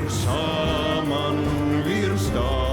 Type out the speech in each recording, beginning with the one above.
wir samen weer staan.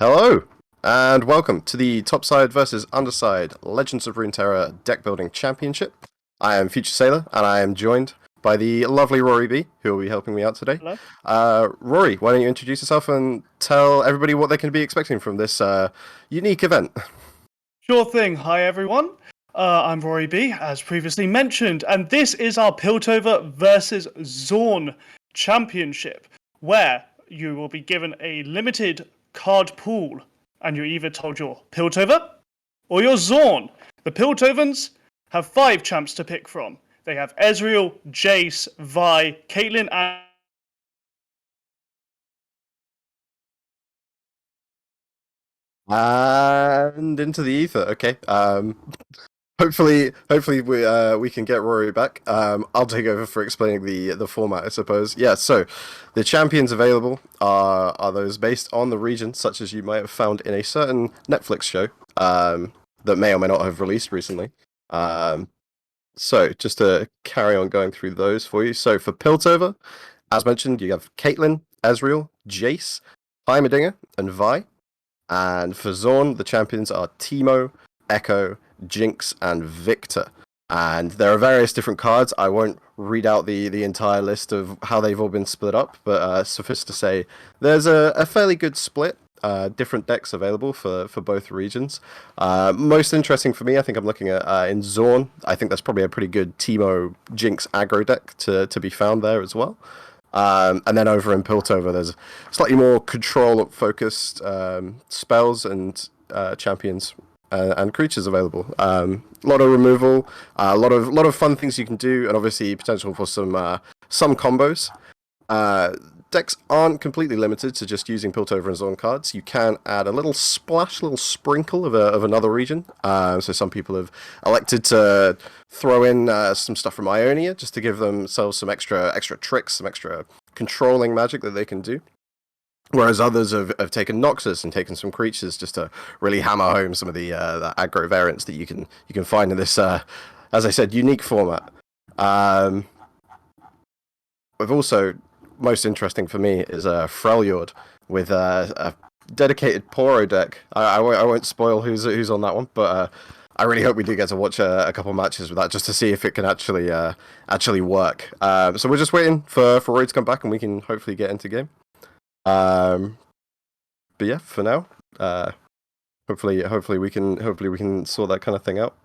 Hello, and welcome to the Topside versus Underside Legends of Runeterra Deckbuilding Championship. I am Future Sailor, and I am joined by the lovely Rory B, who will be helping me out today. Hello. Rory, why don't you introduce yourself and tell everybody what they can be expecting from this unique event? Sure thing. Hi, everyone. I'm Rory B, as previously mentioned, and this is our Piltover versus Zorn Championship, where you will be given a limited card pool, and you're either told you're Piltover or you're Zorn. The Piltovans have 5 champs to pick from. They have Ezreal, Jace, Vi, Caitlyn, And into the ether. Okay. Hopefully we can get Rory back. I'll take over for explaining the format, I suppose. Yeah. So, the champions available are those based on the region, such as you might have found in a certain Netflix show that may or may not have released recently. So just to carry on going through those for you. So for Piltover, as mentioned, you have Caitlyn, Ezreal, Jace, Heimerdinger, and Vi. And for Zorn, the champions are Teemo, Echo, Jinx, and Victor. And there are various different cards. I won't read out the entire list of how they've all been split up, but suffice to say, there's a fairly good split. Different decks available for both regions. Most interesting for me, I think I'm looking at in Zorn. I think that's probably a pretty good Teemo Jinx aggro deck to be found there as well. And then over in Piltover, there's slightly more control-focused spells and champions and creatures available. A lot of removal, a lot of fun things you can do, and obviously potential for some combos. Decks aren't completely limited to just using Piltover and Zorn cards. You can add a little splash, little sprinkle of another region. So some people have elected to throw in some stuff from Ionia just to give themselves some extra tricks, some extra controlling magic that they can do. Whereas others have taken Noxus and taken some creatures just to really hammer home some of the aggro variants that you can find in this, as I said, unique format. We've also, most interesting for me is Freljord with a dedicated Poro deck. I won't spoil who's on that one, but I really hope we do get to watch a couple matches with that just to see if it can actually work. So we're just waiting for Roy to come back and we can hopefully get into game. But yeah, for now, hopefully we can sort that kind of thing out.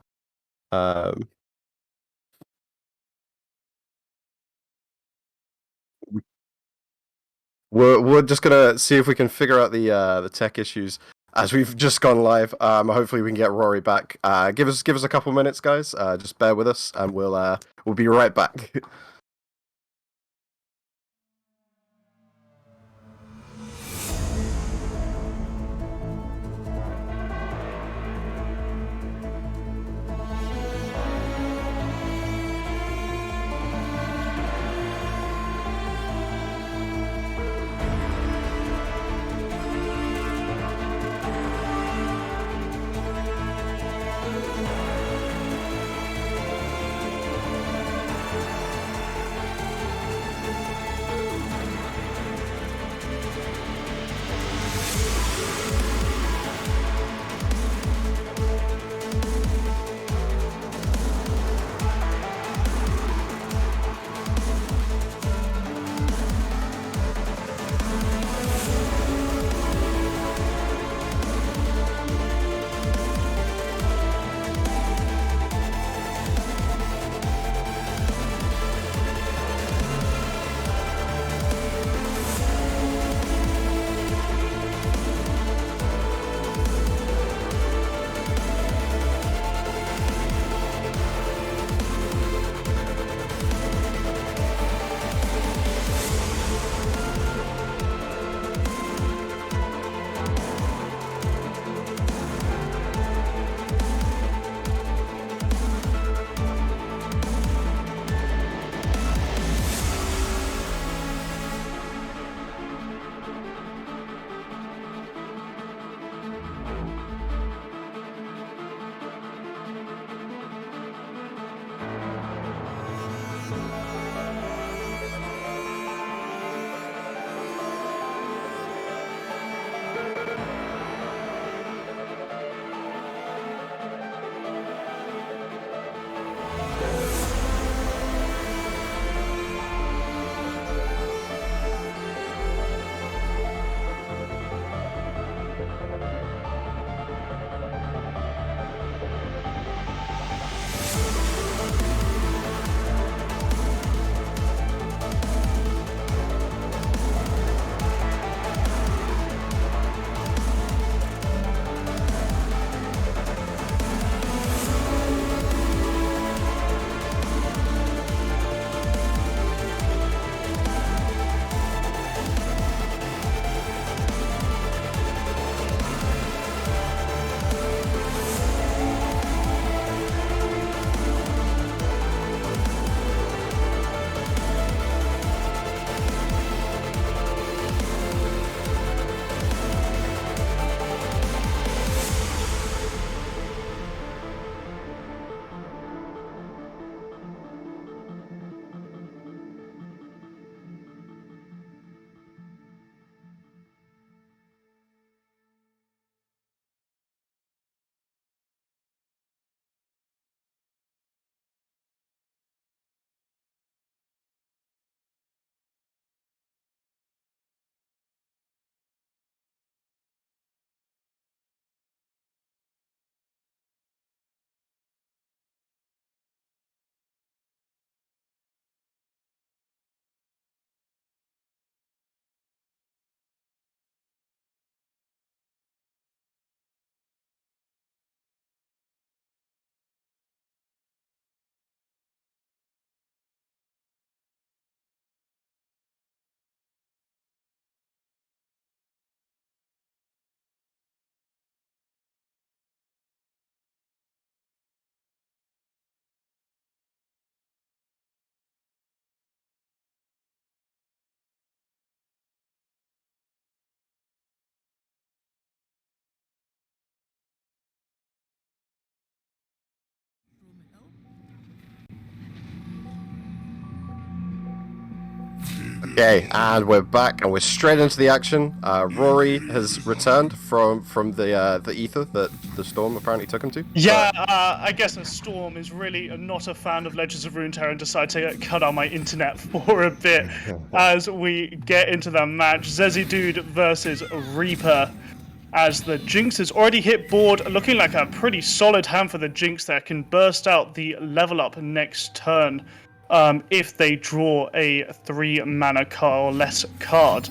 We're just gonna see if we can figure out the tech issues as we've just gone live. Hopefully we can get Rory back. Give us a couple minutes, guys. Just bear with us, and we'll be right back. Okay, and we're back, and we're straight into the action. Rory has returned from the ether that the storm apparently took him to. Yeah, I guess a storm is really not a fan of Legends of Runeterra and decided to cut out my internet for a bit as we get into the match. Zezzy Dude versus Reaper. As the Jinx has already hit board, looking like a pretty solid hand for the Jinx there. Can burst out the level up next turn if they draw a 3-mana card or less card.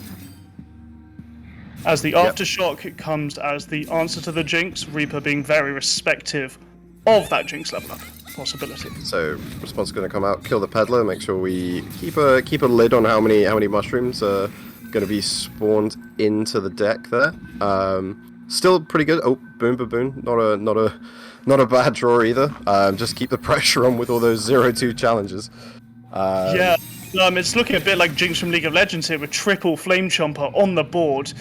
As the Aftershock comes as the answer to the Jinx, Reaper being very respective of that Jinx level up possibility. So response is going to come out, kill the peddler, make sure we keep a lid on how many mushrooms are going to be spawned into the deck there. Still pretty good. Oh, boom baboon, not a bad draw either. Just keep the pressure on with all those 0-2 challenges. It's looking a bit like Jinx from League of Legends here with triple Flame Chomper on the board.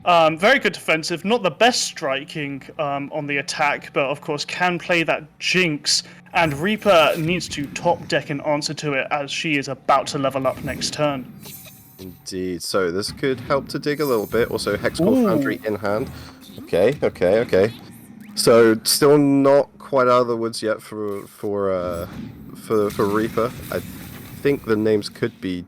Very good defensive, not the best striking on the attack, but of course can play that Jinx, and Reaper needs to top deck an answer to it as she is about to level up next turn. Indeed, so this could help to dig a little bit. Also, Hexcore Foundry in hand. Okay. So still not quite out of the woods yet for Reaper. I think the names could be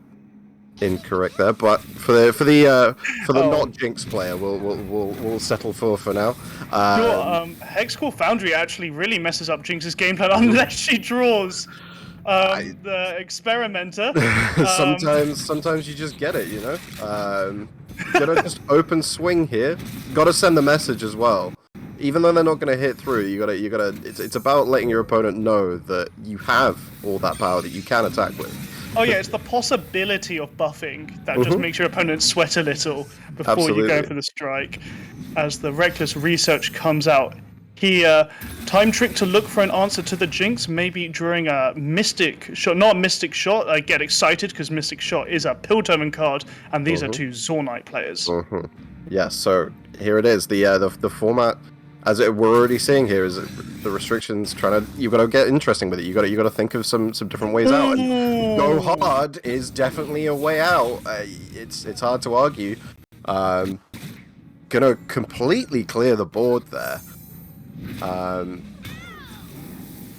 incorrect there, but for the not Jinx player, we'll settle for now. Hexcore Foundry actually really messes up Jinx's game plan unless she draws the Experimenter. Sometimes you just get it, you know. Gotta just open swing here. Gotta send the message as well. Even though they're not gonna hit through, you gotta. It's about letting your opponent know that you have all that power that you can attack with. Oh yeah, it's the possibility of buffing that just makes your opponent sweat a little before you go for the strike. As the Reckless Research comes out here, time trick to look for an answer to the Jinx, maybe during a Mystic Shot. Not a Mystic Shot, I get excited because Mystic Shot is a Piltover card, and these are two Zornite players. Yeah, so here it is. The format, as we're already seeing here, is the restrictions you got to get interesting with it. You got to think of some different ways out. And go hard is definitely a way out. It's hard to argue. Gonna completely clear the board there. And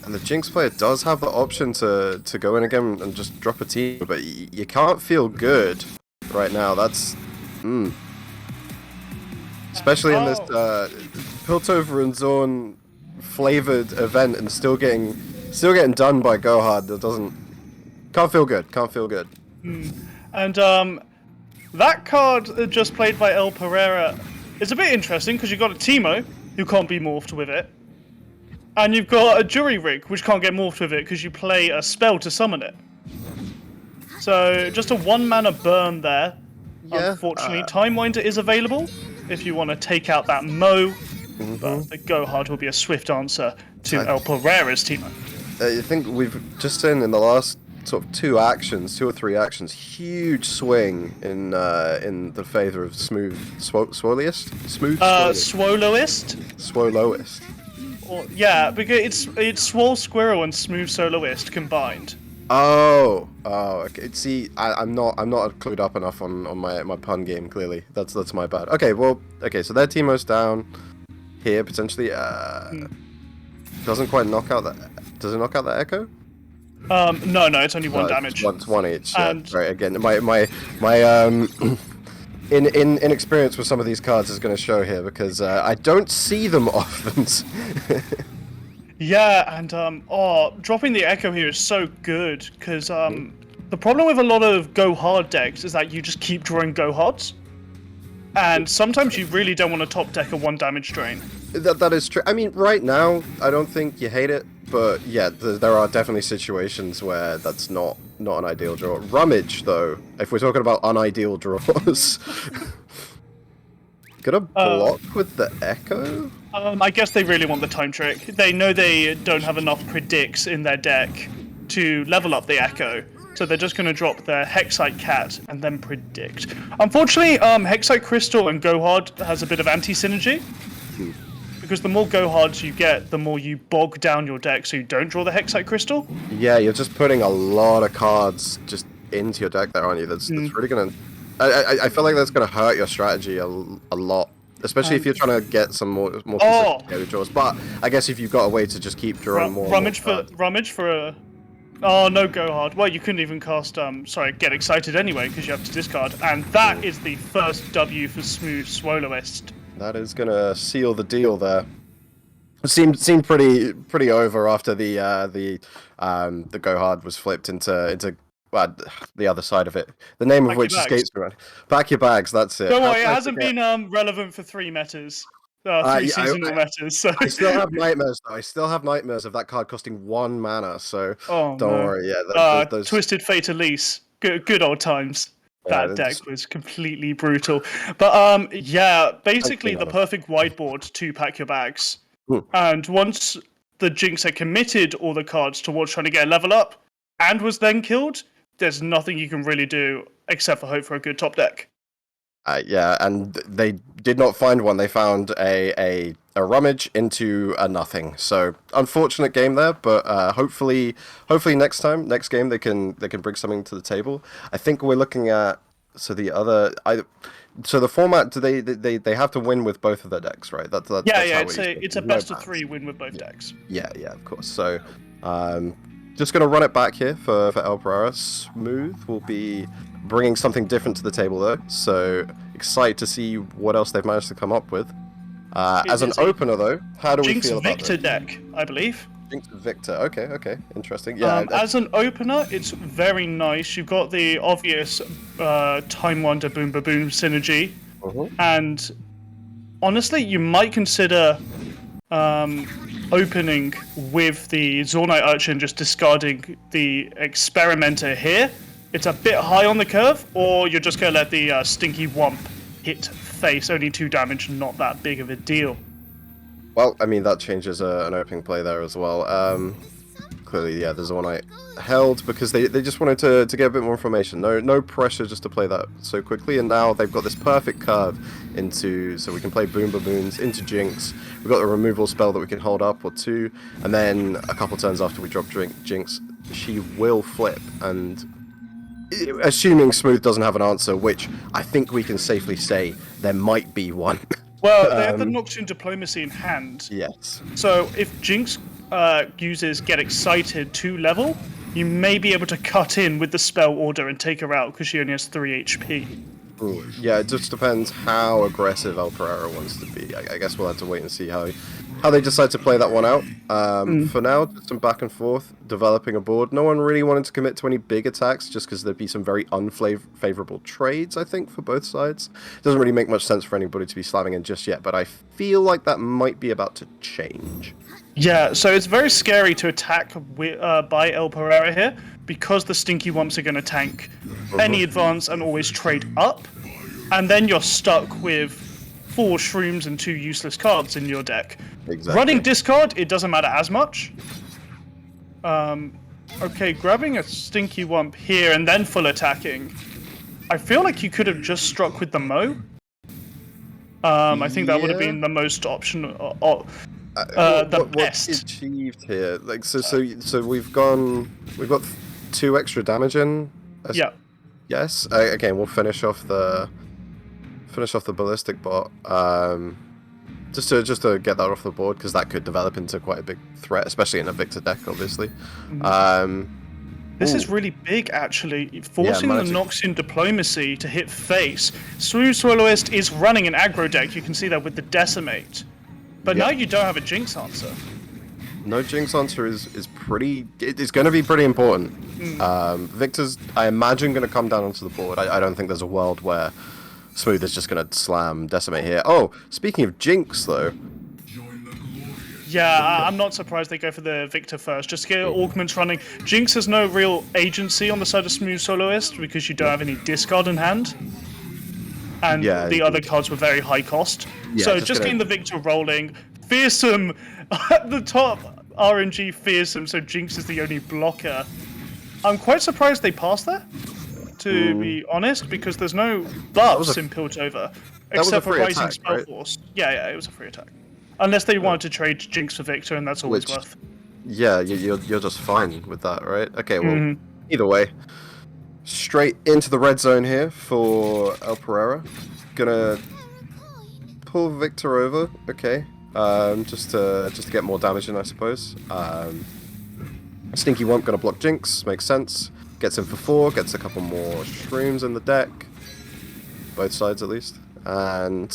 the Jinx player does have the option to go in again and just drop a team, but you can't feel good right now. That's especially in this Piltover and Zorn flavored event, and still getting done by Go Hard. That can't feel good. And that card just played by El Pereira is a bit interesting because you've got a Teemo who can't be morphed with it, and you've got a Jury Rig which can't get morphed with it because you play a spell to summon it. So just a 1-mana burn there. Yeah, unfortunately, Time Winder is available if you want to take out that Mo, but the Go Hard will be a swift answer to El Pereira's Teemo. I think we've just seen in the last sort of 2 or 3 actions, huge swing in the favor of Swoloist. Yeah, because it's Swole Squirrel and Smooth Soloist combined. Oh, okay. See, I'm not clued up enough on my pun game. Clearly, that's my bad. Okay, so their Teemo's down here potentially. Doesn't quite knock out that. Does it knock out that Echo? No, it's only 1 damage. It's one each. And... Yeah, right. Again, my inexperience with some of these cards is going to show here because I don't see them often. Yeah, and dropping the Echo here is so good because the problem with a lot of Go Hard decks is that you just keep drawing Go Hards, and sometimes you really don't want to top deck a 1 damage drain. That is true. I mean, right now I don't think you hate it, but yeah, there are definitely situations where that's not an ideal draw. Rummage, though, if we're talking about unideal draws. Gonna block with the Echo? I guess they really want the time trick. They know they don't have enough predicts in their deck to level up the Echo, so they're just going to drop their Hexite Cat and then predict. Unfortunately, Hexite Crystal and Go Hard has a bit of anti-synergy, because the more Go Hards you get, the more you bog down your deck so you don't draw the Hexite Crystal. Yeah, you're just putting a lot of cards just into your deck there, aren't you? That's really gonna. I feel like that's gonna hurt your strategy a lot, especially if you're trying to get some more consistent draws. But I guess if you've got a way to just keep drawing more. Rummage for a. Oh no, go hard. Well, you couldn't even cast. Get excited anyway because you have to discard, and that is the first W for Smooth Swoloist. That is gonna seal the deal there. It seemed pretty over after the go hard was flipped into the other side of it. The name of which escapes me. Pack your bags. That's it. Don't worry, it hasn't been relevant for 3 metas. 3 seasonal metas. So. I still have nightmares though. I still have nightmares of that card costing 1 mana. So don't worry. Yeah, those... Twisted Fate Elise. Good old times. That deck was completely brutal. But basically the perfect whiteboard to pack your bags. And once the Jinx had committed all the cards towards trying to get a level up and was then killed, there's nothing you can really do except for hope for a good top deck. And they did not find one. They found a rummage into a nothing. So unfortunate game there, but hopefully next game they can bring something to the table. I think we're looking at So the format, do they have to win with both of their decks, right? That's it's a best of 3 win with both decks. Yeah, of course. So just gonna run it back here for El Pereira. Smooth will be bringing something different to the table though. So excited to see what else they've managed to come up with. As an opener though, how do we feel about Jinx Victor deck, I believe. Jinx Victor. Okay, interesting. Yeah. As an opener, it's very nice. You've got the obvious Time Wonder Boom Boom synergy, and honestly, you might consider opening with the Zornite Urchin, just discarding the Experimenter here. It's a bit high on the curve, or you're just gonna let the Stinky Wump hit face, only 2 damage, not that big of a deal. Well, I mean, that changes an opening play there as well. Clearly, the Zornite held because they just wanted to get a bit more information. No pressure just to play that so quickly, and now they've got this perfect curve so we can play Boom Baboons into Jinx. We've got a removal spell that we can hold up or 2, and then a couple turns after we drop Jinx, she will flip, and assuming Smooth doesn't have an answer, which I think we can safely say there might be one. Well, they have the Noxian Diplomacy in hand. Yes. So if Jinx uses Get Excited 2 level, you may be able to cut in with the spell order and take her out because she only has 3 HP. Ooh, yeah, it just depends how aggressive El Pereira wants to be. I guess we'll have to wait and see how they decide to play that one out. For now, just some back and forth, developing a board. No one really wanted to commit to any big attacks just because there'd be some very unfavorable trades, I think, for both sides. It doesn't really make much sense for anybody to be slamming in just yet, but I feel like that might be about to change. Yeah, so it's very scary to attack by El Pereira here because the Stinky Wumps are going to tank any advance and always trade up, and then you're stuck with 4 Shrooms and 2 useless cards in your deck. Exactly. Running discard, it doesn't matter as much. Okay, grabbing a Stinky Wump here and then full attacking. I feel like you could have just struck with the Mow. I think that would have been the most optional. The best. What's achieved here? Like so we've got 2 extra damage in. Yeah. Yes. Again, we'll finish off the ballistic bot. Just to get that off the board because that could develop into quite a big threat, especially in a Victor deck, obviously. This is really big, actually. Forcing the Noxian Diplomacy to hit face. Smooth Swoloist is running an aggro deck. You can see that with the Decimate. But now you don't have a Jinx answer. No Jinx answer is pretty... It's going to be pretty important. Victor's, I imagine, going to come down onto the board. I don't think there's a world where Smooth is just going to slam Decimate here. Oh, speaking of Jinx, though... Yeah, I'm not surprised they go for the Victor first. Just to get augments running. Jinx has no real agency on the side of Smooth Soloist because you don't have any discard in hand. And the other cards were very high cost. Yeah, so just getting the Victor rolling. Fearsome at the top. RNG Fearsome, so Jinx is the only blocker. I'm quite surprised they passed there, to be honest, because there's no buffs in Piltover. Except for Rising Spell Force. Yeah, it was a free attack. Unless they wanted to trade Jinx for Victor, and that's all it's worth. Yeah, you're just fine with that, right? Okay, well, either way. straight into the red zone here for El Pereira. Gonna pull Victor over. Okay. Just to get more damage in, I suppose. Stinky Wump gonna block Jinx. Makes sense. Gets him for 4. Gets a couple more shrooms in the deck. Both sides, at least. And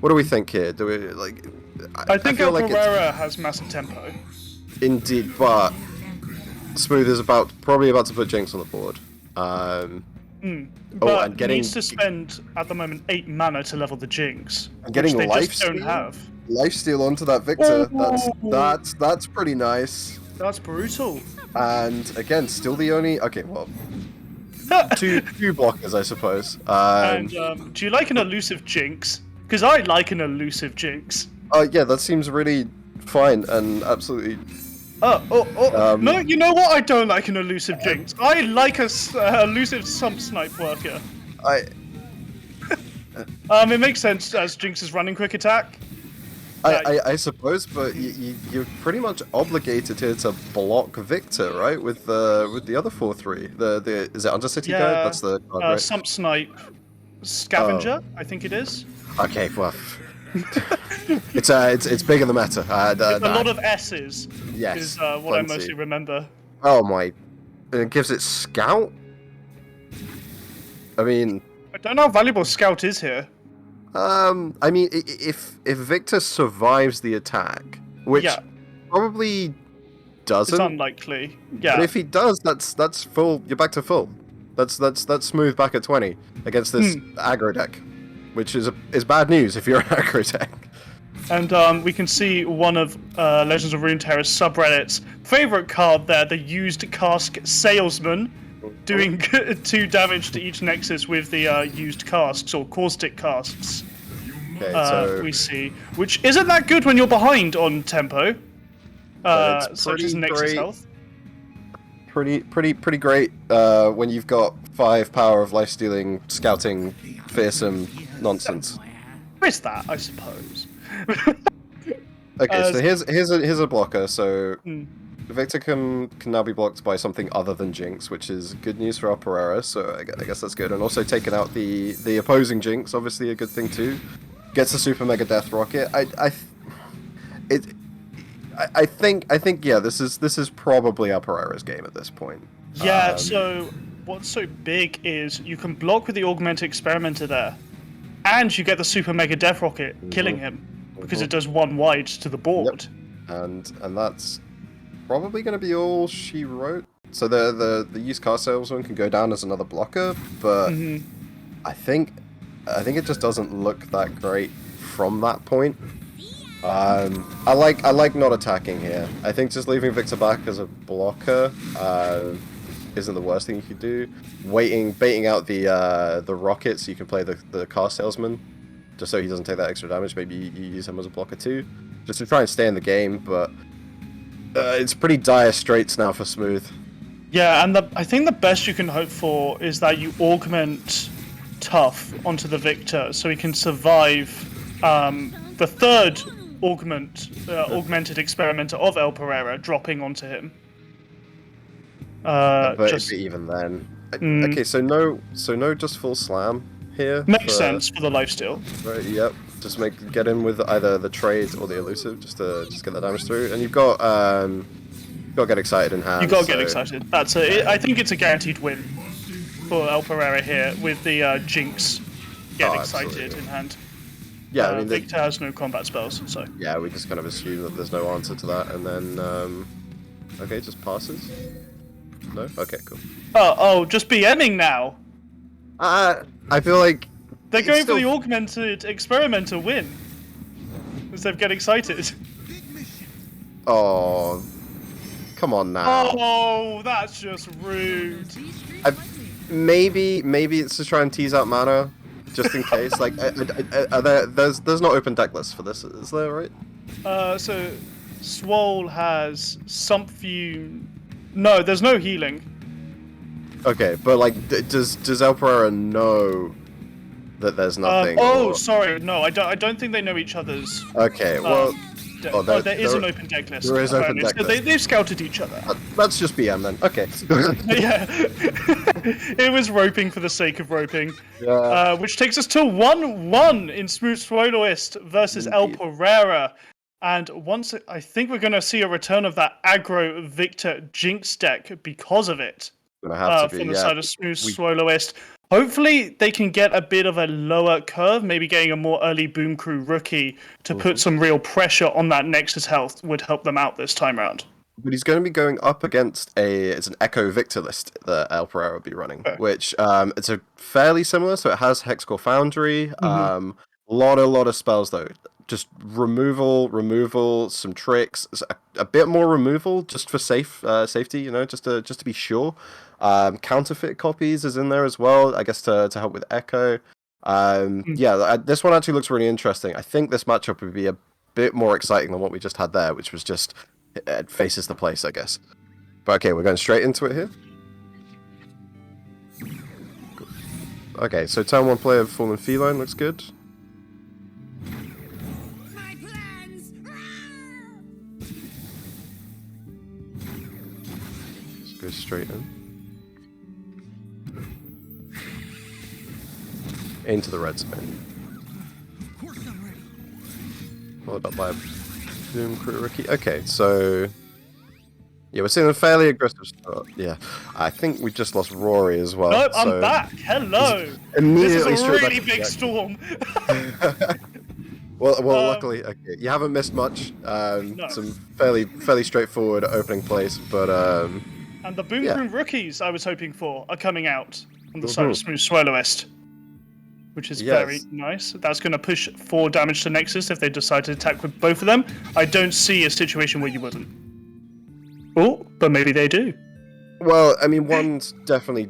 what do we think here? Do we like? I think feel El like Pereira has massive tempo. Indeed, but Smooth is probably about to put Jinx on the board. But and getting needs to spend at the moment 8 mana to level the Jinx, getting which they life just don't steal? have. Lifesteal onto that Victor. Oh. That's pretty nice. That's brutal. And again, still the only well, two blockers, I suppose. And do you like an elusive Jinx? Because I like an elusive Jinx. Yeah, that seems really fine and absolutely. No, you know what? I don't like an elusive Jinx. I like a elusive Sump Snipe worker. It makes sense as Jinx is running quick attack. I suppose, but you're pretty much obligated here to block Victor, right? With the other 4/3. The is it Undercity guy? That's the card, right? Sump Snipe Scavenger, I think it is. Okay, well, it's big in the meta. A lot of S's. Yes, is what I mostly remember. Oh my! It gives it Scout. I mean, I don't know how valuable Scout is here. I mean, if Victor survives the attack, which probably doesn't. It's unlikely. Yeah. But if he does, that's full. You're back to full. That's Smooth back at 20 against this aggro deck, which is bad news if you're an aggro deck. And we can see one of Legends of Runeterra's subreddits' favorite card there, the Used Cask Salesman, doing 2 damage to each Nexus with the used casks or caustic casks. Okay, so we see, which isn't that good when you're behind on tempo, such as Nexus great. health. Pretty great when you've got 5 power of life stealing, scouting, fearsome nonsense. Is that, I suppose. Okay, so here's a blocker. So Victor can now be blocked by something other than Jinx, which is good news for our Pereira. So I guess that's good. And also taking out the opposing Jinx, obviously a good thing too. Gets the Super Mega Death Rocket. I think yeah, this is probably our Pereira's game at this point. Yeah. So what's so big is you can block with the Augmented Experimenter there, and you get the Super Mega Death Rocket, killing him because it does 1 wide to the board. Yep. And that's probably going to be all she wrote. So the used car salesman can go down as another blocker, but I think it just doesn't look that great from that point. I like not attacking here. I think just leaving Victor back as a blocker isn't the worst thing you could do. Baiting out the rocket so you can play the car salesman, just so he doesn't take that extra damage. Maybe you use him as a blocker too, just to try and stay in the game. But it's pretty dire straits now for Smooth. Yeah, and I think the best you can hope for is that you augment Tough onto the Victor so he can survive the third augmented experimenter of El Pereira dropping onto him. But even then, okay. So no, just full slam here. Makes sense for the lifesteal. Right. Yep. Just get in with either the trade or the elusive, just to get that damage through. And you've got to get excited in hand. You got to get excited. That's I think it's a guaranteed win for El Pereira here with the Jinx. Get excited absolutely. in hand. Yeah, I mean, Victor has no combat spells, so. Yeah, we just kind of assume that there's no answer to that, and then okay, just passes. No? Okay, cool. Oh, just BMing now. I feel like they're going for the augmented experimenter win instead of get excited. Oh, come on now. Oh, that's just rude. Maybe it's to try and tease out mana, just in case. Like, there's no open deck list for this, is there? Right? So Swole has something. No, there's no healing. Okay, but like, does El Pereira know that there's nothing? Sorry, no, I don't think they know each other's. Okay, well, deck. Oh, There is an open deck list. There is open apparently. deck So list. They've scouted each other. That's just BM then. Okay. Yeah. It was roping for the sake of roping. Yeah. Which takes us to 1-1 in Smooth Soloist versus El Indeed. Pereira. And once I think we're going to see a return of that aggro Victor Jinx deck because of it. Gonna have to be, From the yeah. side of Smooth Soloist. Hopefully they can get a bit of a lower curve, maybe getting a more early Boom Crew rookie to put some real pressure on that Nexus health would help them out this time around. But he's going to be going up against it's an Echo Victor list that El Pereira will be running, which it's a fairly similar. So it has Hexcore Foundry, lot of spells though. Just removal, some tricks, a bit more removal just for safety, you know, just to be sure. Counterfeit copies is in there as well, I guess to help with Echo. Yeah, this one actually looks really interesting. I think this matchup would be a bit more exciting than what we just had there, which was just it faces the place, I guess. But okay, we're going straight into it here. Okay, so turn 1 player of Fallen Feline looks good. My plans. Just go straight in. Into the red zone. Of course I'm ready. Followed up by a Boom Crew rookie. Okay, so yeah, we're seeing a fairly aggressive start. Yeah, I think we just lost Rory as well. Nope, so I'm back. Hello. Immediately This is a straight really back big to storm. Well, luckily, okay, you haven't missed much. No. Some fairly straightforward opening plays, but And the Boom Yeah. Crew rookies I was hoping for are coming out on the side of Smooth Swalloist, which is very Yes. nice. That's going to push 4 damage to Nexus if they decide to attack with both of them. I don't see a situation where you wouldn't. Oh, but maybe they do. well, I mean, one's definitely.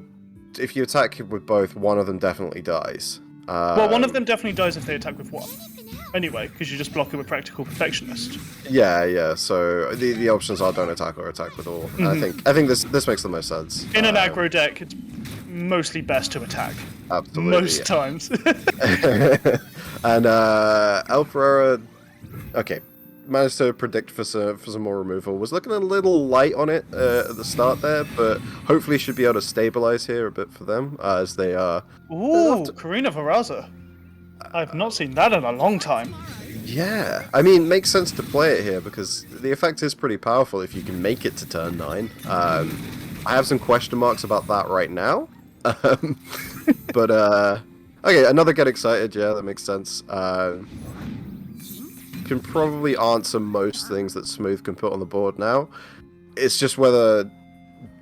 If you attack with both, one of them definitely dies. Well, one of them definitely dies if they attack with one. Anyway, because you just block it with Practical Perfectionist. Yeah. So the options are don't attack or attack with all. I think this makes the most sense. In an aggro deck, it's mostly best to attack. Absolutely. Most times. And El Pereira, okay, managed to predict for some more removal. Was looking a little light on it at the start there, but hopefully should be able to stabilize here a bit for them as they are. Ooh, Karina Varaza. I've not seen that in a long time. Yeah, I mean, makes sense to play it here because the effect is pretty powerful if you can make it to turn 9. I have some question marks about that right now. But okay, another get excited. Yeah, that makes sense. Can probably answer most things that Smooth can put on the board now. It's just whether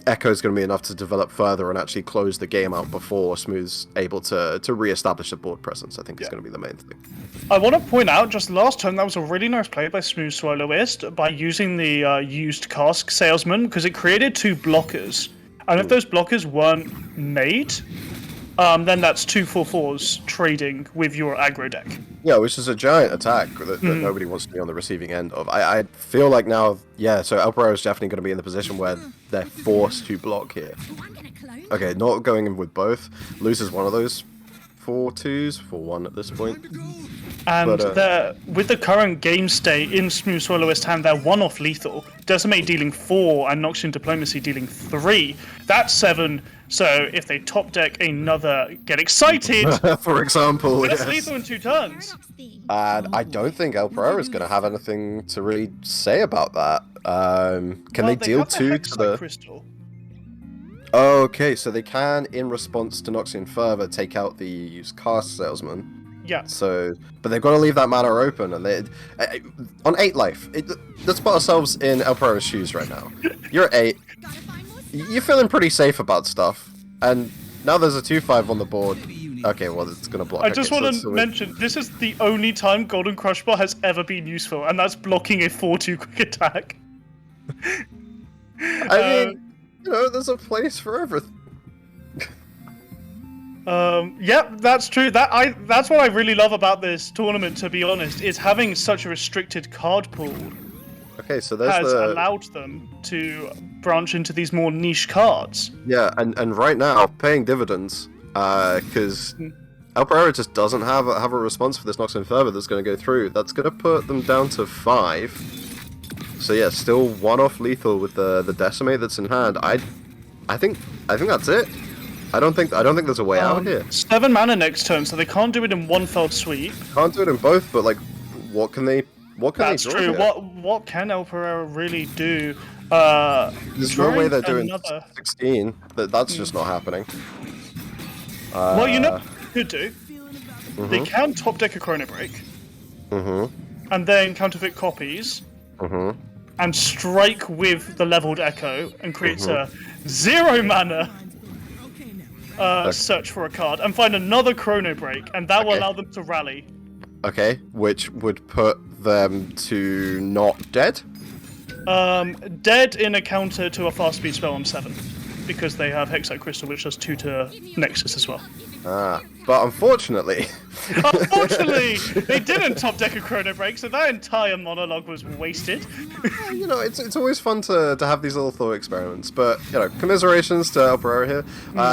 Echo is going to be enough to develop further and actually close the game out before Smooth's able to re-establish a board presence. I think is going to be the main thing. I want to point out, just last turn, that was a really nice play by Smooth Swallowist by using the used cask salesman, because it created 2 blockers. And if those blockers weren't made, then that's 2 4/4s trading with your aggro deck. Yeah, which is a giant attack that nobody wants to be on the receiving end of. I feel like now, yeah, so El Pereira is definitely going to be in the position where they're forced to block here. Oh, I'm gonna clone. Okay, not going in with both. Loses one of those 4/2s for 1 at this point. And But, with the current game state in Smooth Swallowist hand, they're 1-off lethal. Decimate dealing 4 and Noxian Diplomacy dealing 3. That's 7. So if they top deck another, get excited! For example, That's yes. lethal in 2 turns. And I don't think El Pereira is going to have anything to really say about that. Can they deal 2 to the... Crystal. Oh, okay, so they can, in response to Noxian Fervor, take out the used cast salesman. Yeah. So, but they've got to leave that mana open, and they on 8 life. Let's put ourselves in El Pereira's shoes right now. You're at 8. You're feeling pretty safe about stuff, and now there's a 2/5 on the board. Okay, well it's gonna block. I just want to mention, this is the only time Golden Crush Bar has ever been useful, and that's blocking a 4/2 quick attack. I mean, you know, there's a place for everything. Yep, that's true. That's what I really love about this tournament, to be honest, is having such a restricted card pool Okay, so there's has the allowed them to branch into these more niche cards. yeah, and right now paying dividends because Alperera just doesn't have a response for this Noxon Fervor that's going to go through. That's going to put them down to 5. So yeah, still 1 off lethal with the Decimate that's in hand. I think that's it. I don't think there's a way out here. 7 mana next turn, so they can't do it in one fell sweep. Can't do it in both, but like, what can they? That's draw true. here? What can El Pereira really do? There's no way they're doing another... 16. That's just not happening. Well, you know what they could do? They can top deck a Chrono Break. And then counterfeit copies. And strike with the leveled Echo and create a 0 mana search for a card and find another Chrono Break, and that will allow them to rally. Okay, which would put them to not dead? Dead in a counter to a fast speed spell on 7, because they have Hexite Crystal, which does 2 to Nexus as well. But unfortunately... Unfortunately, they didn't top deck a Chrono Break, so that entire monologue was wasted. You know, it's always fun to have these little thought experiments, but, you know, commiserations to Alperera here.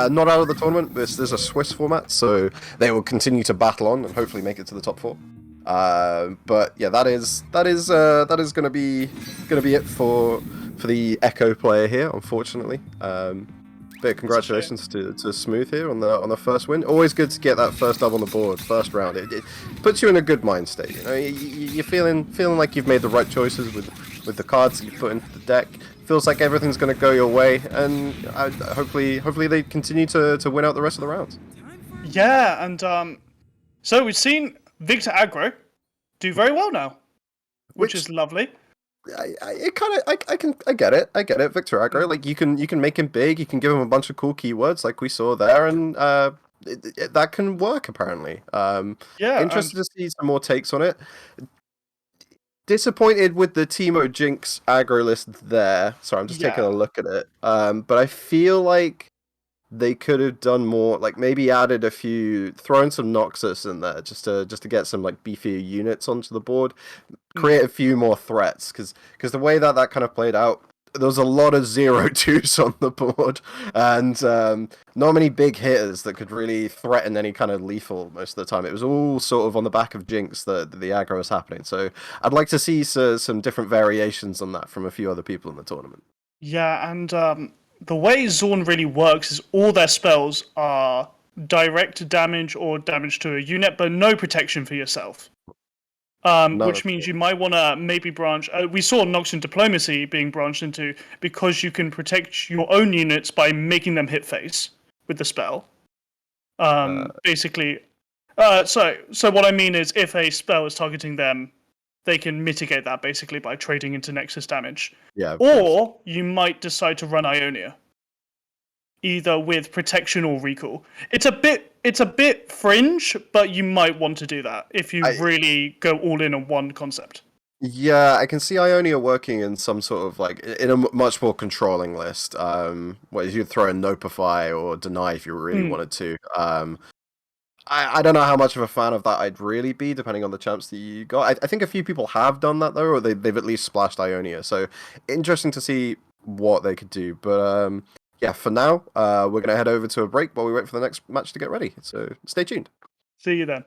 Not out of the tournament. This is a Swiss format, so they will continue to battle on and hopefully make it to the top 4. But yeah, that is gonna be it for the Echo player here, unfortunately. Bit of congratulations to Smooth here on the first win. Always good to get that first dub on the board, first round. It puts you in a good mind state. You know, you're feeling like you've made the right choices with the cards that you put into the deck. Feels like everything's going to go your way, and hopefully they continue to win out the rest of the rounds. Yeah, and so we've seen Victor Aggro do very well now, which is lovely. I get it. Victor Aggro, like you can make him big. You can give him a bunch of cool keywords, like we saw there, and that can work apparently. Yeah, interested to see some more takes on it. Disappointed with the Teemo Jinx aggro list there. Sorry, I'm just taking a look at it. But I feel like they could have done more, like maybe added a few, thrown some Noxus in there just to get some like beefier units onto the board, create a few more threats, because the way that kind of played out, there was a lot of 0/2s on the board, and not many big hitters that could really threaten any kind of lethal most of the time. It was all sort of on the back of Jinx that the aggro was happening. So I'd like to see some different variations on that from a few other people in the tournament. Yeah, and the way Zorn really works is all their spells are direct damage or damage to a unit, but no protection for yourself. Which means you might want to maybe branch. We saw Noxian Diplomacy being branched into because you can protect your own units by making them hit face with the spell. Basically, so what I mean is, if a spell is targeting them, they can mitigate that basically by trading into Nexus damage. Yeah. Or you might decide to run Ionia, either with protection or recall. It's a bit fringe, but you might want to do that if you really go all in on one concept. Yeah, I can see Ionia working in some sort of like in a much more controlling list. Where you'd throw in Nopify or Deny if you really wanted to. I don't know how much of a fan of that I'd really be, depending on the champs that you got. I think a few people have done that, though, or they've at least splashed Ionia. So, interesting to see what they could do. But, yeah, for now, we're going to head over to a break while we wait for the next match to get ready. So, stay tuned. See you then.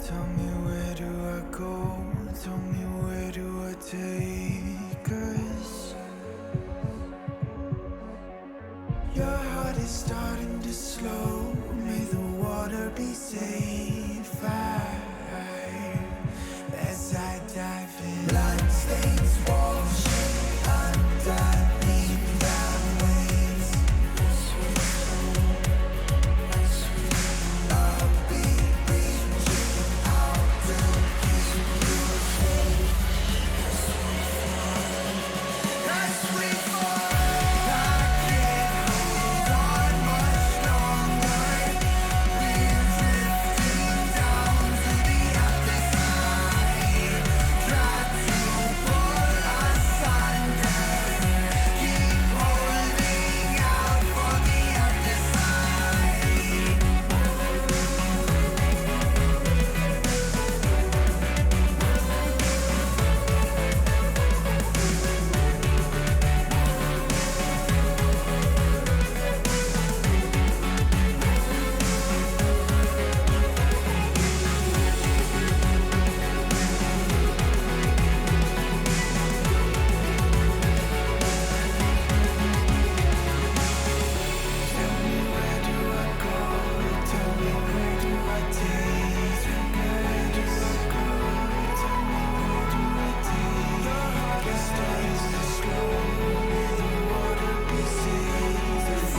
Tell me where do I go? Tell me where do I take us? Your heart is starting to slow. May the water be safe as I dive in. Blood stains washing underneath the waves. I'll be reaching out to keep you safe as we fall. I can't hold on much longer. We're drifting down to the other side. Try to pull us under. Keep holding out for the other side. Tell me where do I go? Tell me where do I take? Where do I go? Tell me where do I take? Your heart is starting to slow. May the water be safe as I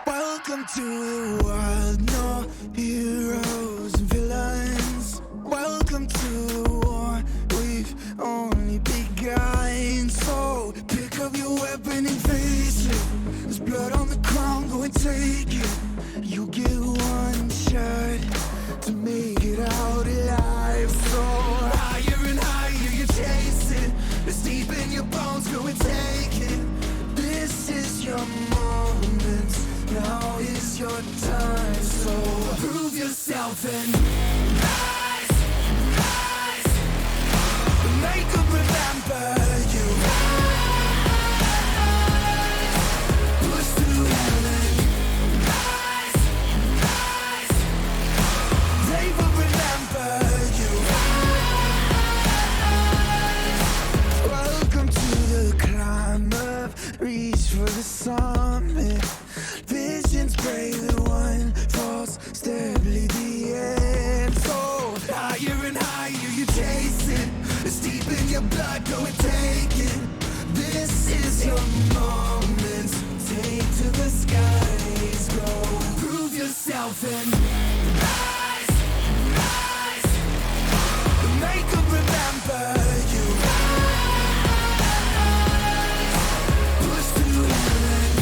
Welcome to the world, no heroes and villains. Welcome to the war, we've only begun. So pick up your weapon and face it. There's blood on the ground, go and take it. You get one shot to make it out alive. So higher and higher you chase it. It's deep in your bones, go and take it. This is your moment. Now is your time, so prove yourself and rise, rise. Make them remember you. Rise, push through heaven. Rise, rise. They will remember you. Rise. Welcome to the climb up, reach for the summit. Visions pray that one falls, stare bleed the end. So higher and higher you chase it. It's deep in your blood, go and take it. This is your moment. Take to the skies, go. Prove yourself and rise, rise. Make them remember you. Rise, push through heaven.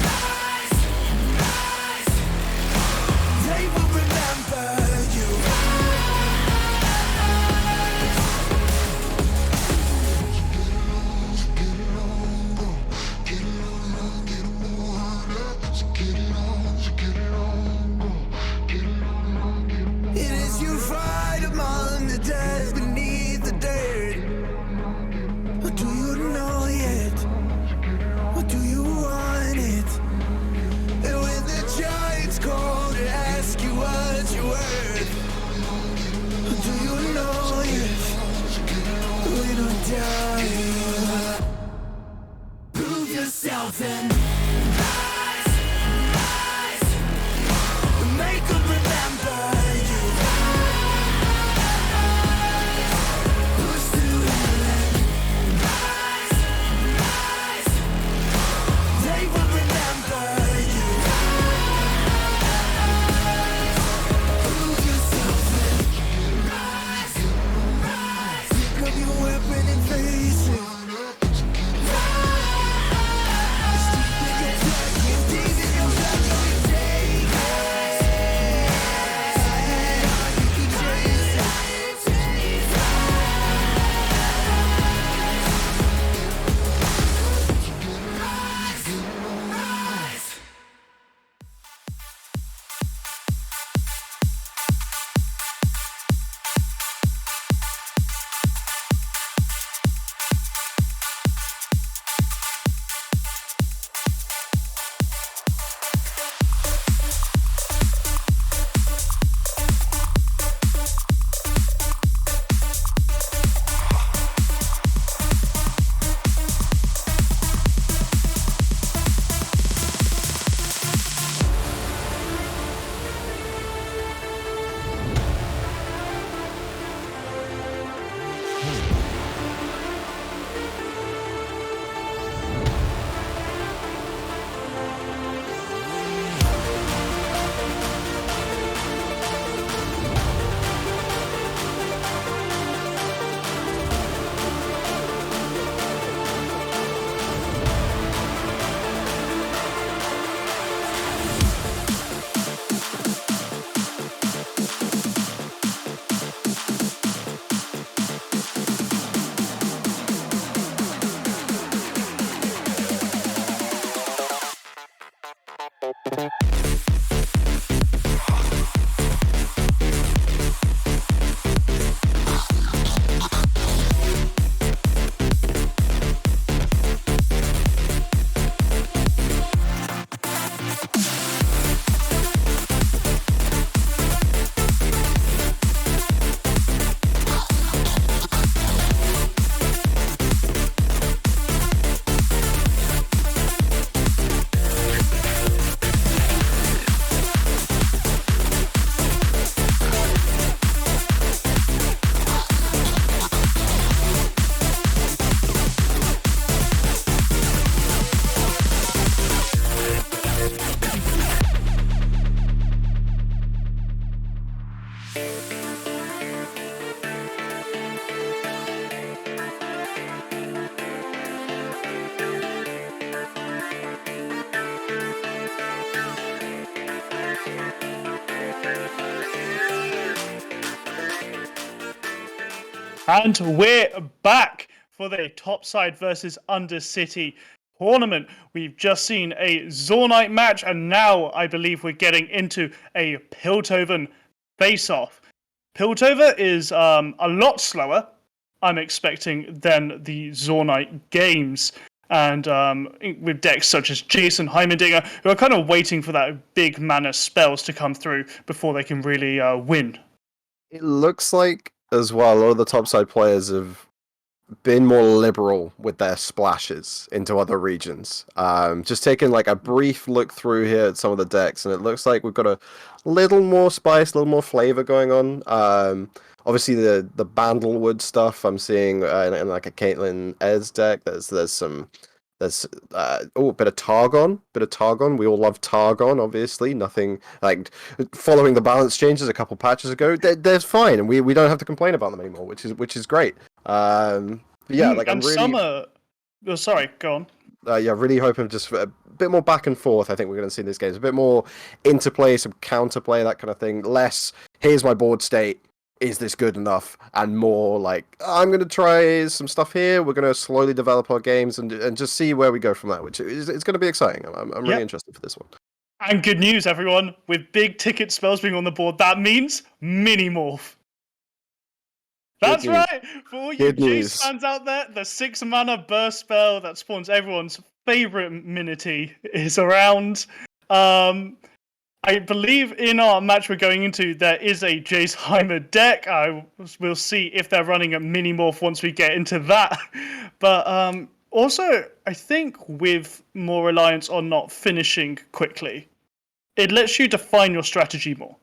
Rise, rise. They will remember you. Get it on, go. yourself and rise, rise. Make them remember you. Push through hell and rise, rise. They will remember you. Prove yourself and rise, rise. Pick up your weapon and face it. And we're back for the Topside versus Undercity tournament. We've just seen a Zornite match, and now I believe we're getting into a Piltover face-off. Piltover is a lot slower, I'm expecting, than the Zornite games. And with decks such as Jason Heimerdinger, who are kind of waiting for that big mana spells to come through before they can really win. It looks like, as well, a lot of the topside players have been more liberal with their splashes into other regions. Just taking like a brief look through here at some of the decks, and it looks like we've got a little more spice, a little more flavor going on. Obviously, the Bandlewood stuff I'm seeing in like a Caitlyn Ez deck. There's a bit of Targon. We all love Targon, obviously. Nothing like following the balance changes a couple patches ago. They're fine, and we don't have to complain about them anymore, which is great. Yeah, like I'm really. Summer. Oh, sorry, go on. Yeah, really hoping just for a bit more back and forth. I think we're going to see in this game. A bit more interplay, some counterplay, that kind of thing. Less, here's my board state. Is this good enough? And more like, I'm going to try some stuff here. We're going to slowly develop our games and just see where we go from that, which is it's going to be exciting. I'm really interested for this one. And good news, everyone. With big ticket spells being on the board, that means mini-morph. That's right! For all you Jace fans out there, the 6-mana burst spell that spawns everyone's favorite Minity is around. I believe in our match we're going into, there is a Jace Heimer deck. We'll see if they're running a mini-morph once we get into that. But Also, I think with more reliance on not finishing quickly, it lets you define your strategy more.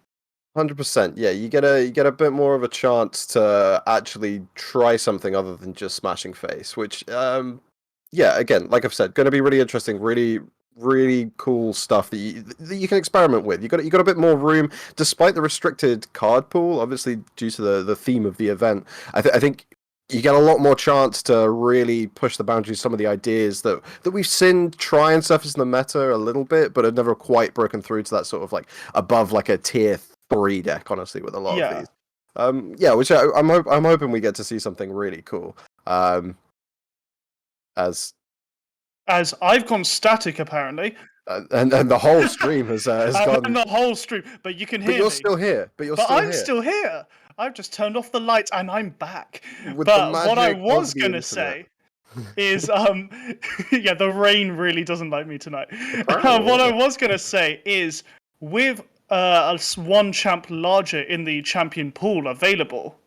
100%. Yeah, you get a bit more of a chance to actually try something other than just smashing face, which yeah, again, like I've said, going to be really interesting, really cool stuff that you can experiment with. You got a bit more room, despite the restricted card pool, obviously due to the theme of the event. I think you get a lot more chance to really push the boundaries. Some of the ideas that we've seen try and surface in the meta a little bit, but have never quite broken through to that sort of like above like a tier 3 deck. Honestly, with a lot of Yeah. these, yeah, which I'm hoping we get to see something really cool. As I've gone static apparently, and the whole stream has gone. and the whole stream, but you can hear But you're me. still here. But you're But still I'm here. still here. I've just turned off the lights and I'm back. With the But what I magic was of the gonna internet. say is, yeah, the rain really doesn't like me tonight. Apparently, What I yeah. was gonna say is, with one champ larger in the champion pool available,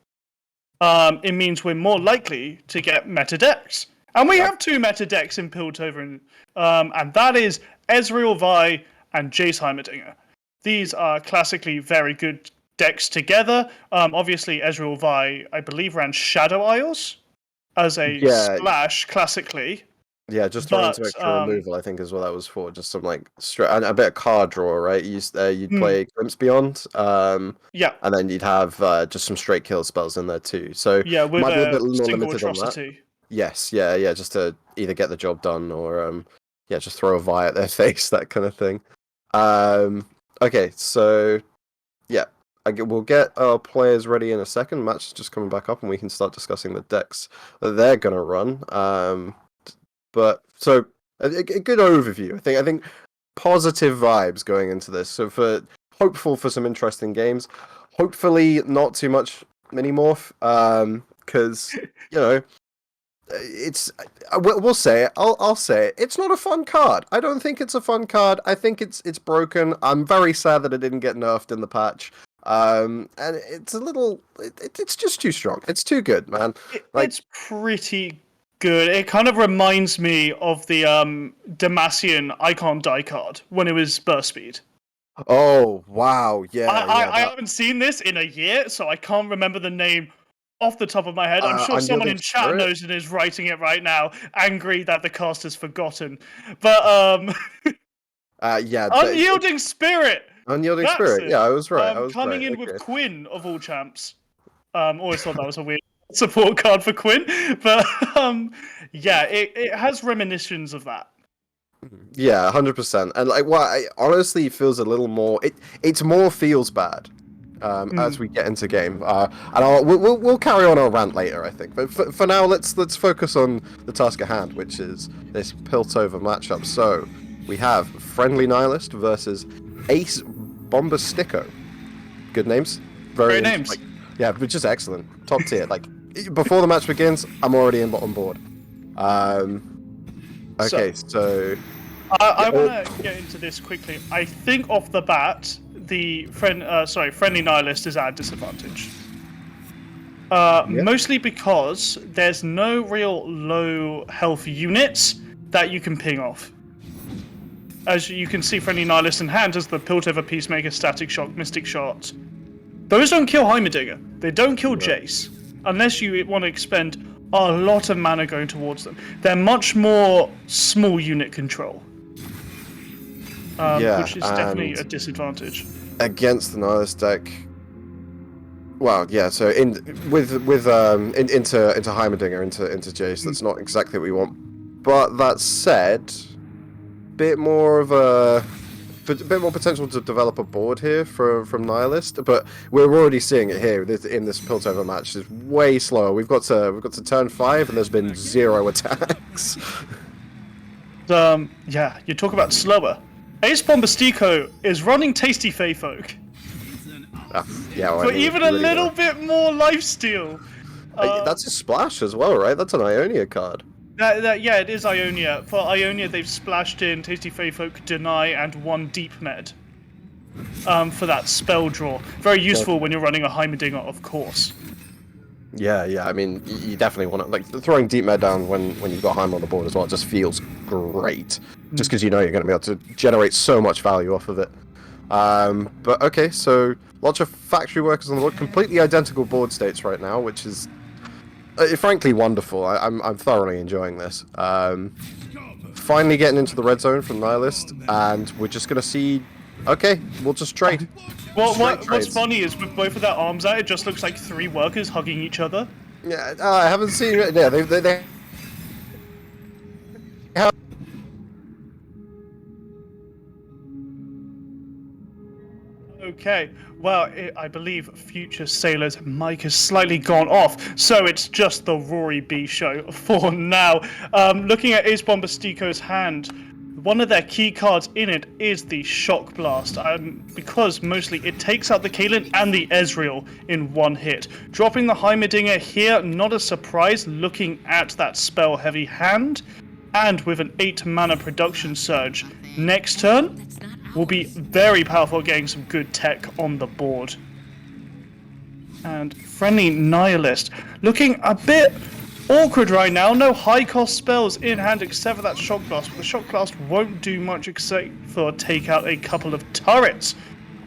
it means we're more likely to get meta decks. And we have 2 meta decks in Piltover, and that is Ezreal Vi and Jace Heimerdinger. These are classically very good decks together. Obviously, Ezreal Vi, I believe, ran Shadow Isles as a splash classically. Yeah, just throwing some extra removal, I think, is what that was for. Just some like and a bit of card draw, right? You'd play Glimpse Beyond, Yeah, and then you'd have just some straight kill spells in there too. So yeah, with might be a bit a more single limited on that. atrocity. Yes, yeah, just to either get the job done or yeah, just throw a Vi at their face, that kind of thing. Okay, so yeah, we'll get our players ready in a second. Match is just coming back up, and we can start discussing the decks that they're gonna run. But so a good overview. I think positive vibes going into this. So hopeful for some interesting games. Hopefully not too much mini morph. Because you know. We'll say it. I'll say it. It's not a fun card. I don't think it's a fun card. I think it's broken. I'm very sad that it didn't get nerfed in the patch. And it's a little. It's just too strong. It's too good, man. It's pretty good. It kind of reminds me of the Demacian Icon die card when it was burst speed. Oh wow, yeah. I haven't seen this in a year, so I can't remember the name off the top of my head. I'm sure someone in chat knows and is writing it right now, angry that the cast has forgotten. But yeah, Unyielding Spirit. Unyielding Spirit. Yeah, I was right. I was coming right. in with Quinn of all champs. Always thought that was a weird support card for Quinn, but yeah, it has reminiscences of that. Yeah, 100%. And like, what honestly feels a little more. It's more feels bad. As we get into game, and we'll carry on our rant later, I think. But for now, let's focus on the task at hand, which is this Piltover matchup. So we have Friendly Nihilist versus Ace Bombastico. Good names, Great names. Like, yeah, but just excellent, top tier. Like before the match begins, I'm already on board. Okay, so I want to get into this quickly. I think off the bat, the Friendly Nihilist is at a disadvantage. Mostly because there's no real low health units that you can ping off. As you can see, Friendly Nihilist in hand has the Piltover Peacemaker, Static Shock, Mystic Shot. Those don't kill Heimerdinger. They don't kill Jace. Unless you want to expend a lot of mana going towards them. They're much more small unit control. Which is definitely a disadvantage. Against the Nihilist deck, well, yeah. So into Heimerdinger, into Jace, that's not exactly what we want. But that said, bit more potential to develop a board here from Nihilist. But we're already seeing it here in this Piltover match. It's way slower. We've got to turn 5, and there's been 0 attacks. Yeah, you talk about slower. Ace Bombastico is running Tasty Fey Folk. Yeah, well, For even a little bit more lifesteal. That's a splash as well, right? That's an Ionia card. Yeah, it is Ionia. For Ionia, they've splashed in Tasty Fey Folk, Deny, and 1 Deep Med. For that spell draw. Very useful when you're running a Heimerdinger, of course. Yeah. I mean, you definitely want to like throwing deep med down when you've got Heim on the board as well. It just feels great, just because you know you're going to be able to generate so much value off of it. But okay, so lots of factory workers on the board, completely identical board states right now, which is frankly wonderful. I'm thoroughly enjoying this. Finally getting into the red zone from Nihilist, and we're just going to see. Okay, we'll just trade. What's funny is with both of their arms out, it just looks like 3 workers hugging each other. Yeah, I haven't seen it. Yeah, they have. Okay, well, I believe Future Sailor's mic has slightly gone off, so it's just the Rory B show for now. Looking at Ace Bombastico's hand, one of their key cards in it is the Shock Blast, because mostly it takes out the Caitlyn and the Ezreal in one hit. Dropping the Heimerdinger here, not a surprise, looking at that spell-heavy hand, and with an 8 mana production surge. Next turn will be very powerful at getting some good tech on the board. And Friendly Nihilist looking a bit awkward right now. No high cost spells in hand except for that Shock Blast, but the Shock Blast won't do much except for take out a couple of turrets.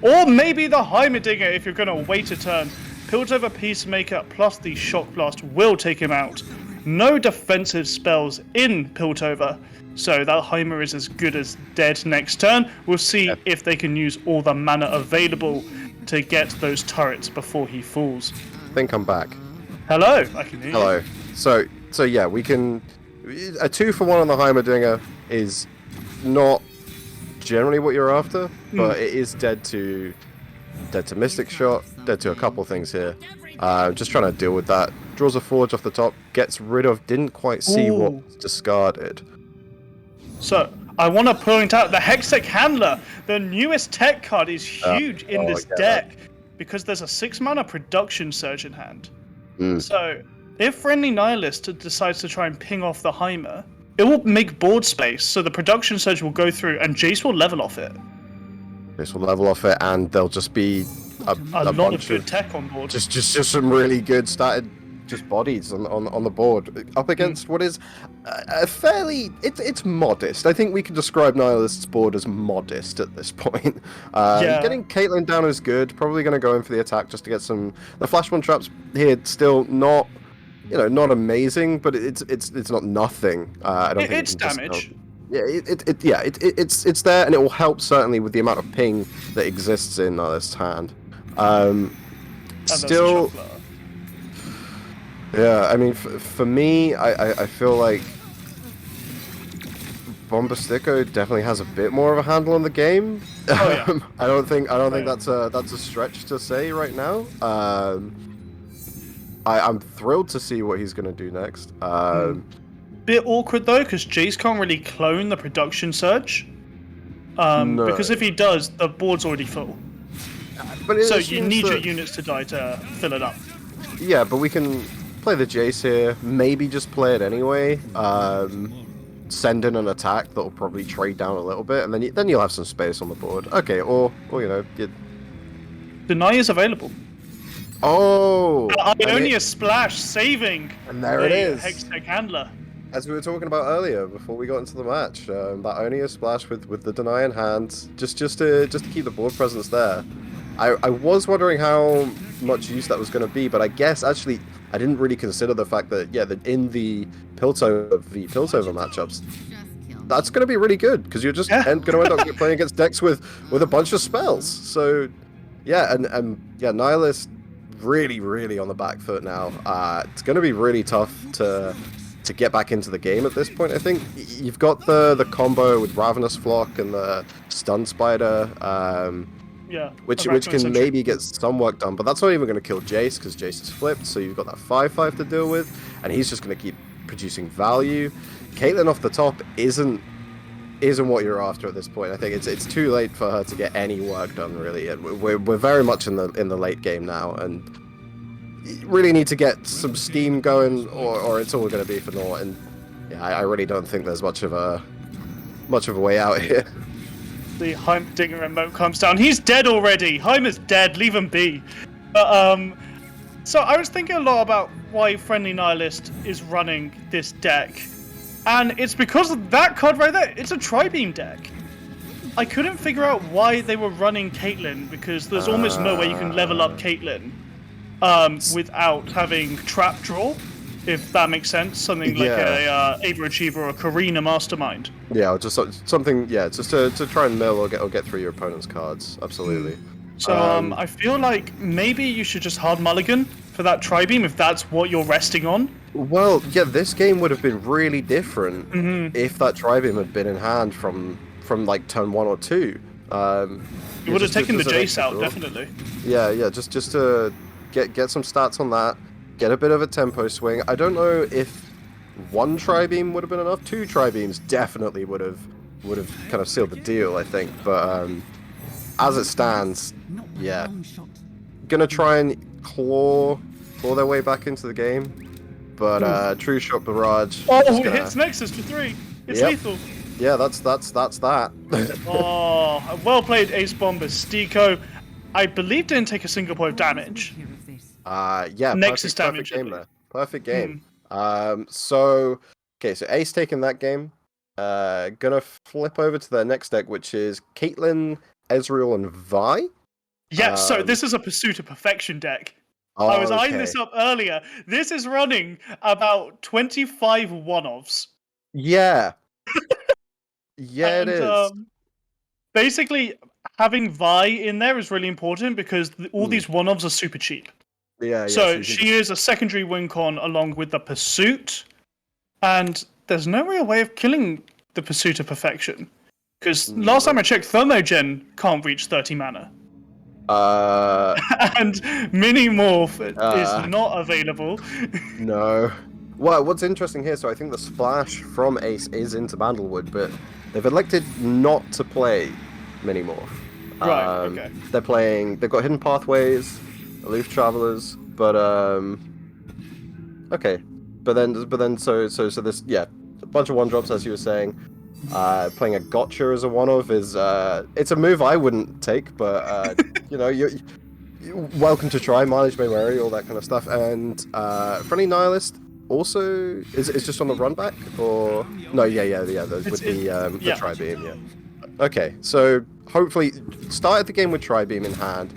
Or maybe the Heimerdinger if you're going to wait a turn. Piltover Peacemaker plus the Shock Blast will take him out. No defensive spells in Piltover, so that Heimer is as good as dead next turn. We'll see if they can use all the mana available to get those turrets before he falls. I think I'm back. Hello, I can hear you. Hello. So yeah, we can. A 2-for-1 on the Heimerdinger is not generally what you're after, but it is dead to Mystic Shot, dead to a couple things here. Just trying to deal with that. Draws a Forge off the top, gets rid of. Didn't quite see what was discarded. So, I want to point out the Hextech Handler, the newest tech card, is huge in this deck because there's a 6 mana production surge in hand. So, if Friendly Nihilist decides to try and ping off the Heimer, it will make board space, so the production surge will go through and Jace will level off it. Jace will level off it, and there'll just be a lot of good tech on board. Just some really good started just bodies on the board up against what is a fairly it's modest. I think we can describe Nihilist's board as modest at this point. Getting Caitlyn down is good. Probably going to go in for the attack just to get some. The Flashbomb traps here still not not amazing, but it's not nothing. I don't think it's damage. It's there, and it will help certainly with the amount of ping that exists in Nihilist's hand. Still. Yeah, I mean, for me, I feel like Bombastico definitely has a bit more of a handle on the game. Oh, yeah. I don't think that's a stretch to say right now. I'm thrilled to see what he's gonna do next. Bit awkward though, because Jace can't really clone the production surge. No. Because if he does, the board's already full. But so you need your units to die to fill it up. Yeah, but we can play the Jace here, maybe just play it anyway, send in an attack that'll probably trade down a little bit, and then you'll have some space on the board. Okay, or Deny is available. Oh! Ionia's Splash saving and there it is. Hextech Handler. As we were talking about earlier, before we got into the match, that Ionia's Splash with the Deny in hand, just to keep the board presence there. I was wondering how much use that was going to be, but I guess actually I didn't really consider the fact that that in the Piltover matchups, that's going to be really good because you're just going to end up playing against decks with a bunch of spells. So Nihilist really on the back foot now. It's going to be really tough to get back into the game at this point. I think you've got the combo with Ravenous Flock and the Stun Spider. Which can maybe get some work done, but that's not even going to kill Jace because Jace is flipped, so you've got that 5/5 to deal with, and he's just going to keep producing value. Caitlyn off the top isn't what you're after at this point. I think it's too late for her to get any work done really. We're very much in the late game now, and you really need to get some steam going, or it's all going to be for naught. And I really don't think there's much of a way out here. The Heimerdinger remote comes down. He's dead already. Heimer's dead. Leave him be. But so I was thinking a lot about why Friendly Nihilist is running this deck, and it's because of that card right there. It's a Tri-Beam deck. I couldn't figure out why they were running Caitlyn, because there's almost no way you can level up Caitlyn without having Trap Draw, if that makes sense. Something like a Overachiever or a Karina Mastermind. Yeah, or just something. Yeah, just to try and mill or get through your opponent's cards. Absolutely. So I feel like maybe you should just hard mulligan for that Tri-Beam if that's what you're resting on. Well, yeah, this game would have been really different if that Tri-Beam had been in hand from like turn 1 or 2. You would have taken the Jace out, definitely. Yeah, just to get some stats on that, get a bit of a tempo swing. I don't know if 1 Tri-Beam would have been enough. 2 Tri-Beams definitely would have kind of sealed the deal, I think. But as it stands, yeah, gonna try and claw their way back into the game. But True Shot Barrage. Oh, it hits Nexus for 3. It's lethal. Yeah, that's that. Oh, well played, Ace Bomber. Stico, I believe, didn't take a single point of damage. Yeah, Nexus perfect damage. game there. Perfect game. So Ace taking that game. Gonna flip over to their next deck, which is Caitlyn, Ezreal, and Vi. Yeah, so this is a Pursuit of Perfection deck. Oh, I was eyeing this up earlier. This is running about 25 one-offs. Yeah. Yeah, it is. Basically, having Vi in there is really important because all these one-offs are super cheap. Yeah. So she is a secondary win con along with the Pursuit, and there's no real way of killing the Pursuit of Perfection. Because last time I checked, Thermogen can't reach 30 mana. And Mini Morph is not available. No. Well, what's interesting here, so I think the splash from Ace is into Bandlewood, but they've elected not to play Mini Morph. Right, okay. They've got Hidden Pathways, Aloof Travelers, but okay. But then so this, yeah, a bunch of one drops, as you were saying. Playing a Gotcha as a one-off is it's a move I wouldn't take, but you're welcome to try. Mileage may vary, all that kind of stuff. And Friendly Nihilist also is just on the run back, or no? Yeah. With the Tri-Beam, yeah. Okay, so hopefully started the game with Tri-Beam in hand.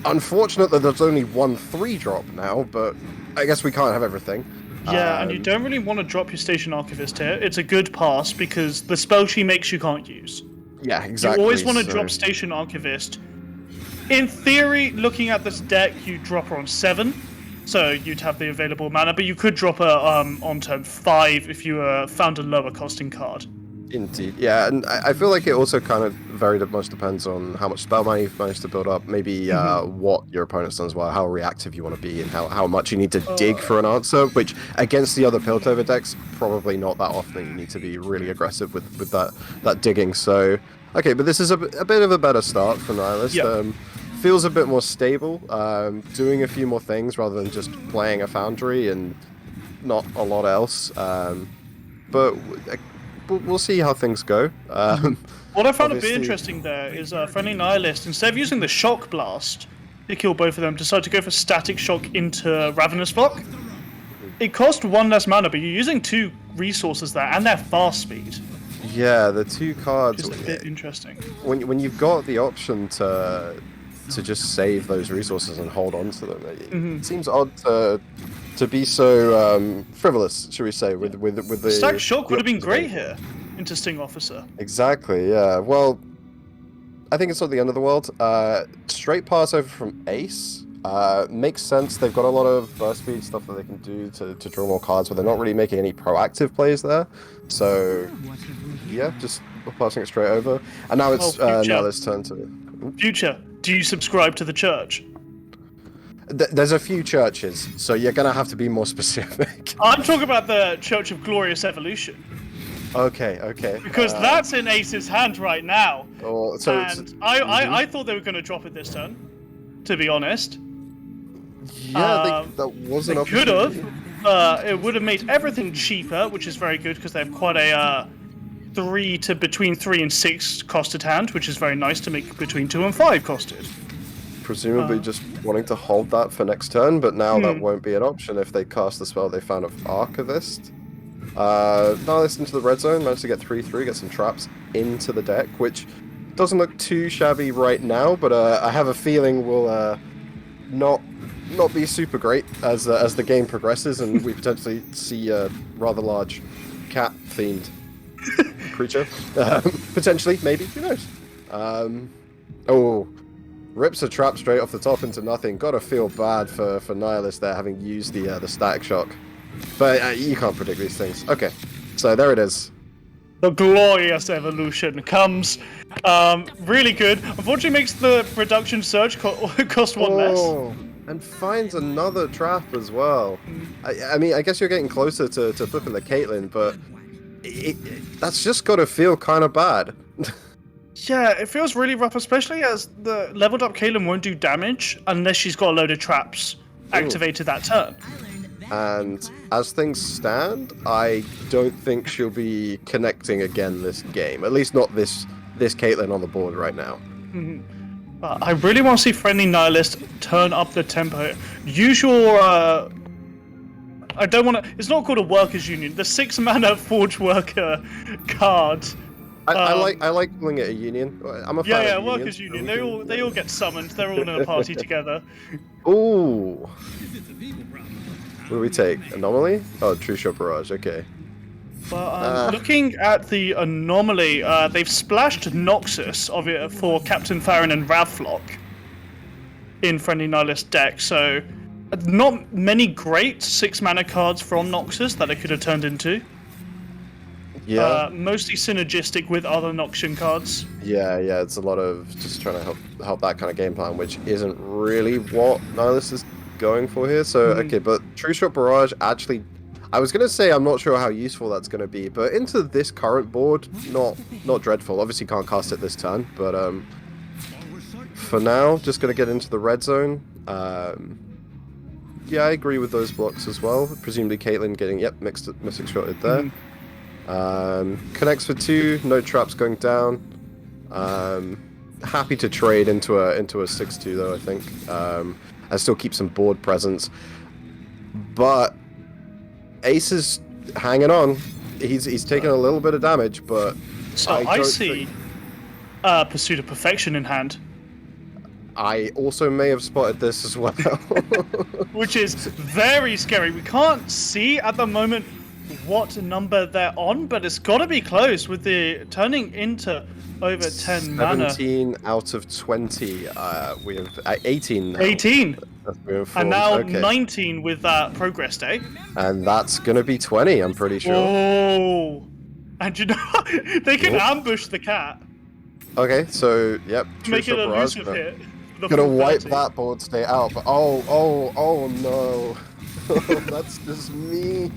Unfortunately, there's only 1 3-drop now, but I guess we can't have everything. Yeah, and you don't really want to drop your Station Archivist here. It's a good pass because the spell she makes you can't use. Yeah, exactly. You always want to drop Station Archivist. In theory, looking at this deck, you drop her on 7, so you'd have the available mana, but you could drop her on turn 5 if you found a lower costing card. Indeed, yeah, and I feel like it also kind of very much depends on how much spell money you've managed to build up, maybe what your opponent's done as well, how reactive you want to be, and how much you need to dig for an answer, which against the other Piltover decks, probably not that often. You need to be really aggressive with that digging. So, okay, but this is a bit of a better start for Nihilist. Yep. Feels a bit more stable, doing a few more things rather than just playing a Foundry and not a lot else. But we'll see how things go. What I found a bit interesting there is Friendly Nihilist, instead of using the Shock Blast to kill both of them, decided to go for Static Shock into Ravenous Flock. It cost 1 less mana, but you're using 2 resources there, and their fast speed. Yeah, the 2 cards. Which is a bit interesting. When you've got the option to just save those resources and hold on to them, it seems odd to be so frivolous, should we say, with the Stack Shock would have been great here into Sting Officer. Exactly, yeah. Well, I think it's not the end of the world. Straight pass over from Ace makes sense. They've got a lot of burst speed stuff that they can do to draw more cards, but they're not really making any proactive plays there. So, yeah, just passing it straight over. And now it's Nihilist's turn to... Future, do you subscribe to the church? There's a few churches, so you're going to have to be more specific. I'm talking about the Church of Glorious Evolution. Okay. Because that's in Ace's hand right now. I thought they were going to drop it this turn, to be honest. Yeah, that was an option. Could have. It would have made everything cheaper, which is very good because they have quite a between 3 and 6 costed hand, which is very nice to make between 2 and 5 costed. presumably just wanting to hold that for next turn, but now that Hmm. won't be an option if they cast the spell they found of Archivist. Nihilist into the red zone, managed to get 3/3, get some traps into the deck, which doesn't look too shabby right now, but I have a feeling will not be super great as the game progresses and we potentially see a rather large cat-themed creature. Potentially, maybe, who knows? Oh, rips a trap straight off the top into nothing. Gotta feel bad for Nihilist there, having used the static shock. But you can't predict these things. Okay, so there it is. The glorious evolution comes. Really good. Unfortunately, makes the reduction surge cost one less. Oh, and finds another trap as well. I mean, I guess you're getting closer to flipping the Caitlyn, but that's just gotta feel kind of bad. Yeah, it feels really rough, especially as the leveled up Caitlyn won't do damage unless she's got a load of traps activated that turn. And as things stand, I don't think she'll be connecting again this game. At least not this Caitlyn on the board right now. I really want to see Friendly Nihilist turn up the tempo. Use your I don't want to. It's not called a workers union. The 6-mana Forge Worker card. I like calling it a union. I'm a fan Yeah, of workers union. They all get summoned. They're all in a party together. Ooh. What do we take? Anomaly? Oh, True Shot Barrage. Okay. But looking at the anomaly, they've splashed Noxus of it for Captain Farron and Ravflock in Friendly Nihilist deck. So not many great 6-mana cards from Noxus that it could have turned into. Yeah. Mostly synergistic with other Noxian cards. Yeah. It's a lot of just trying to help that kind of game plan, which isn't really what Nihilist is going for here. So okay, but True Shot Barrage actually, I was gonna say I'm not sure how useful that's gonna be, but into this current board, not dreadful. Obviously can't cast it this turn, but for now, just gonna get into the red zone. Yeah, I agree with those blocks as well. Presumably Caitlyn getting Mystic Shotted there. Connects for 2, no traps going down. Happy to trade into a 6/2 though, I think. I still keep some board presence. But Ace is hanging on. He's taking a little bit of damage, but So I see Pursuit of Perfection in hand. I also may have spotted this as well. Which is very scary. We can't see at the moment what number they're on, but it's got to be close with the turning into over 10 mana. 17 out of 20. We have 18 now. 18. And now Okay. 19 with that progress day. And that's going to be 20, I'm pretty sure. Oh. And you know, they can ambush the cat. Okay, so, yep. Make it a elusive hit. Gonna wipe that board state out, but oh no. That's just me.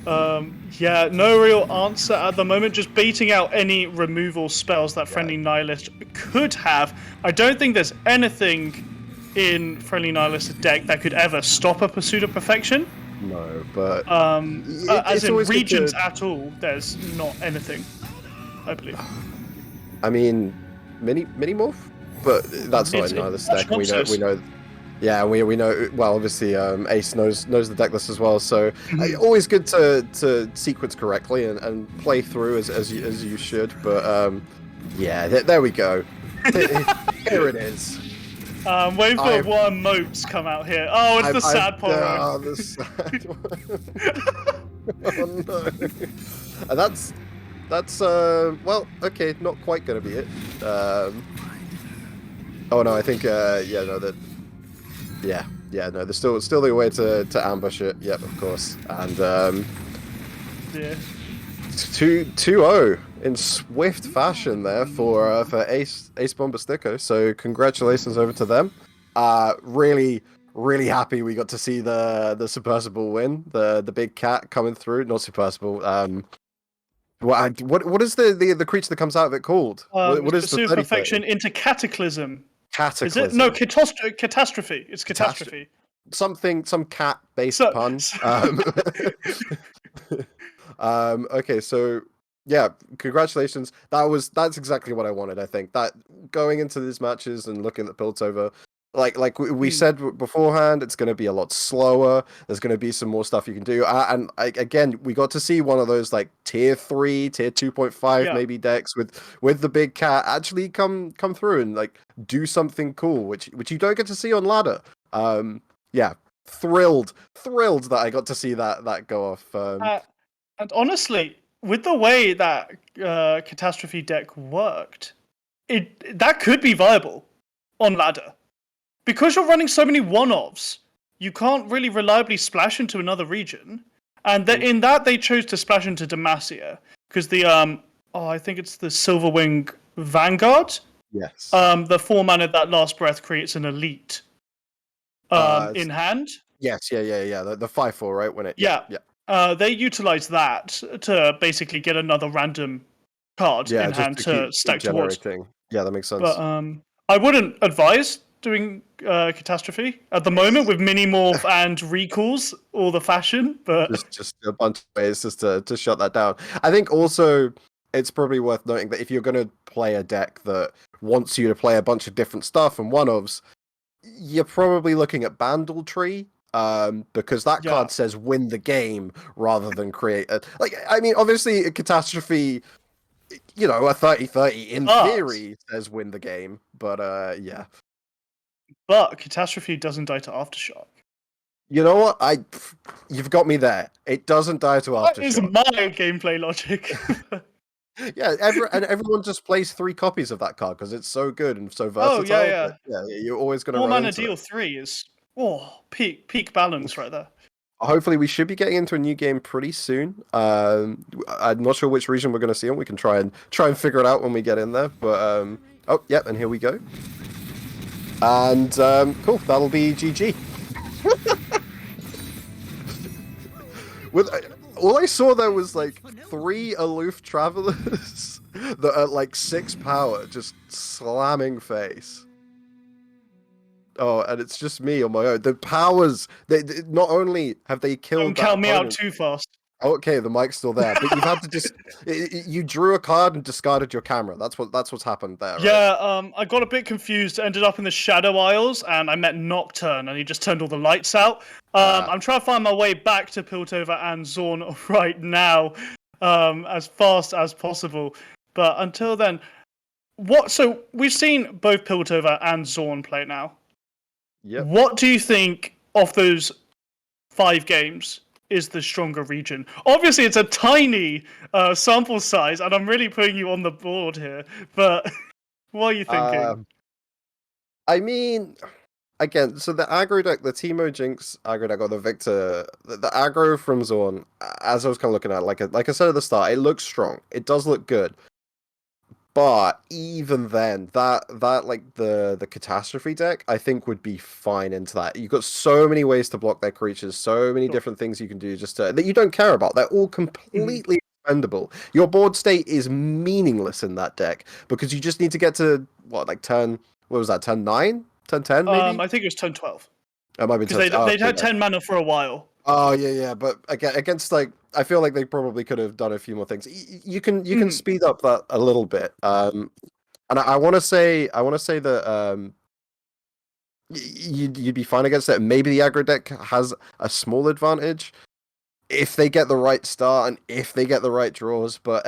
Yeah, no real answer at the moment. Just beating out any removal spells that Friendly Nihilist could have. I don't think there's anything in Friendly Nihilist deck that could ever stop a Pursuit of Perfection. No, but as in always good regions to- at all, there's not anything, I believe. I mean, mini morph, but that's not It's- in Nihilist that's deck. We nonsense. know. Yeah, we know. Well, obviously, Ace knows the deck list as well. So always good to sequence correctly and play through as you should. But yeah, there we go. Here it is. Wait for one moats come out here. Oh, it's the sad part. Oh, the sad one. Oh no. And that's well, okay, not quite gonna be it. Oh no, I think no, there's still the way to ambush it. Yep, of course. And Yeah. 2-0 in swift fashion there for Ace Bombasticco. So congratulations over to them. Really happy we got to see the submersible win, the big cat coming through. Not submersible. What is the creature that comes out of it called? What is Pursuit of Perfection into Cataclysm. Cataclysm. Is it? No, catastrophe. It's catastrophe. Some cat-based So- pun. Okay, so Yeah, congratulations. That's exactly what I wanted. I think that going into these matches and looking at Piltover, like we said beforehand, it's going to be a lot slower. There's going to be some more stuff you can do, again, we got to see one of those like tier 3, tier 2.5 Yeah. maybe decks with the big cat actually come through and like do something cool, which you don't get to see on ladder. Yeah, thrilled that I got to see that go off. And honestly, with the way that Catastrophe deck worked, that could be viable on ladder. Because you're running so many one-offs, you can't really reliably splash into another region. And in that, they chose to splash into Demacia. Because I think it's the Silverwing Vanguard. Yes. The 4 mana that Last Breath creates an elite in hand. Yes, yeah. The 5/4, right? When it Yeah. They utilize that to basically get another random card in just hand to to keep stack towards. generating. Yeah, that makes sense. But I wouldn't advise doing Catastrophe at the moment with mini morph and recalls or the fashion. But just a bunch of ways just to shut that down. I think also it's probably worth noting that if you're going to play a deck that wants you to play a bunch of different stuff and one-ofs, you're probably looking at Bandle Tree. Because that card says win the game rather than create a I mean, obviously a Catastrophe, you know, a 30/30 in theory says win the game, but yeah. But Catastrophe doesn't die to Aftershock. You know what? You've got me there. It doesn't die to Aftershock. That is my gameplay logic. Yeah, everyone just plays 3 copies of that card because it's so good and so versatile. Oh yeah. You're always going to 4 run mana into deal it. 3 is peak balance right there. Hopefully, we should be getting into a new game pretty soon. I'm not sure which region we're going to see, and we can try and figure it out when we get in there. But oh, yeah, and here we go. And cool, that'll be GG. With all I saw there was like 3 aloof travelers that are like 6 power, just slamming face. Oh, and it's just me on my own. The powers, they not only have they killed. Don't count me out too fast. Okay, the mic's still there, but you've had to just you drew a card and discarded your camera. That's what's happened there. Right? Yeah, I got a bit confused. Ended up in the Shadow Isles, and I met Nocturne, and he just turned all the lights out. I'm trying to find my way back to Piltover and Zorn right now, as fast as possible. But until then, So we've seen both Piltover and Zorn play now. Yep. What do you think of those 5 games is the stronger region? Obviously, it's a tiny sample size, and I'm really putting you on the board here. But what are you thinking? I mean, again, so the aggro deck, the Teemo Jinx aggro deck, or the Victor, the aggro from Zorn, as I was kind of looking at, like I said at the start, it looks strong. It does look good. But even then, that like the Catastrophe deck, I think would be fine into that. You've got so many ways to block their creatures, so many different things you can do just that you don't care about. They're all completely expendable. Your board state is meaningless in that deck because you just need to get to turn. What was that? Turn 9? Turn 10? Maybe. I think it was turn 12. It might be because they'd had 10 mana for a while. Oh yeah, but against I feel like they probably could have done a few more things. You can speed up that a little bit. And I want to say that you'd be fine against it. Maybe the aggro deck has a small advantage if they get the right start and if they get the right draws. But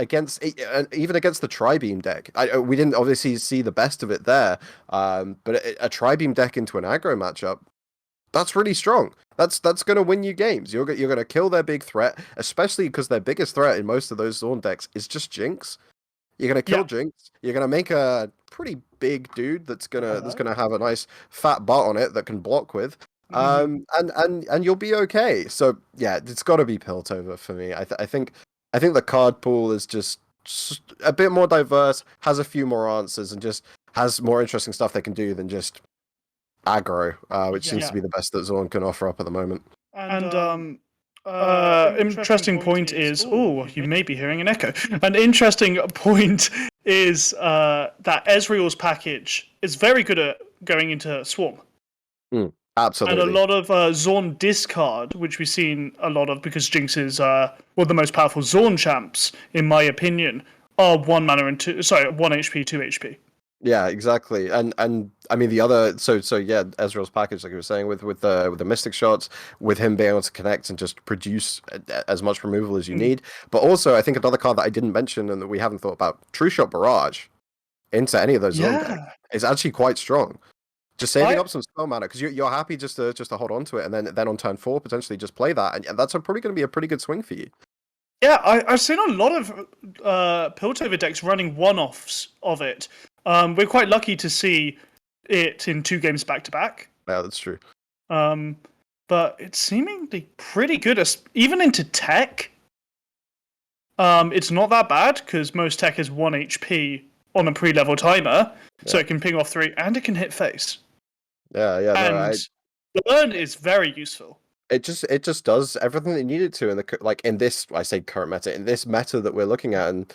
even against the Tri-Beam deck, we didn't obviously see the best of it there. But a Tri-Beam deck into an aggro matchup, that's really strong. That's going to win you games. You're going to kill their big threat, especially because their biggest threat in most of those Zorn decks is just Jinx. You're going to kill Jinx. You're going to make a pretty big dude that's going to have a nice fat butt on it that can block with. And you'll be okay. So yeah, it's got to be Piltover for me. I think the card pool is just a bit more diverse, has a few more answers, and just has more interesting stuff they can do than just aggro, which seems to be the best that Zorn can offer up at the moment. And interesting point is, you may be hearing an echo. An interesting point is that Ezreal's package is very good at going into Swarm. Absolutely. And a lot of Zorn discard, which we've seen a lot of because Jinx is the most powerful Zorn champs, in my opinion, are 1 mana and 1 HP, 2 HP. Yeah, exactly. And I mean the other yeah, Ezreal's package, like you were saying, with the Mystic shots, with him being able to connect and just produce as much removal as you need. But also I think another card that I didn't mention and that we haven't thought about, True Shot Barrage into any of those zone decks is actually quite strong. Just saving up some spell mana, because you're happy just to hold on to it, and then on turn 4 potentially just play that, and that's probably going to be a pretty good swing for you. Yeah, I've seen a lot of Piltover decks running one-offs of it. We're quite lucky to see it in 2 games back-to-back. Yeah, that's true. But it's seemingly pretty good, even into tech. It's not that bad, because most tech is 1 HP on a pre-level timer, so it can ping off 3, and it can hit face. Yeah, And burn is very useful. It just does everything that it needed to in this, I say current meta, in this meta that we're looking at, and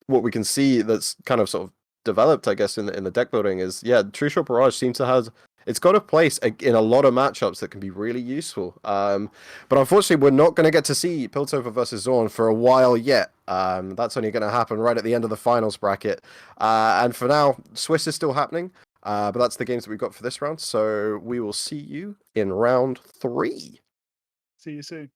what we can see that's kind of sort of developed, I guess, in the deck building is, True Shot Barrage seems to have, it's got a place in a lot of matchups that can be really useful. But unfortunately, we're not going to get to see Piltover versus Zorn for a while yet. That's only going to happen right at the end of the finals bracket. And for now, Swiss is still happening. But that's the games that we've got for this round. So we will see you in round 3. See you soon.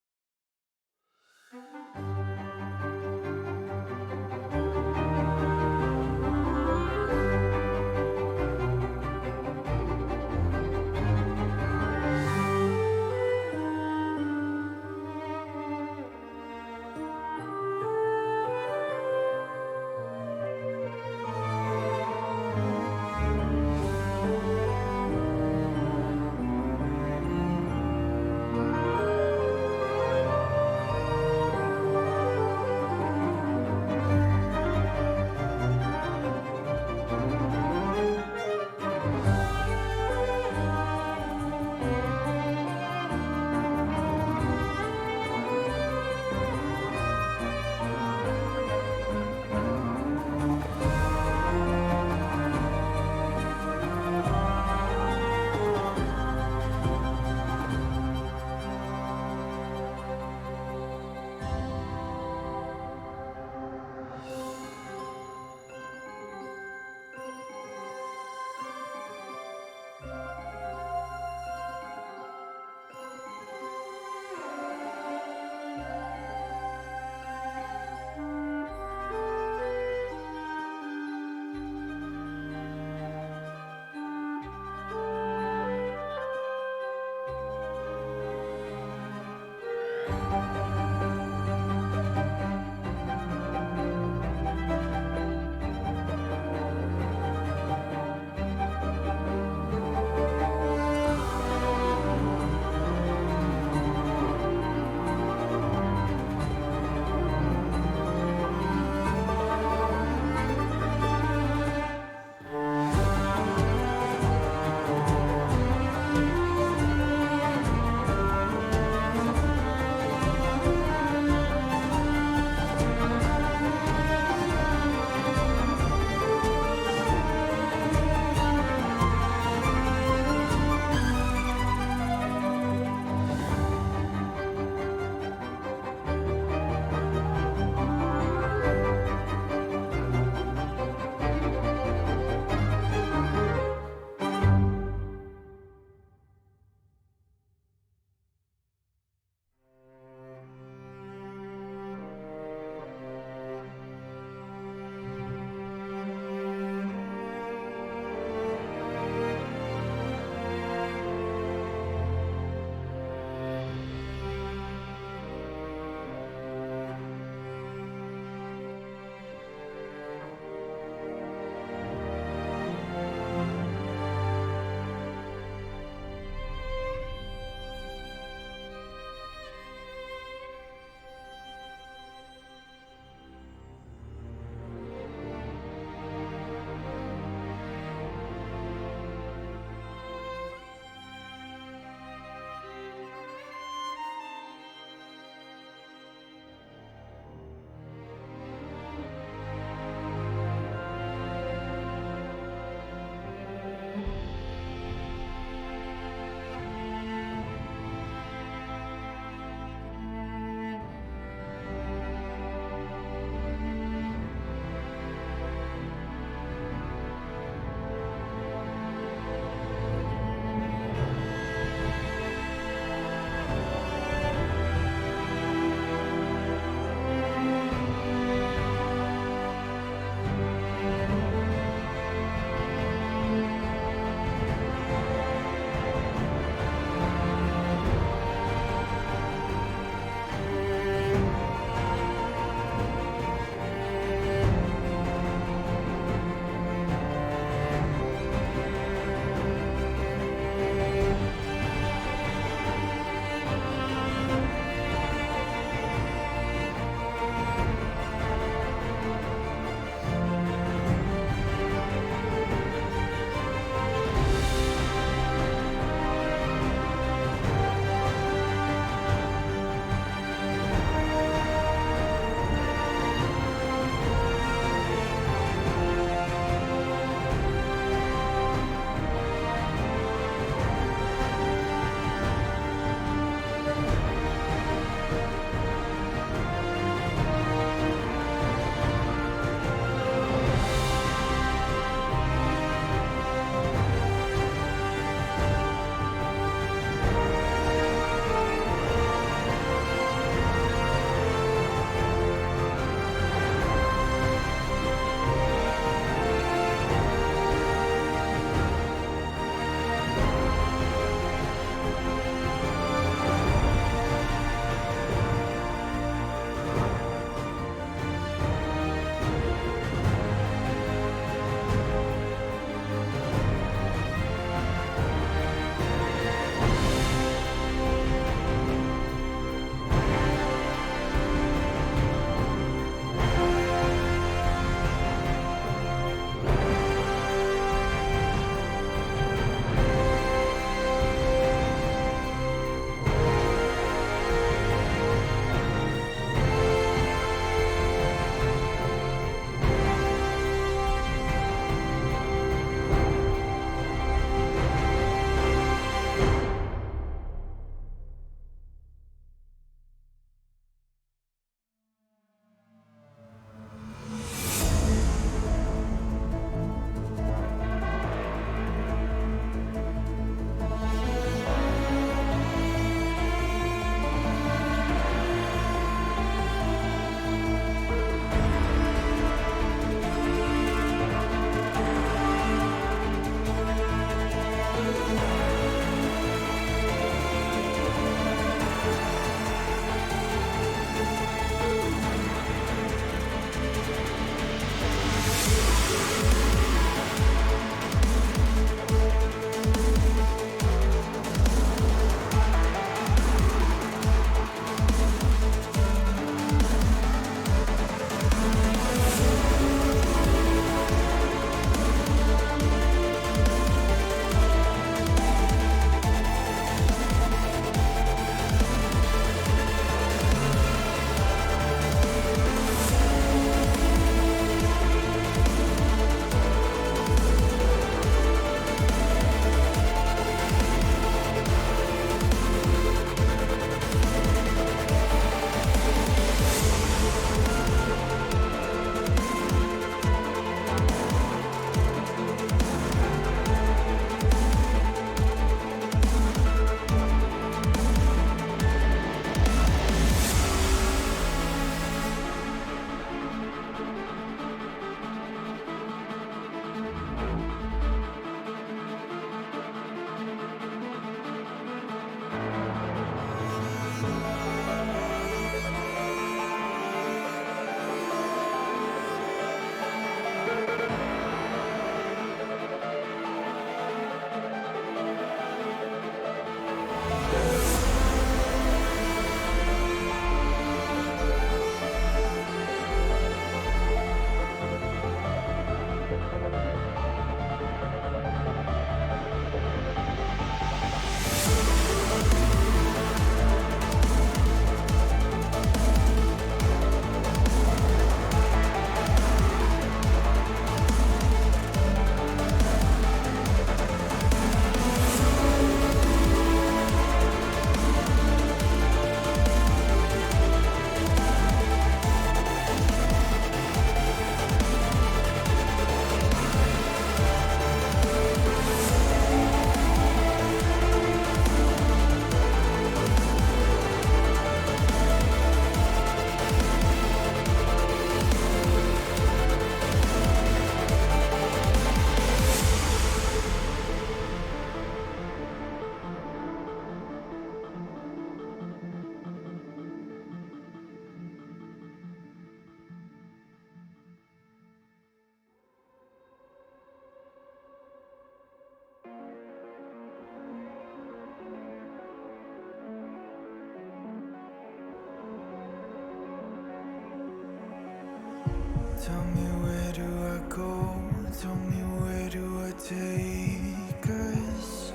Tell me where do I go? Tell me where do I take us?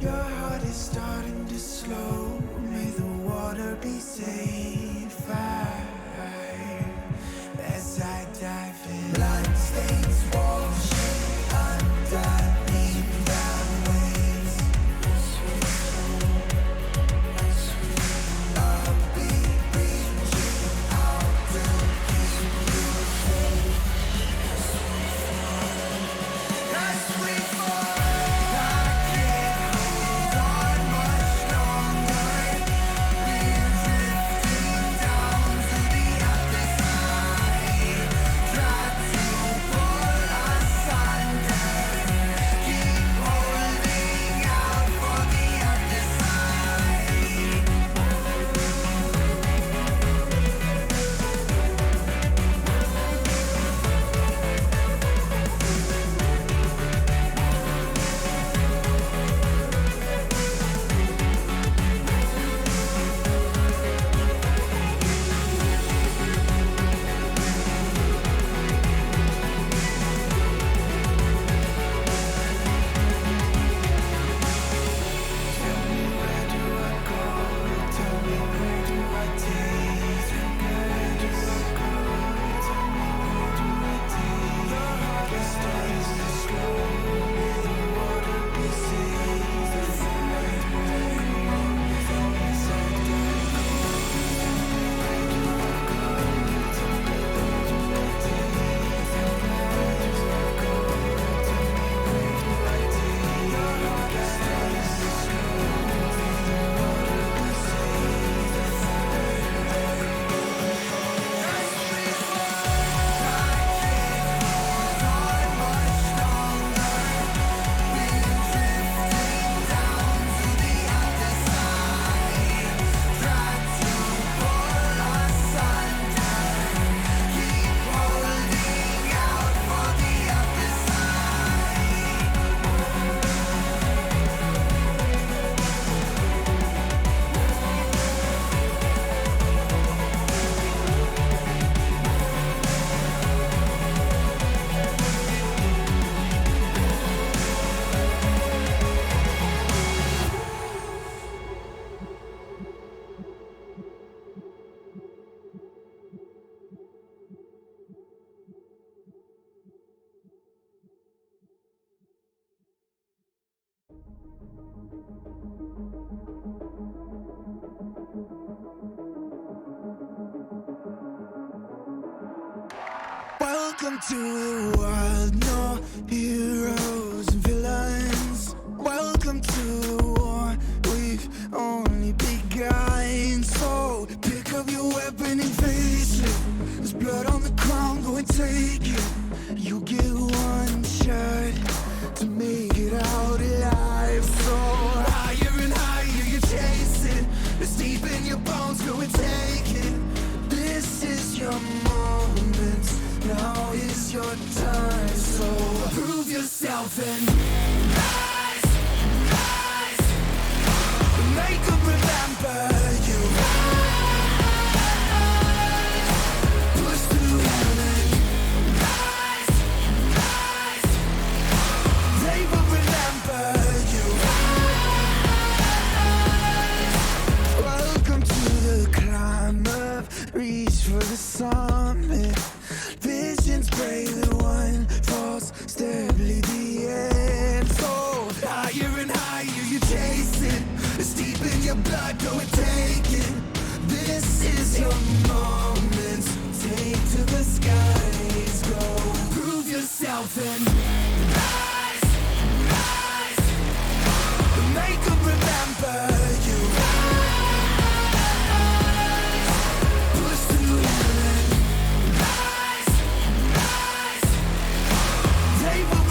Your heart is starting to slow. May the water be safe as I dive in. Bloodstains washing underneath the waves. I'll be reaching out to keep you safe as we fall. I can't hold on much longer. We're drifting down to the other side. Try to pull us under. Keep holding out for the other side. Tell me where do I go? Tell me where do I take? Where do I go? Tell me where do I take? The heart is starting to slow. May the water be safe. As I go, as I go. Welcome to the world, no heroes and villains. Welcome to the war, we've only begun. So pick up your weapon and face it. There's blood on the ground, go and take it. You get one shot to make it out alive. So higher and higher you chase it. It's deep in your bones, go and take it. This is your moment. Now is your time, so prove yourself and rise, rise. Make them remember you. Rise, push through heaven. Rise, rise. They will remember you. Rise. Welcome to the climb up, reach for the summit. Visions brave, the one falls, steadily the end. So higher and higher you chase it. It's deep in your blood, go and take it. This is your moment. Take to the skies, go. Prove yourself and rise, rise. Make them remember you. Rise, push through heaven. Rise, rise. They will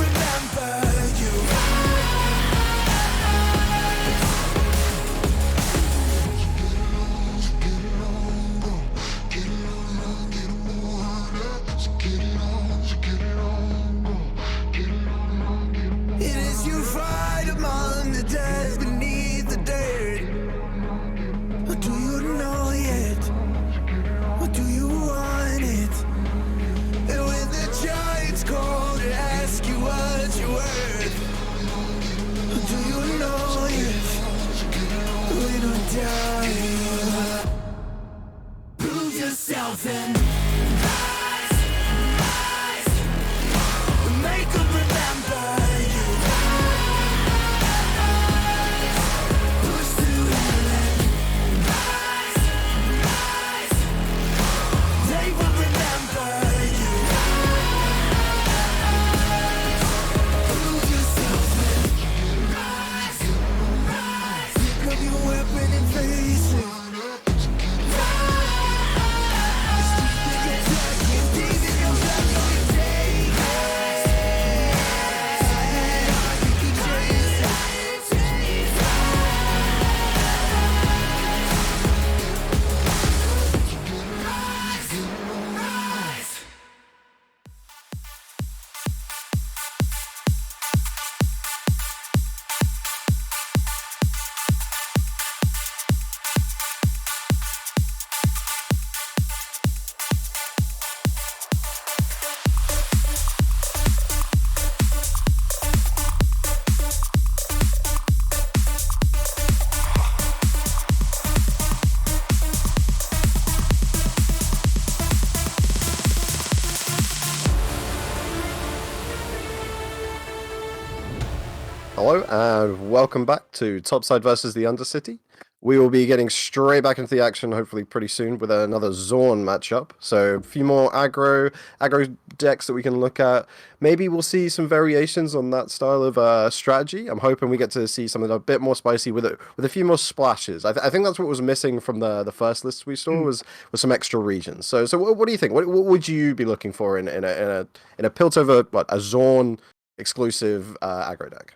Hello and welcome back to Topside versus the Undercity. We will be getting straight back into the action hopefully pretty soon with another Zorn matchup. So a few more aggro decks that we can look at. Maybe we'll see some variations on that style of strategy. I'm hoping we get to see something a bit more spicy with a few more splashes. I think that's what was missing from the first list we saw was some extra regions. So what do you think? What would you be looking for in a Piltover, a Zorn exclusive aggro deck?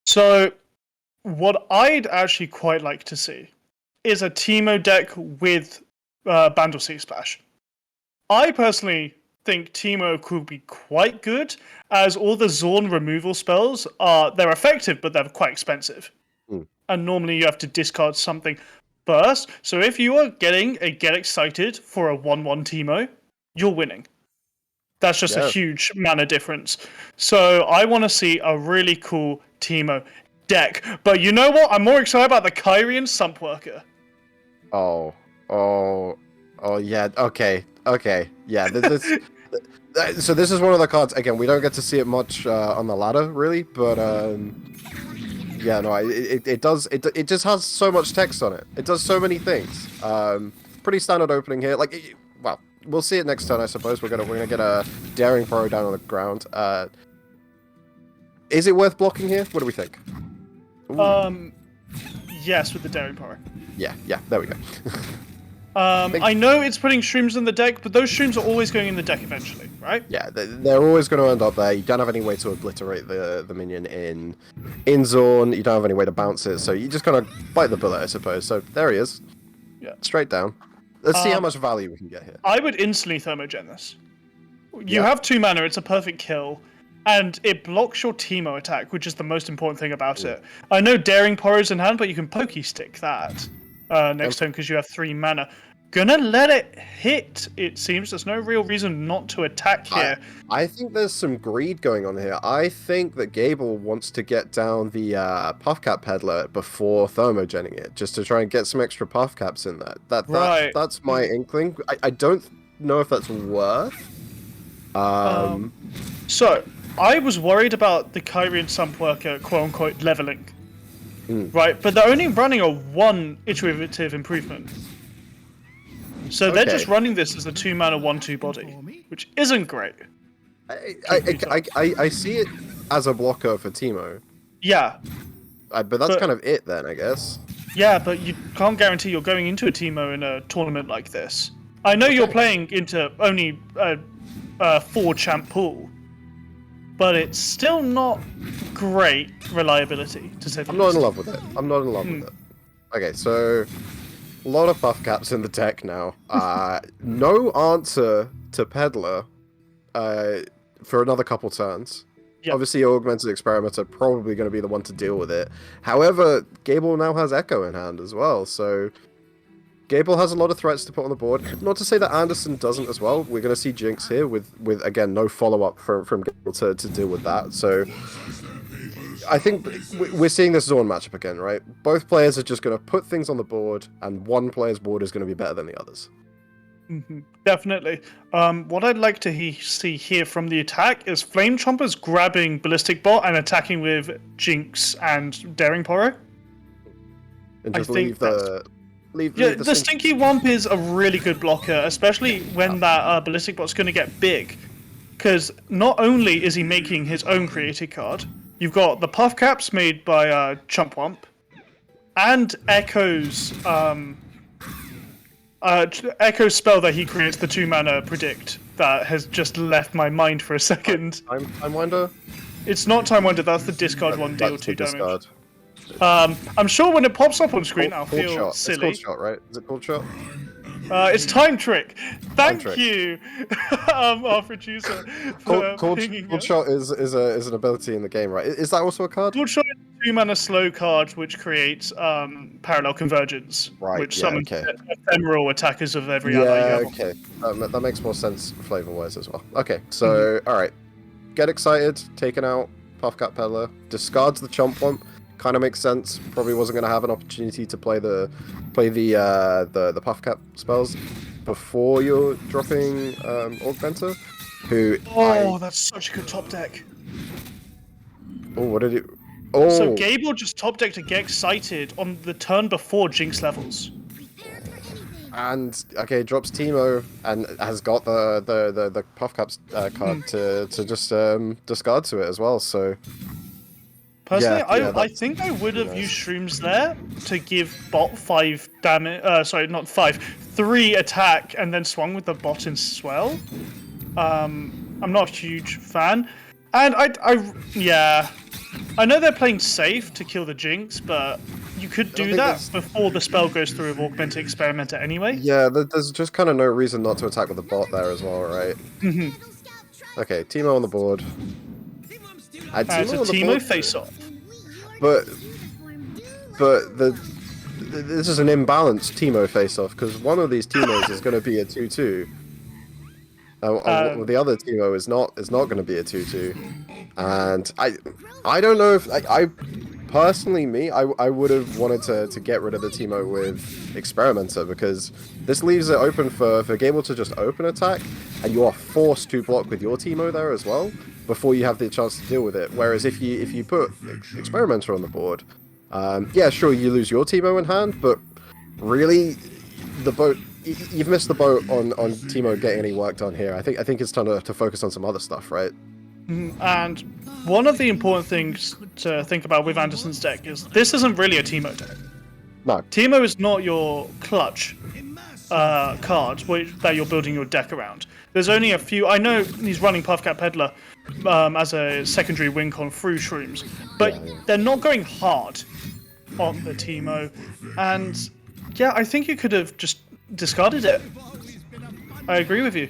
So, what I'd actually quite like to see is a Teemo deck with Bandle Sea Splash. I personally think Teemo could be quite good, as all the Zorn removal spells they're effective, but they're quite expensive. And normally you have to discard something first. So if you are getting a Get Excited for a 1/1 Teemo, you're winning. That's just a huge mana difference. So I want to see a really cool Teemo deck. But you know what? I'm more excited about the Kyrian Sumpworker. Oh, yeah. Okay. Yeah. So this is one of the cards. Again, we don't get to see it much on the ladder, really. But yeah, no, it does. It just has so much text on it. It does so many things. Pretty standard opening here. Well, we'll see it next turn, I suppose. We're gonna get a Daring Pro down on the ground. Is it worth blocking here? What do we think? Yes, with the Daring Power. Yeah. There we go. I know it's putting shrooms in the deck, but those shrooms are always going in the deck eventually, right? Yeah, they're always going to end up there. You don't have any way to obliterate the minion in Zorn. You don't have any way to bounce it, so you just kind of bite the bullet, I suppose. So there he is. Yeah. Straight down. Let's see how much value we can get here. I would instantly Thermogen this. You have 2 mana, it's a perfect kill, and it blocks your Teemo attack, which is the most important thing about it. I know Daring Porro's in hand, but you can Pokey Stick that next turn because you have 3 mana. Gonna let it hit, it seems. There's no real reason not to attack here. I think there's some greed going on here. I think that Gable wants to get down the Puffcap Peddler before Thermogening it, just to try and get some extra Puffcaps in there. That's my inkling. I don't know if that's worth. So, I was worried about the Kyrian Sumpworker quote-unquote leveling. Right, but they're only running a 1 iterative improvement. So they're just running this as a 2 mana 1/2 body, which isn't great. I see it as a blocker for Teemo. Yeah. But that's kind of it then, I guess. Yeah, but you can't guarantee you're going into a Teemo in a tournament like this. I know you're playing into only a 4-champ pool, but it's still not great reliability, to say the least. I'm not in love with it. Okay, so a lot of buff caps in the deck now. No answer to Peddler for another couple turns. Yep. Obviously, Augmented Experimenter probably going to be the one to deal with it. However, Gable now has Echo in hand as well, so Gable has a lot of threats to put on the board. Not to say that Anderson doesn't as well. We're going to see Jinx here with again, no follow-up from Gable to deal with that. So I think we're seeing this Zorn matchup again, right? Both players are just going to put things on the board, and one player's board is going to be better than the others. Definitely. What I'd like to see here from the attack is Flame Chompers grabbing Ballistic Bot and attacking with Jinx and Daring Porro. And just leave the Stinky Womp is a really good blocker, especially when that Ballistic Bot's going to get big. Because not only is he making his own created card, you've got the Puff Caps made by Chump Wump, and Echo's Echo's spell that he creates, the 2 mana Predict, that has just left my mind for a second. Time Winder? It's not Time Winder, that's the discard 1, deal 2 damage. I'm sure when it pops up on screen, I'll feel silly. It's Cold Shot, right? Is it Cold Shot? It's Time Trick. Thank you, our producer. Cold Shot is an ability in the game, right? Is that also a card? Cold Shot is a 2 mana slow card which creates Parallel Convergence, which summons ephemeral attackers of every ally. Okay. That makes more sense flavor-wise as well. Okay, so alright. Get excited, taken out, Puffcat Peddler, discards the Chump Wump. Kind of makes sense. Probably wasn't going to have an opportunity to play the Puffcap spells before you're dropping Augmenter. That's such a good top deck. Oh, what did it? Oh, So Gable just top decked to get excited on the turn before Jinx levels. and okay, drops Teemo and has got the Puff Caps card to just discard to it as well. So Personally, yeah, I that's think I would have nice. used Shrooms there to give bot 5 damage. Sorry, not 5, 3 attack, and then swung with the bot in swell. I'm not a huge fan, and yeah, I know they're playing safe to kill the Jinx, but you could do think that that's- before the spell goes through with Augmented Experimenter anyway. Yeah, there's just kind of no reason not to attack with the bot there as well, right? Okay, Teemo on the board. It's a on the Teemo board, face-off. but this is an imbalanced Teemo face-off because one of these Teemos is going to be a 2-2. The other Teemo is not going to be a 2-2, and I don't know if I personally I would have wanted to get rid of the Teemo with Experimenter because this leaves it open for Gable to just open attack, and you are forced to block with your Teemo there as well before you have the chance to deal with it. Whereas if you put Experimenter on the board, yeah, sure, you lose your Teemo in hand, but really the boat. You've missed the boat on Teemo getting any work done here. I think it's time to focus on some other stuff, right? And one of the important things to think about with Anderson's deck is this isn't really a Teemo deck. No. Teemo is not your clutch card that you're building your deck around. There's only a few. I know he's running Puffcat Peddler as a secondary win con through Shrooms, but they're not going hard on the Teemo. And yeah, I think you could have just discarded it. I agree with you.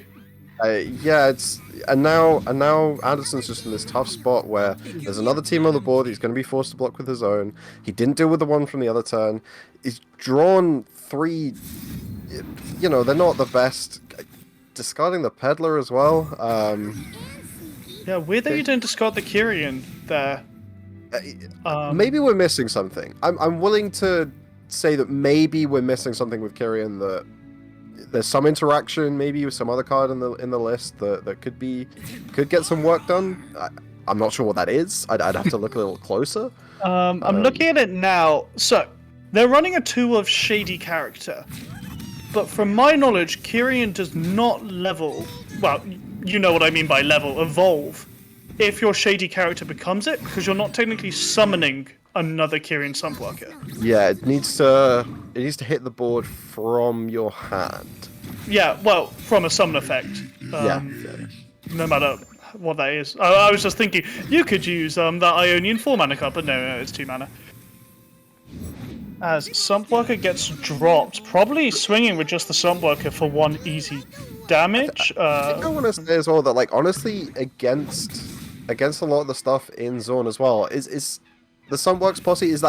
Yeah, and now Anderson's just in this tough spot where there's another team on the board. He's going to be forced to block with his own. He didn't deal with the one from the other turn. He's drawn 3. You know, they're not the best. Discarding the Peddler as well. Yeah, weird that you didn't discard the Kyrian there. Maybe we're missing something. I'm willing to say that maybe we're missing something with Kyrian, that there's some interaction maybe with some other card in the list that could get some work done. I'm not sure what that is. I'd have to look a little closer. I'm looking at it now. So they're running a 2 of Shady character, but from my knowledge, Kyrian does not level. Well, you know what I mean by level. Evolve if your Shady character becomes it, because you're not technically summoning another Kyrian Sunblocker. Yeah, it needs to hit the board from your hand. Yeah, well, from a summon effect. Yeah. No matter what that is. I was just thinking, you could use that Ionian 4-mana card, but no, it's 2 mana. As Sunblocker gets dropped, probably swinging with just the Sunblocker for 1 easy damage. I think I want to say as well that, like, honestly, against a lot of the stuff in Zone as well, is the Sunblocks posse, is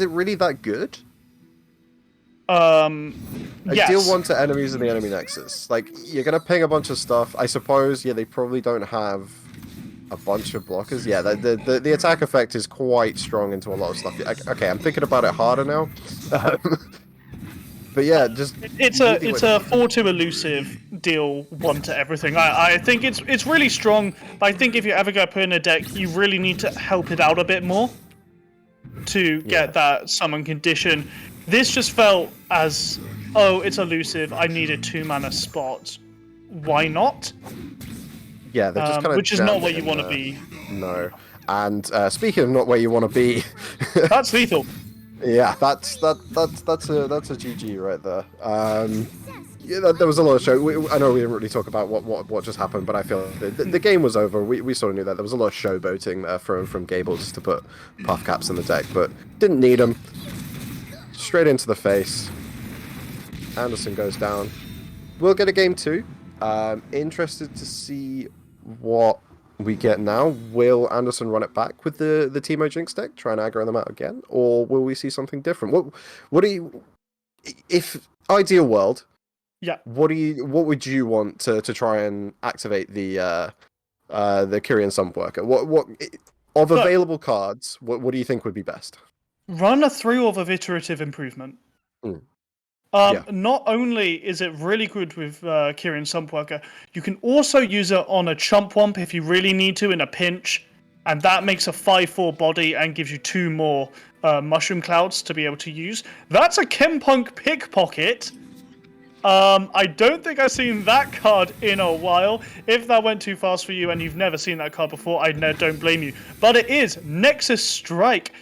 it really that good? Yes. Deal 1 to enemies in the enemy nexus. Like, you're gonna ping a bunch of stuff. I suppose, yeah, they probably don't have a bunch of blockers. Yeah, the attack effect is quite strong into a lot of stuff. Okay, I'm thinking about it harder now. But yeah, just it's a 4-2 elusive, deal 1 to everything. I think it's really strong, but I think if you're ever gonna put in a deck, you really need to help it out a bit more to get that summon condition. This just felt as, oh, it's elusive, I need a 2-mana spot. Why not? Yeah, they're just kind of which is not where you want to be. No. And speaking of not where you want to be, That's lethal. yeah, that's a GG right there. Yeah, there was a lot of show. I know we didn't really talk about what just happened, but I feel the game was over. We sort of knew that. There was a lot of showboating there from Gable just to put puff caps in the deck, but didn't need them. Straight into the face. Anderson goes down. We'll get a game 2. Interested to see what we get now. Will Anderson run it back with the Teemo Jinx deck, try and aggro them out again, or will we see something different? What do you, if ideal world? Yeah. What would you want to try and activate the Kyrian Sunblocker? What of available cards? What do you think would be best? Run a 3 of iterative improvement. Not only is it really good with Kyrian Sunblocker, you can also use it on a Chump Wump if you really need to in a pinch. and that makes a 5/4 body and gives you 2 more mushroom clouds to be able to use. That's a Chempunk Pickpocket. I don't think I've seen that card in a while. If that went too fast for you and you've never seen that card before, I don't blame you. But it is Nexus Strike.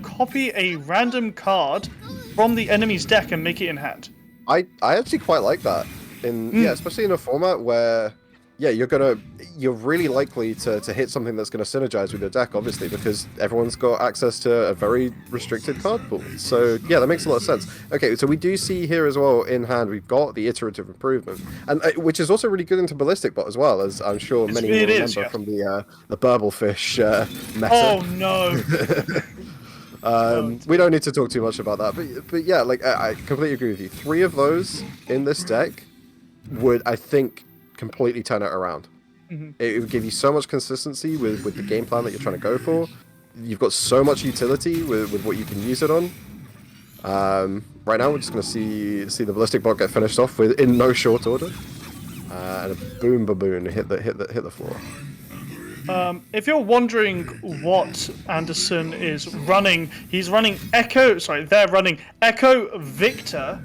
Copy a random card from the enemy's deck and make it in hand. I actually quite like that. Yeah, especially in a format where you're really likely to hit something that's going to synergize with your deck, obviously, because everyone's got access to a very restricted card pool. So yeah, that makes a lot of sense. Okay, so we do see here as well in hand we've got the iterative improvement, and which is also really good into Ballistic Bot as well, as I'm sure many will remember from the Burblefish meta. Oh no. We don't need to talk too much about that, but yeah, like I completely agree with you. 3 of those in this deck would, I think, completely turn it around. It would give you so much consistency with the game plan that you're trying to go for. You've got so much utility with what you can use it on. Right now we're just going to see the Ballistic Bot get finished off with in no short order, and a boom baboon hit the floor. If you're wondering what Anderson is running, he's running Echo. Sorry, they're running Echo Victor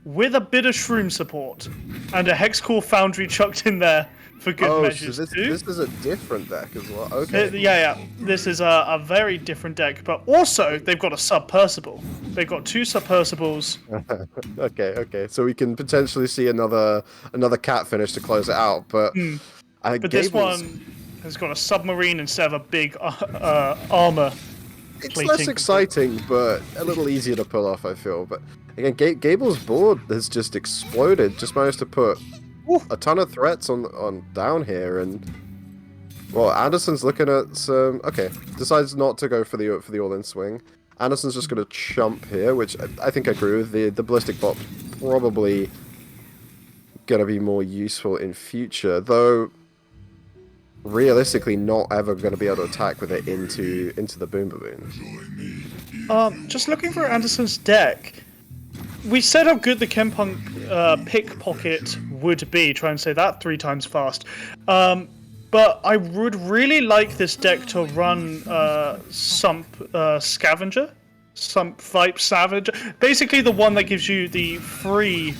with a bit of Shroom support and a Hexcore Foundry chucked in there for good measures. So this is a different deck as well. Okay. Yeah. This is a very different deck, but also they've got a Subpercible. They've got 2 Subpercibles. Okay. So we can potentially see another cat finish to close it out, but This one has got a submarine instead of a big armor. It's less exciting, but a little easier to pull off, I feel. But again, Gable's board has just exploded. Just managed to put a ton of threats on down here, and well, Anderson's looking at some. Okay, decides not to go for the all-in swing. Anderson's just going to chump here, which I think I agree with. The Ballistic Bot probably going to be more useful in future, though. Realistically, not ever going to be able to attack with it into the Boom Baboon. Just looking for Anderson's deck. We said how good the Chempunk Pickpocket would be. Try and say that 3 times fast. But I would really like this deck to run Sump Scavenger. Sump Vipe Scavenger. Basically the one that gives you the free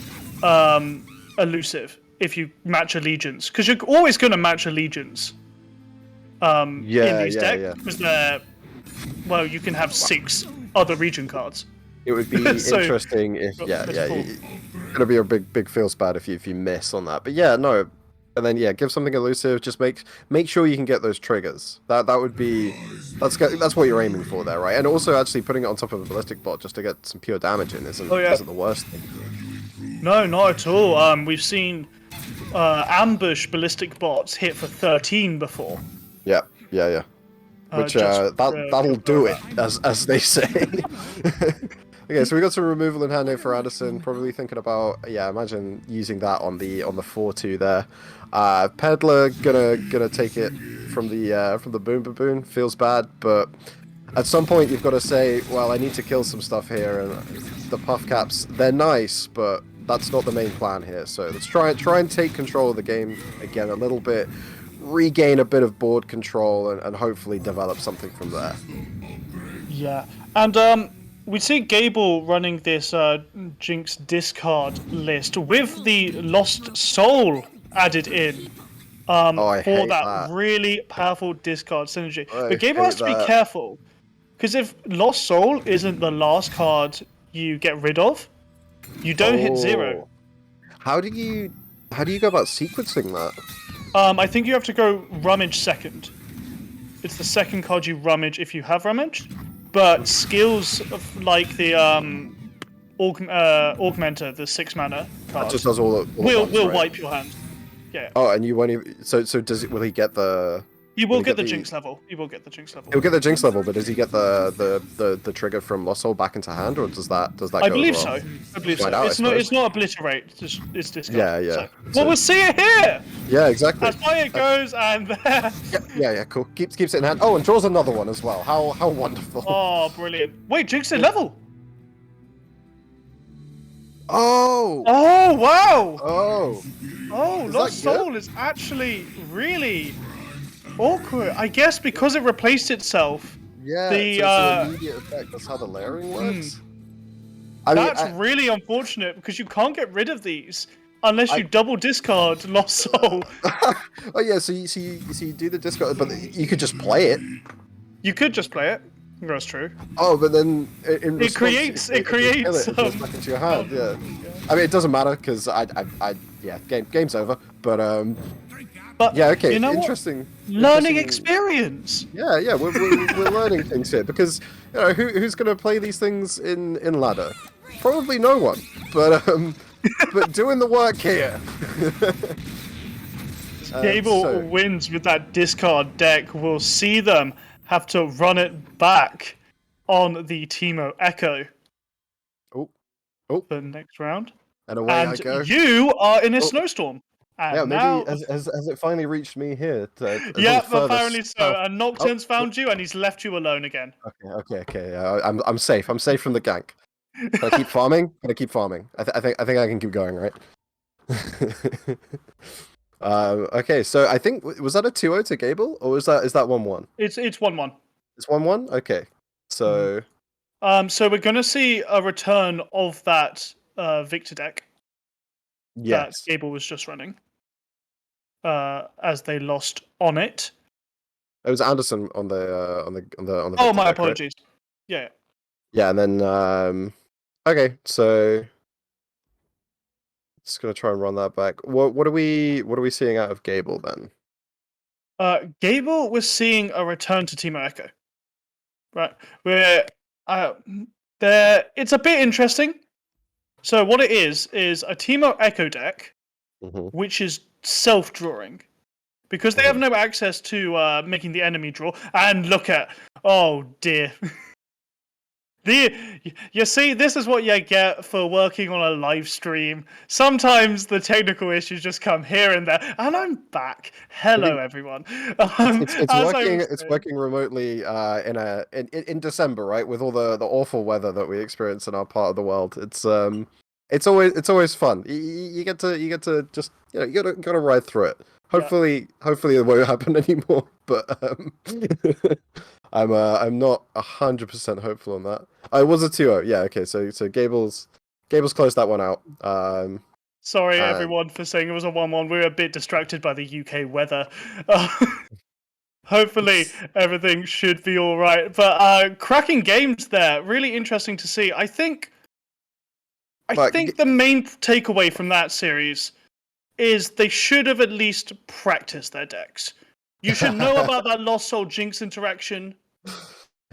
elusive if you match allegiance. Because you're always going to match allegiance in these decks. Because well, you can have 6 other region cards. It would be interesting if it's gonna be a big feels bad if you miss on that. But yeah, no, and then give something elusive. Just make sure you can get those triggers. That would be that's what you're aiming for there, right? And also actually putting it on top of a Ballistic Bot just to get some pure damage in isn't the worst thing. No, not at all. We've seen ambush Ballistic Bots hit for 13 before. Yeah. Which that'll do it, as they say. Okay, so we got some removal in hand here for Anderson. Probably thinking about imagine using that on the 4/2 there. Peddler gonna take it from the Boom Baboon. Feels bad, but at some point you've got to say, well, I need to kill some stuff here, and the Puff Caps, they're nice, but that's not the main plan here. So let's try and take control of the game again a little bit, regain a bit of board control, and hopefully develop something from there. Yeah, and we see Gable running this Jinx discard list with the Lost Soul added in for that really powerful discard synergy. But Gable has to be careful, because if Lost Soul isn't the last card you get rid of, you don't hit 0. How do you go about sequencing that? I think you have to go Rummage second. It's the second card you Rummage if you have Rummage. But skills like the Augmenter, the 6 mana card, that just does all will right? wipe your hand. Yeah. Oh, and you won't even. So will he get the? He will get the Jinx level. He will get the Jinx level. He'll get the Jinx level, but does he get the trigger from Lost Soul back into hand, or does that go I believe as well? so. I believe so. It's not obliterate. It's discard. Yeah. Well, we'll see it here. Yeah, exactly. That's why it goes, and there. Yeah. Cool. Keeps it in hand. Oh, and draws another one as well. How wonderful. Oh, brilliant! Wait, Jinx in level. Oh. Oh wow. Oh. Oh, Lost Soul is actually really Awkward. I guess because it replaced itself. Yeah, The, so it's an immediate effect. That's how the layering works. I mean, That's really unfortunate because you can't get rid of these unless you double discard Lost Soul. oh yeah, so you do the discard, but you could just play it. You could just play it. That's true. Oh, but then in It creates. it goes back into your hand. Yeah, I mean it doesn't matter because game's over. But But yeah, okay, you know interesting. what? Learning interesting- experience. Yeah, we're learning things here because who's gonna play these things in ladder? Probably no one. But doing the work here. Gable wins with that discard deck. We'll see them have to run it back on the Teemo Echo Oh, for the next round. and away I And go. you are in a snowstorm. And Yeah, now, maybe has it finally reached me here? yeah, apparently so. And Nocturne's Oh, found you, and he's left you alone again. Okay. I'm safe. I'm safe from the gank. Can I keep farming? I think I can keep going, right? Okay, so I think was that a 2-0 to Gable, or is that 1-1? It's 1-1. It's 1-1. Okay, so So we're gonna see a return of that Victor deck that yes, Gable was just running. As they lost on it. it was Anderson on the Oh, Victor my deck, right? apologies. Yeah. Yeah, and then okay, so just gonna try and run that back. What are we seeing out of Gable then? Gable was seeing a return to Teemo Echo. Right. Where it's a bit interesting. So what it is a Teemo Echo deck, Mhm. which is self-drawing. Because they have no access to making the enemy draw. And look at, oh dear. You see, this is what you get for working on a live stream. Sometimes the technical issues just come here and there, and I'm back. Hello, everyone. It's working remotely in December, right? With all the awful weather that we experience in our part of the world. It's always fun. You get to just you gotta ride through it. Hopefully it won't happen anymore. But I'm not 100% hopeful on that. I was a 2-0. Yeah, okay. So Gable's closed that one out. Sorry, everyone, for saying it was a 1-1. We were a bit distracted by the UK weather. Hopefully, everything should be all right. But cracking games there. Really interesting to see. I think the main takeaway from that series is they should have at least practiced their decks. You should know about that Lost Soul Jinx interaction.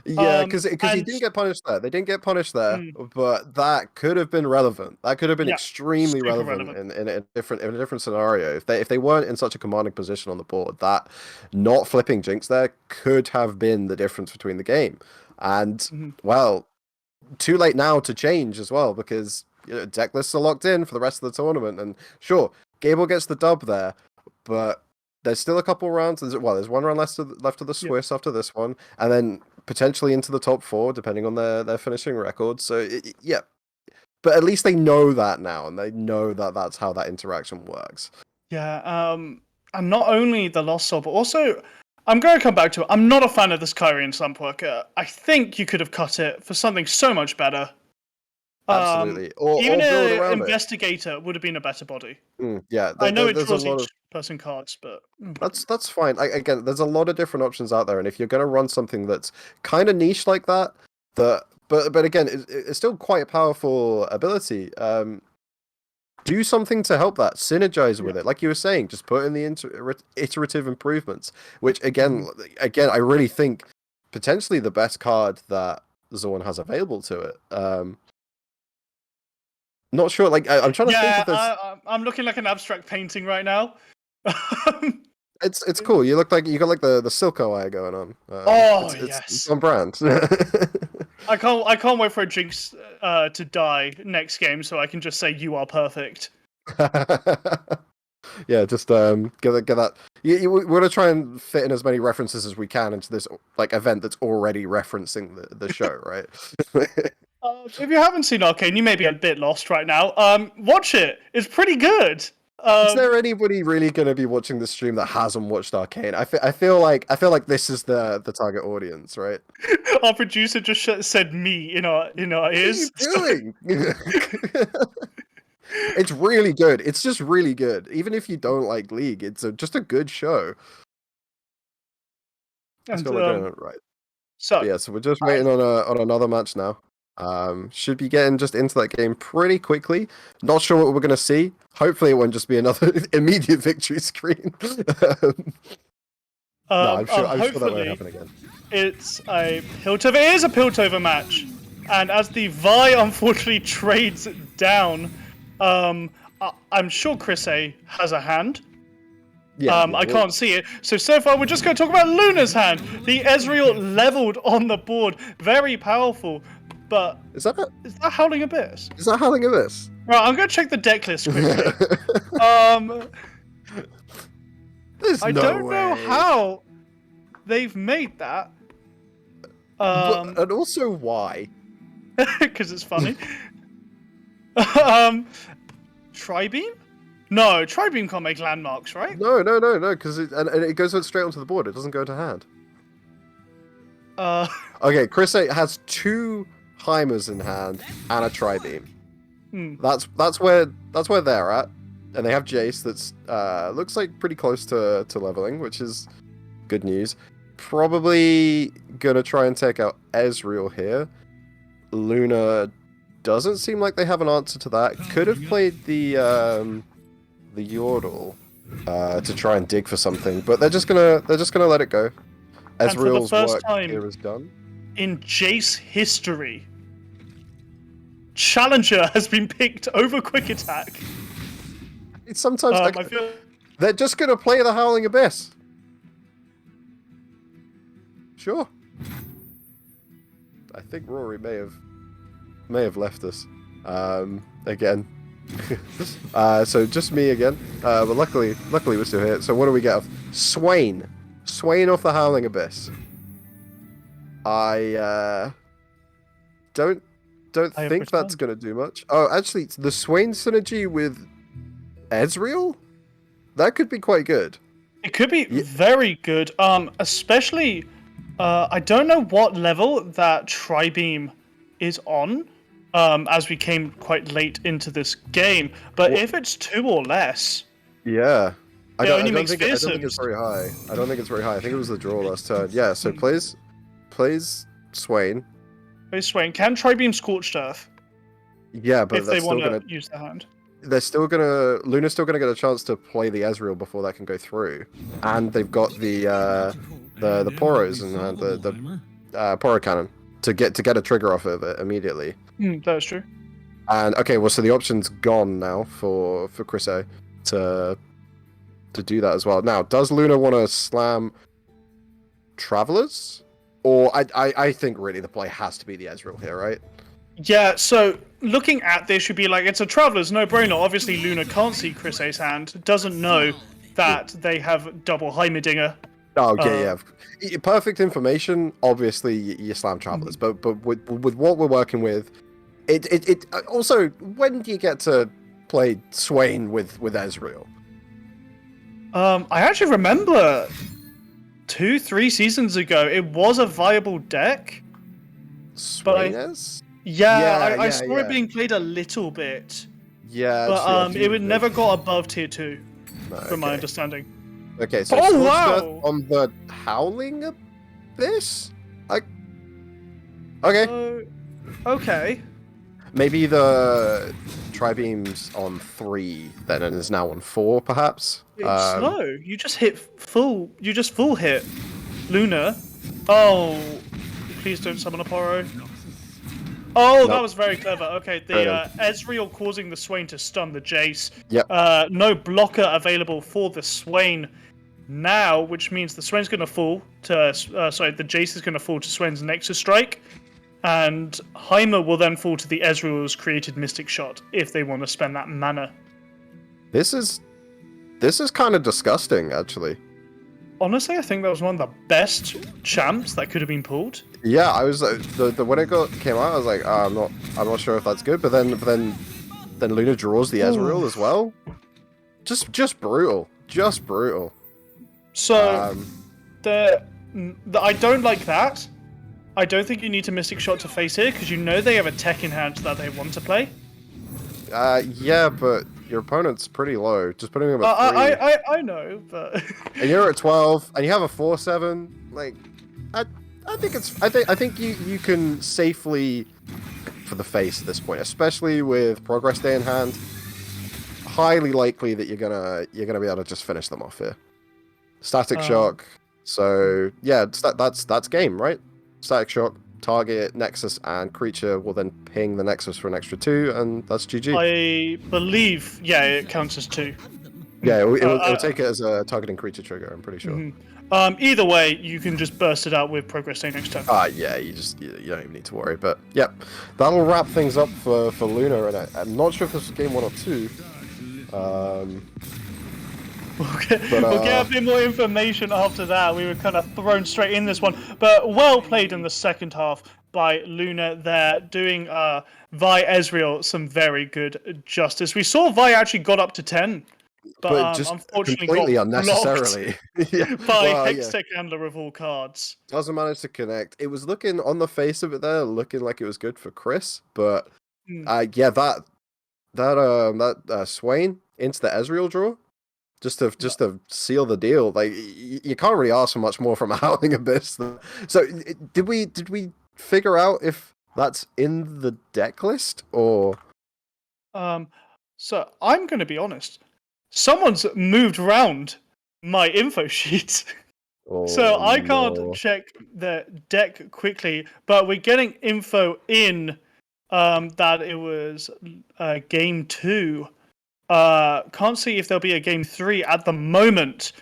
Yeah, because he didn't get punished there. They didn't get punished there, but that could have been relevant. That could have been extremely relevant in a different scenario. If they weren't in such a commanding position on the board, that not flipping Jinx there could have been the difference between the game. And well, too late now to change as well because deck lists are locked in for the rest of the tournament. And sure, Gable gets the dub there, but there's still a couple rounds. There's one round left of the Swiss after this one, and then potentially into the top 4, depending on their finishing record. So yeah, but at least they know that now, and they know that that's how that interaction works. Yeah, and not only the Lost Soul, but also I'm going to come back to it. I'm not a fan of this Kyrian Slumpworker. I think you could have cut it for something so much better. Absolutely, or even build an around investigator would have been a better body. Yeah, I know it there's draws a lot each person cards, but that's fine. Again, there's a lot of different options out there, and if you're going to run something that's kind of niche like that, but again, it's still quite a powerful ability. Do something to help that, synergize with it, like you were saying. Just put in the iterative improvements, which again, I really think potentially the best card that Zorn has available to it. Not sure. Like I'm trying to think if there's. I'm looking like an abstract painting right now. It's cool. You look like you got like the Silco eye going on. It's on brand. I can't wait for a Jinx to die next game so I can just say you are perfect. Yeah, just get that. We want to try and fit in as many references as we can into this like event that's already referencing the show, right? If you haven't seen Arcane, you may be a bit lost right now. Watch it. It's pretty good. Is there anybody really going to be watching the stream that hasn't watched Arcane? I feel like this is the target audience, right? Our producer just said me in our ears. What are you doing? It's really good. It's just really good. Even if you don't like League, it's just a good show. Let's go right. So Yeah, so we're just waiting on another match now. Should be getting just into that game pretty quickly. Not sure what we're gonna see. Hopefully, it won't just be another immediate victory screen. No, I'm sure that won't happen again. It's a Piltover. It is a Piltover match, and as the Vi unfortunately trades down, I'm sure Chris A has a hand. Yeah, I can't see it. So far we're just going to talk about Luna's hand. The Ezreal leveled on the board, very powerful. But is that Howling Abyss? Is that Howling Abyss? Right, I'm going to check the deck list quickly. I don't know how they've made that. And also why? Because it's funny. Tribeam? No, Tribeam can't make landmarks, right? No, because it goes straight onto the board. It doesn't go to hand. Okay, Chris has 2 Heimers in hand and a Tribeam. That's where they're at, and they have Jace that's looks like pretty close to leveling, which is good news. Probably gonna try and take out Ezreal here. Luna doesn't seem like they have an answer to that. Could have played the Yordle to try and dig for something, but they're just gonna let it go. Ezreal's work here is done. In Jace history, Challenger has been picked over Quick Attack. It's sometimes they're just gonna play the Howling Abyss. Sure. I think Rory may have left us again. So just me again. But luckily we're still here. So what do we get? Swain off the Howling Abyss. I don't think that's gonna do much. Oh, actually, the Swain synergy with Ezreal, that could be quite good. It could be very good. Especially, I don't know what level that Tribeam is on. As we came quite late into this game, but if it's 2 or less, yeah, I don't think it's very high. I don't think it's very high. I think it was the draw last turn. Yeah, so plays Swain. Plays Swain. Can Tribeam Scorched Earth? Yeah, but if they want to use their hand, Luna's still gonna get a chance to play the Ezreal before that can go through, and they've got the Poros and the Poro Cannon to get a trigger off of it immediately. That's true. And okay, well, so the option's gone now for Chris A to do that as well. Now, does Luna want to slam Travelers? Or I think really the play has to be the Ezreal here, right? Yeah, so looking at this, you'd be like, it's a Travelers, no-brainer. Obviously, Luna can't see Chris A's hand, doesn't know that they have double Heimerdinger. Oh, okay, yeah. Perfect information, obviously, you slam Travelers. But with what we're working with, it also, when do you get to play Swain with Ezreal? I actually remember 2-3 seasons ago, it was a viable deck. Swain is? I saw it being played a little bit. Yeah, but it would never got above tier 2, from my understanding. Okay, so wow! On the Howling Abyss? Okay. Okay. Maybe the Tribeam's on 3 then, and is now on 4, perhaps? No, you just full hit Luna. Oh, please don't summon a Poro. Oh, that was very clever. Okay, the Ezreal causing the Swain to stun the Jace. Yep. No blocker available for the Swain now, which means the Swain's going to fall to... the Jace is going to fall to Swain's Nexus Strike, and Heimer will then fall to the Ezreal's created Mystic Shot if they want to spend that mana. This is kind of disgusting, actually. Honestly, I think that was one of the best champs that could have been pulled. Yeah, I was when it came out, I was like, I'm not sure if that's good. But then Luna draws the Ezreal as well. just brutal, just brutal. So I don't like that. I don't think you need to Mystic Shot to face here because you know they have a tech in hand that they want to play. Yeah, but your opponent's pretty low. Just putting him at 3. I know, but And you're at 12, and you have a 4/7. Like, I think you can safely for the face at this point, especially with Progress Day in hand. Highly likely that you're gonna be able to just finish them off here. Static Shock. So yeah, that's game, right? Static Shock, target, Nexus, and creature will then ping the Nexus for an extra 2, and that's GG. I believe, yeah, it counts as 2. Yeah, it'll take it as a targeting creature trigger, I'm pretty sure. Either way, you can just burst it out with Progress Day next turn. Yeah, you don't even need to worry. But yeah, that'll wrap things up for Luna, and I'm not sure if this was game 1 or 2. We'll get a bit more information after that. We were kind of thrown straight in this one, but well played in the second half by Luna there, doing Vi Ezreal some very good justice. We saw Vi actually got up to 10, but just unfortunately completely got unnecessarily by Hextech Handler of all cards. Doesn't manage to connect. It was looking on the face of it there, looking like it was good for Chris, but yeah, that Swain into the Ezreal draw. Just to seal the deal, like you can't really ask for much more from a Howling Abyss. So did we figure out if that's in the deck list or? So I'm going to be honest. Someone's moved around my info sheet, so I can't check the deck quickly. But we're getting info in that it was game 2. Can't see if there'll be a game 3 at the moment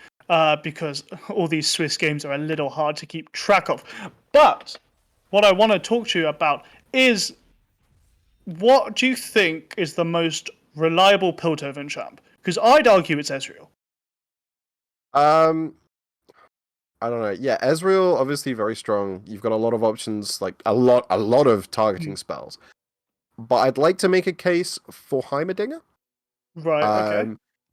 because all these Swiss games are a little hard to keep track of. But what I want to talk to you about is, what do you think is the most reliable Piltover champ? Because I'd argue it's Ezreal. I don't know. Yeah, Ezreal obviously very strong. You've got a lot of options, like a lot of targeting spells. But I'd like to make a case for Heimerdinger. Right, okay.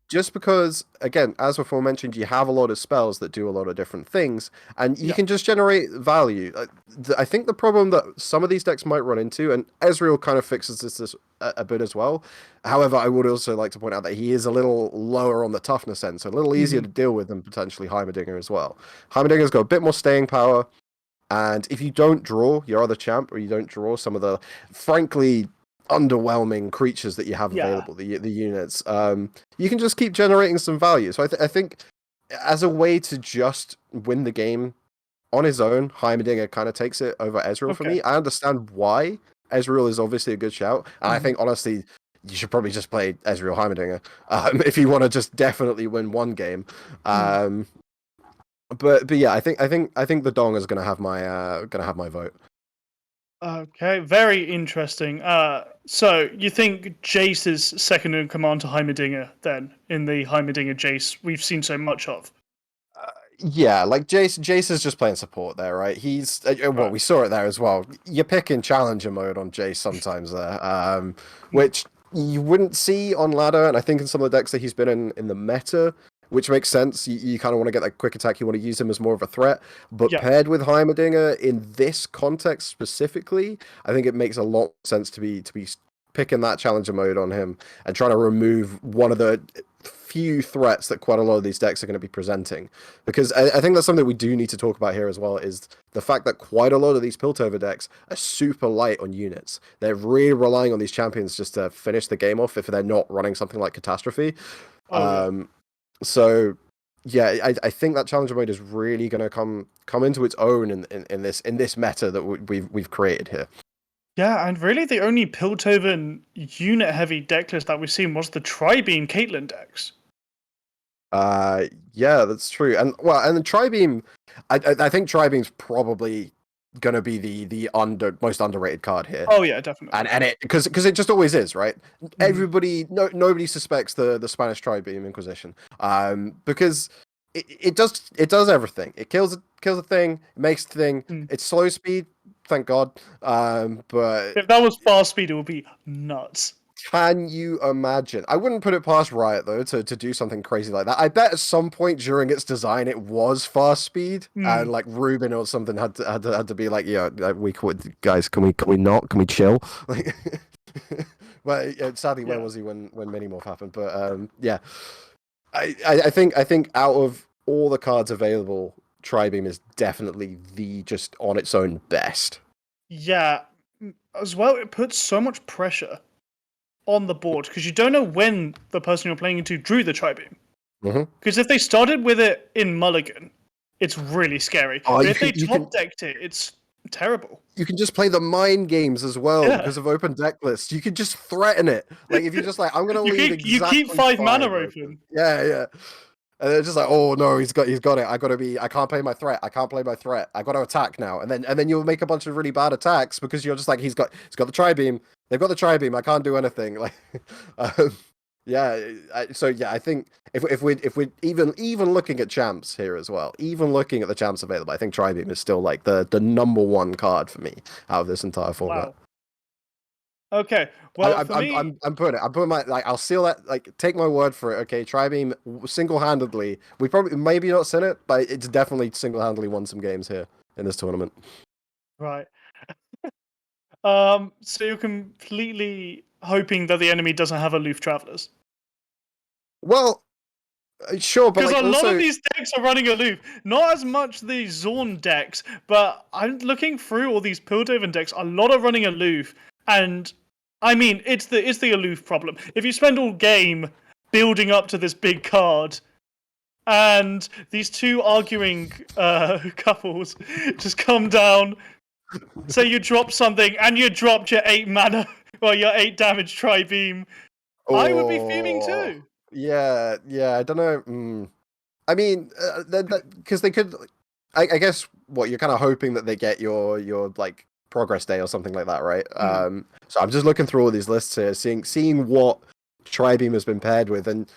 Just because, again, as before mentioned, you have a lot of spells that do a lot of different things, and you can just generate value. I think the problem that some of these decks might run into, and Ezreal kind of fixes this a bit as well. However, I would also like to point out that he is a little lower on the toughness end, so a little easier to deal with than potentially Heimerdinger as well. Heimerdinger's got a bit more staying power, and if you don't draw your other champ, or you don't draw some of the, frankly, underwhelming creatures that you have available, the units, you can just keep generating some value. So I think as a way to just win the game on his own, Heimerdinger kind of takes it over Ezreal for me. I understand why Ezreal is obviously a good shout, and I think honestly you should probably just play Ezreal Heimerdinger if you want to just definitely win one game. But yeah, I think the Dong is gonna have my vote. Okay, very interesting. So you think Jace is second in command to Heimerdinger then, in the Heimerdinger Jace we've seen so much of? Yeah, like Jace is just playing support there, right? He's well, we saw it there as well. You're picking challenger mode on Jace sometimes there, which you wouldn't see on ladder, and I think in some of the decks that he's been in the meta, which makes sense. You kind of want to get that quick attack. You want to use him as more of a threat. But paired with Heimerdinger in this context specifically, I think it makes a lot of sense to be picking that challenger mode on him and trying to remove one of the few threats that quite a lot of these decks are going to be presenting. Because I think that's something we do need to talk about here as well, is the fact that quite a lot of these Piltover decks are super light on units. They're really relying on these champions just to finish the game off if they're not running something like Catastrophe. So yeah, I think that challenger mode is really going to come into its own in this meta that we've created here. Yeah, and really the only Piltover unit heavy deck list that we've seen was the Tri-Beam Caitlyn decks. Yeah, that's true. And the Tri-Beam, I think Tri-Beam's probably gonna be the most underrated card here. Oh yeah, definitely. And it because it just always is, right? Nobody suspects the Spanish Tri-Beam Inquisition. Because it does everything. It kills a thing, it makes the thing. It's slow speed, thank God. But if that was fast speed, it would be nuts. Can you imagine? I wouldn't put it past Riot though to do something crazy like that. I bet at some point during its design it was fast speed, and like Ruben or something had to be like, yeah, guys, can we not? Can we chill? Like, but sadly, where was he when Minimorph happened? But yeah, I think out of all the cards available, Tribeam is definitely the just on its own best. Yeah, as well, it puts so much pressure on the board because you don't know when the person you're playing into drew the Tribeam. Because if they started with it in Mulligan, it's really scary. But if they top decked it, it's terrible. You can just play the mind games as well Yeah. because of open deck lists. You can just threaten it. Like if you're just like, I'm gonna leave You exactly keep 5 mana open. open. Yeah. And they're just like, oh no, he's got it. I can't play my threat. I got to attack now. And then you'll make a bunch of really bad attacks because you're just like, he's got the Tribeam. They've got the Tribeam. I can't do anything. Like, I think if we're even looking at champs here as well, even looking at the champs available, I think Tribeam is still like the number one card for me out of this entire format. Wow. Okay, well, I'm putting my, like, I'll seal that, like, take my word for it. Okay, Tribeam single-handedly, we probably maybe not seen it, but it's definitely single-handedly won some games here in this tournament. Right. So you're completely hoping that the enemy doesn't have aloof travelers. Well, sure, but because like, a lot also... of these decks are running aloof. Not as much the Zorn decks, but I'm looking through all these Piltover decks. A lot are running aloof, and I mean, it's the aloof problem. If you spend all game building up to this big card, and these two arguing couples just come down, say you drop something, and you dropped your 8 mana, well, your 8 damage Tri-Beam, I would be fuming too. Yeah, I don't know. I mean, because they could, I guess, what you're kind of hoping that they get your like progress day or something like that, right? So I'm just looking through all these lists here, seeing what Tribeam has been paired with, and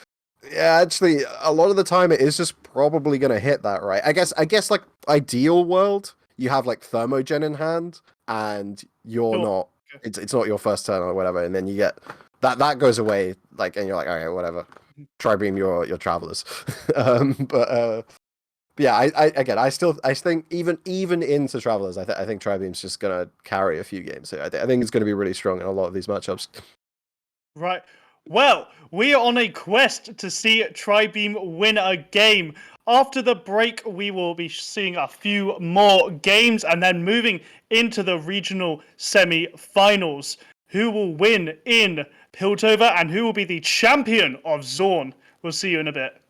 yeah, actually, a lot of the time it is just probably gonna hit that, right? I guess like ideal world, you have like Thermogen in hand, and you're not. It's not your first turn or whatever, and then you get that goes away, like, and you're like, okay, whatever. Tribeam your travelers. But yeah, I think even into travelers, I think Tribeam's just gonna carry a few games here. I think it's gonna be really strong in a lot of these matchups. Right. Well, we are on a quest to see Tribeam win a game. After the break, we will be seeing a few more games and then moving into the regional semi-finals. Who will win in Piltover and who will be the champion of Zorn? We'll see you in a bit.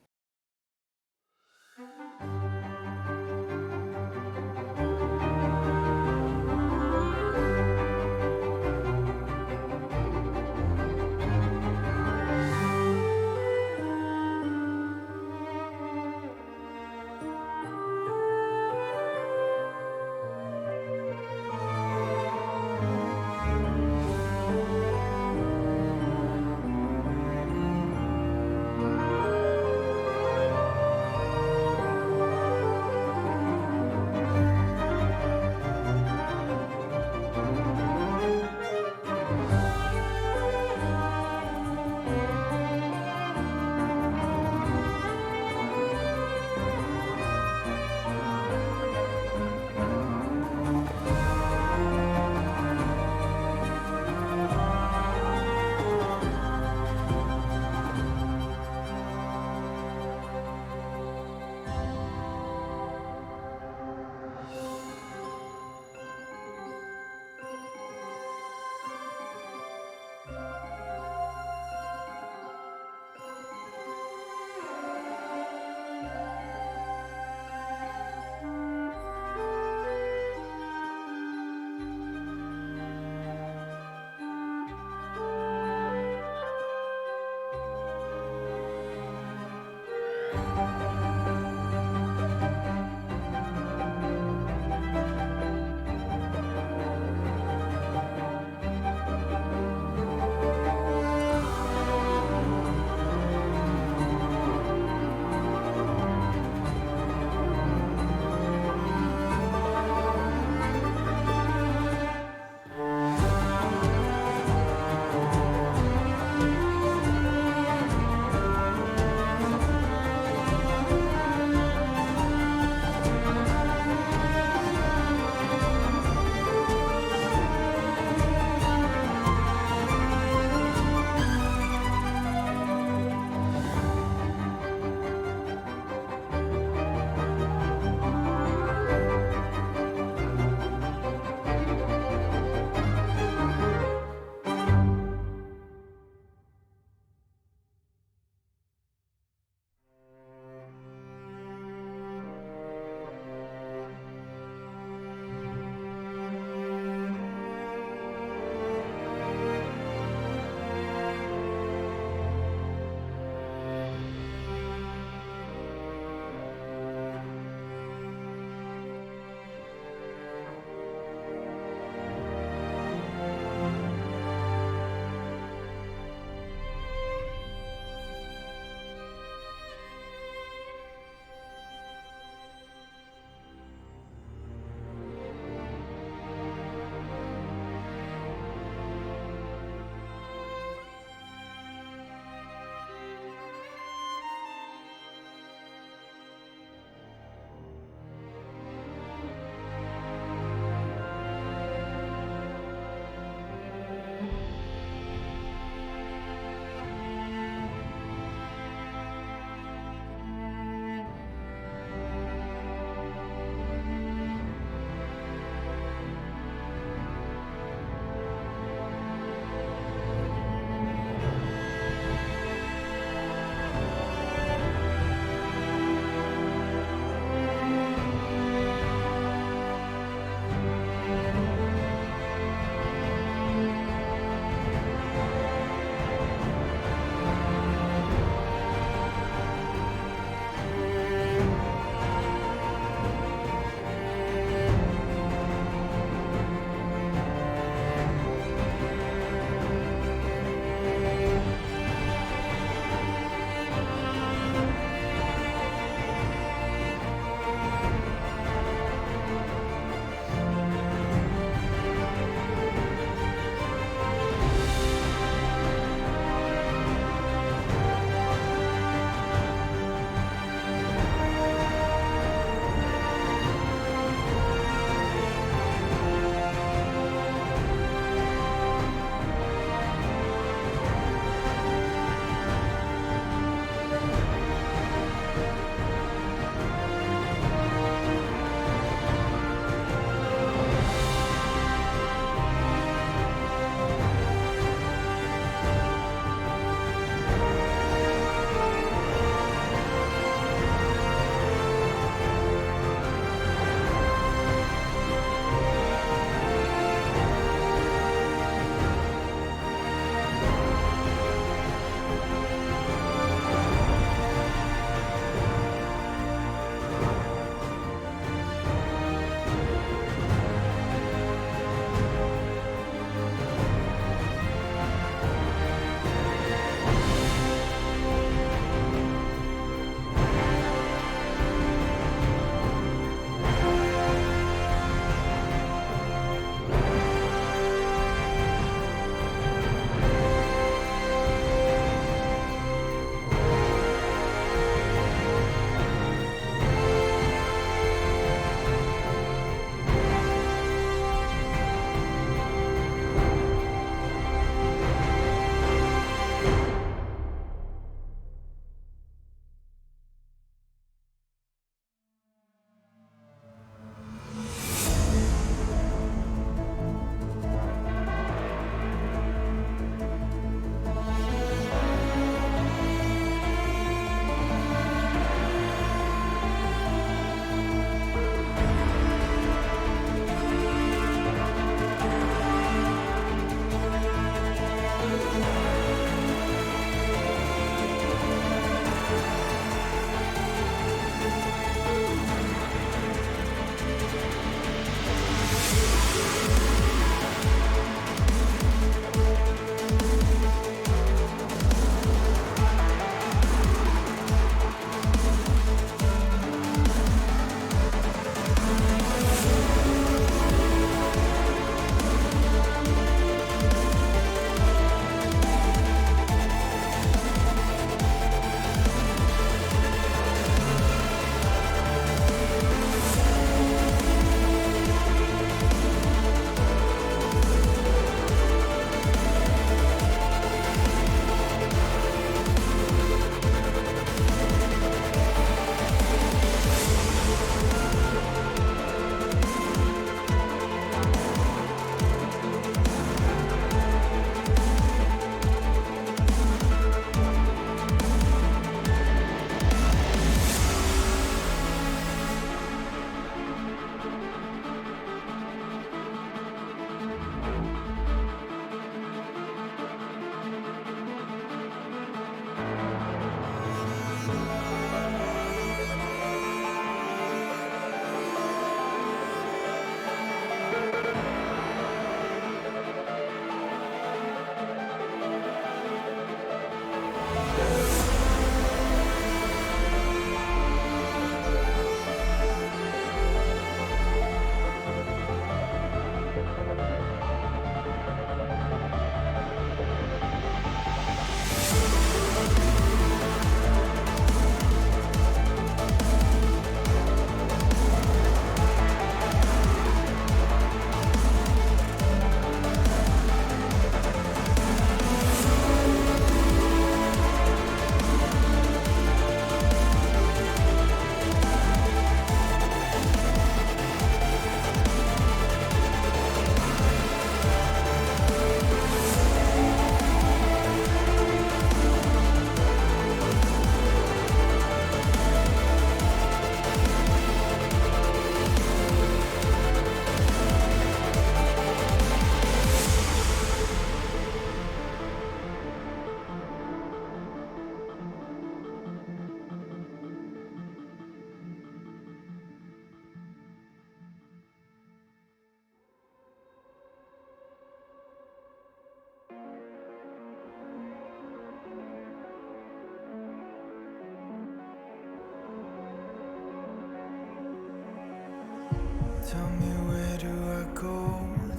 Tell me where do I go?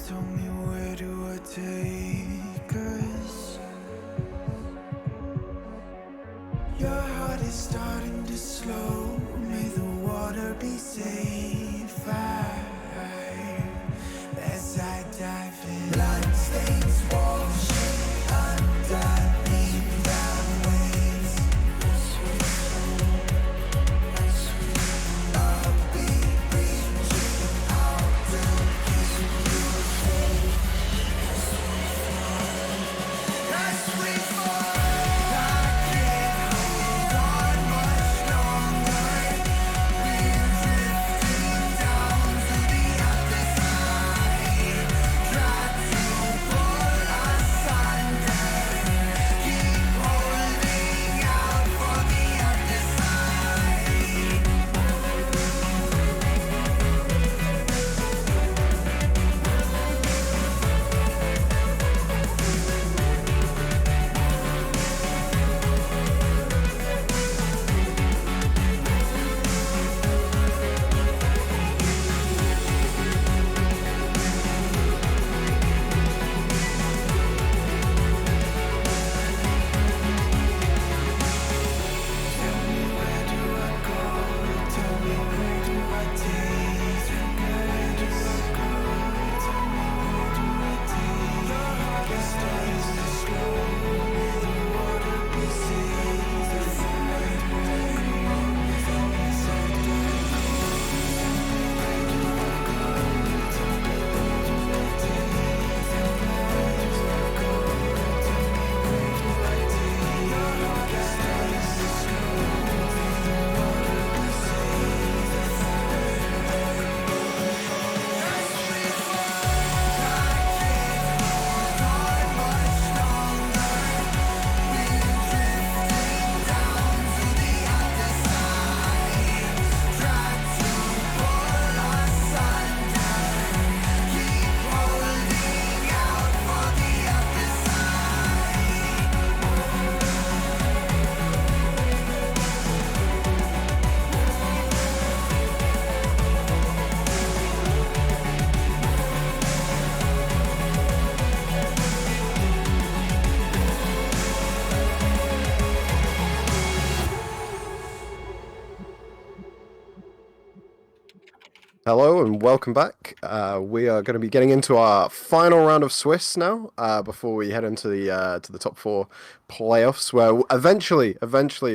Tell me where do I take us? Your heart is starting to slow. May the water be safe. As I dive in, blood stains washing underneath the waves. A beat reaching out to keep you safe. As we fall, I can't hold on much longer. We're drifting down to the other side. Try to pull us under. Keep holding out for the other side. Tell me where do I go? Tell me where do I take? Where do I go? Tell me where do I take? Your heart is starting to slow. May the water be safe. Where do I go? Tell me where do I go? Where do I go? Tell me where do I take? Where do I go? Tell me where do I take? Your heart is starting to slow. May the water be safe. As we fall, I can't hold on much longer. We're drifting down to the other side. Try to pull us under. Keep holding out for the other side. Hello and welcome back. We are going to be getting into our final round of Swiss now, before we head into the top four playoffs. Where eventually,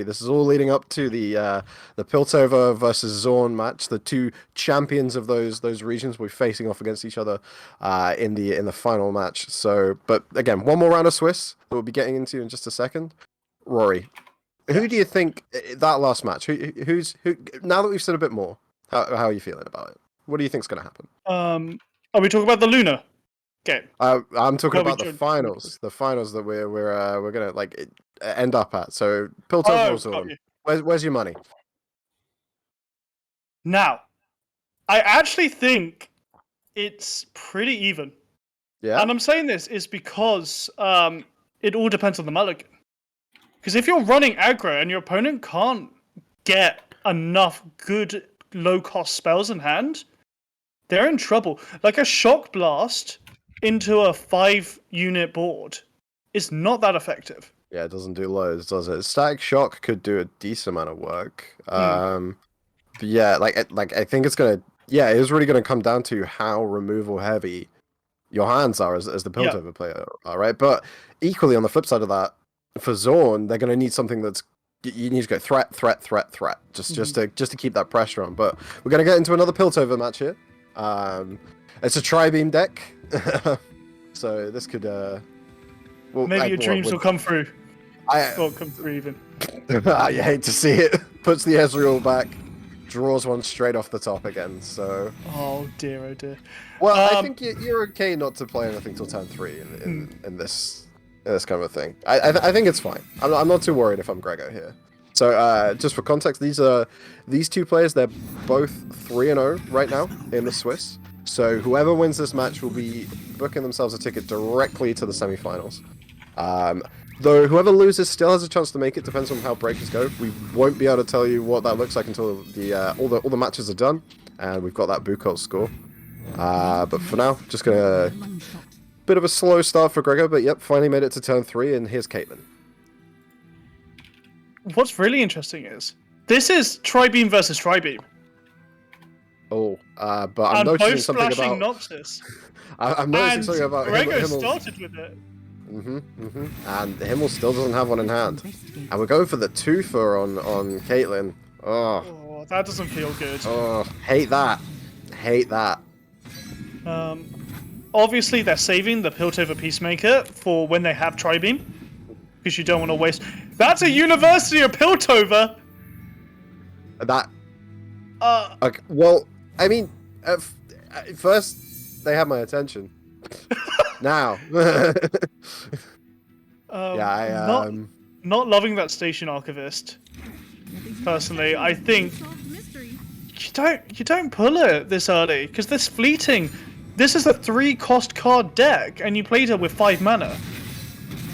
this is all leading up to the Piltover versus Zorn match. The two champions of those regions will be facing off against each other in the final match. So, but again, one more round of Swiss that we'll be getting into in just a second. Rory, who do you think that last match? Who? Now that we've said a bit more, how are you feeling about it? What do you think's going to happen? Are we talking about the Luna game? I'm talking Well, we about the joined- finals. The finals that we're gonna end up at. So Piltover Oh, or got Zorn. you. Where's your money? Now, I actually think it's pretty even. Yeah. And I'm saying this is because it all depends on the mulligan. Because if you're running aggro and your opponent can't get enough good low-cost spells in hand, they're in trouble. Like a Shock Blast into a 5-unit board is not that effective. Yeah, it doesn't do loads, does it? Static Shock could do a decent amount of work. But yeah, I think it's gonna. Yeah, it is really gonna come down to how removal heavy your hands are as the Yeah. Piltover player, all right? But equally on the flip side of that, for Zorn, they're gonna need something that's you need to go threat, just to keep that pressure on. But we're gonna get into another Piltover match here. It's a tri-beam deck, so this could well, Maybe your dreams will come through. Won't come through even. I hate to see it. Puts the Ezreal back, draws one straight off the top again. So Oh dear, oh dear. well, I think you're okay not to play anything till turn 3 in this kind of a thing. I think it's fine. I'm not too worried if I'm Grego here. So just for context, these two players, they're both 3-0 right now in the Swiss. So whoever wins this match will be booking themselves a ticket directly to the semifinals. Though whoever loses still has a chance to make it. Depends on how breakers go. We won't be able to tell you what that looks like until all the matches are done and we've got that Bukol score. But for now, just gonna bit of a slow start for Gregor, but yep, finally made it to turn 3, and here's Caitlyn. What's really interesting is this is Tribeam versus Tribeam. Oh, but I'm And noticing both something splashing about. Noxus. I'm noticing And something about Gregor Himmel. started with it. And Himmel still doesn't have one in hand, and we're going for the twofer on Caitlyn. Oh, Oh, that doesn't feel good. oh, hate that, hate that. Obviously, they're saving the Piltover Peacemaker for when they have Tribeam, because you don't want to waste. That's a University of Piltover. That. Okay, well, I mean, at first they had my attention. Now. Yeah, not loving that Station Archivist. Personally, I think you don't pull it this early because this fleeting. This is a 3-cost card deck, and you played it with 5 mana.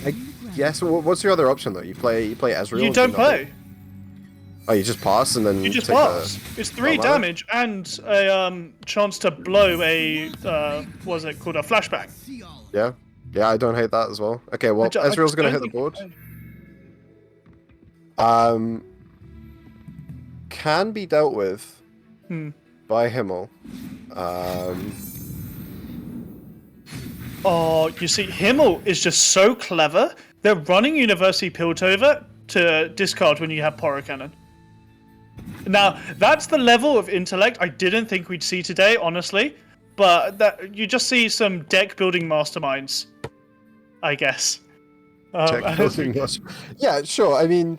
I guess. What's your other option though? You play Ezreal. You don't play. Oh, you just pass and then You just take pass. The... It's 3 damage and a chance to blow a what's it called, a flashbang. Yeah, I don't hate that as well. Okay, well, Ezreal's gonna hit the board. Can be dealt with by Himmel. Oh, you see, Himmel is just so clever. They're running University Piltover to discard when you have Poro Cannon. Now, that's the level of intellect I didn't think we'd see today, honestly. But that you just see some deck building masterminds, I guess. Yeah, sure. I mean,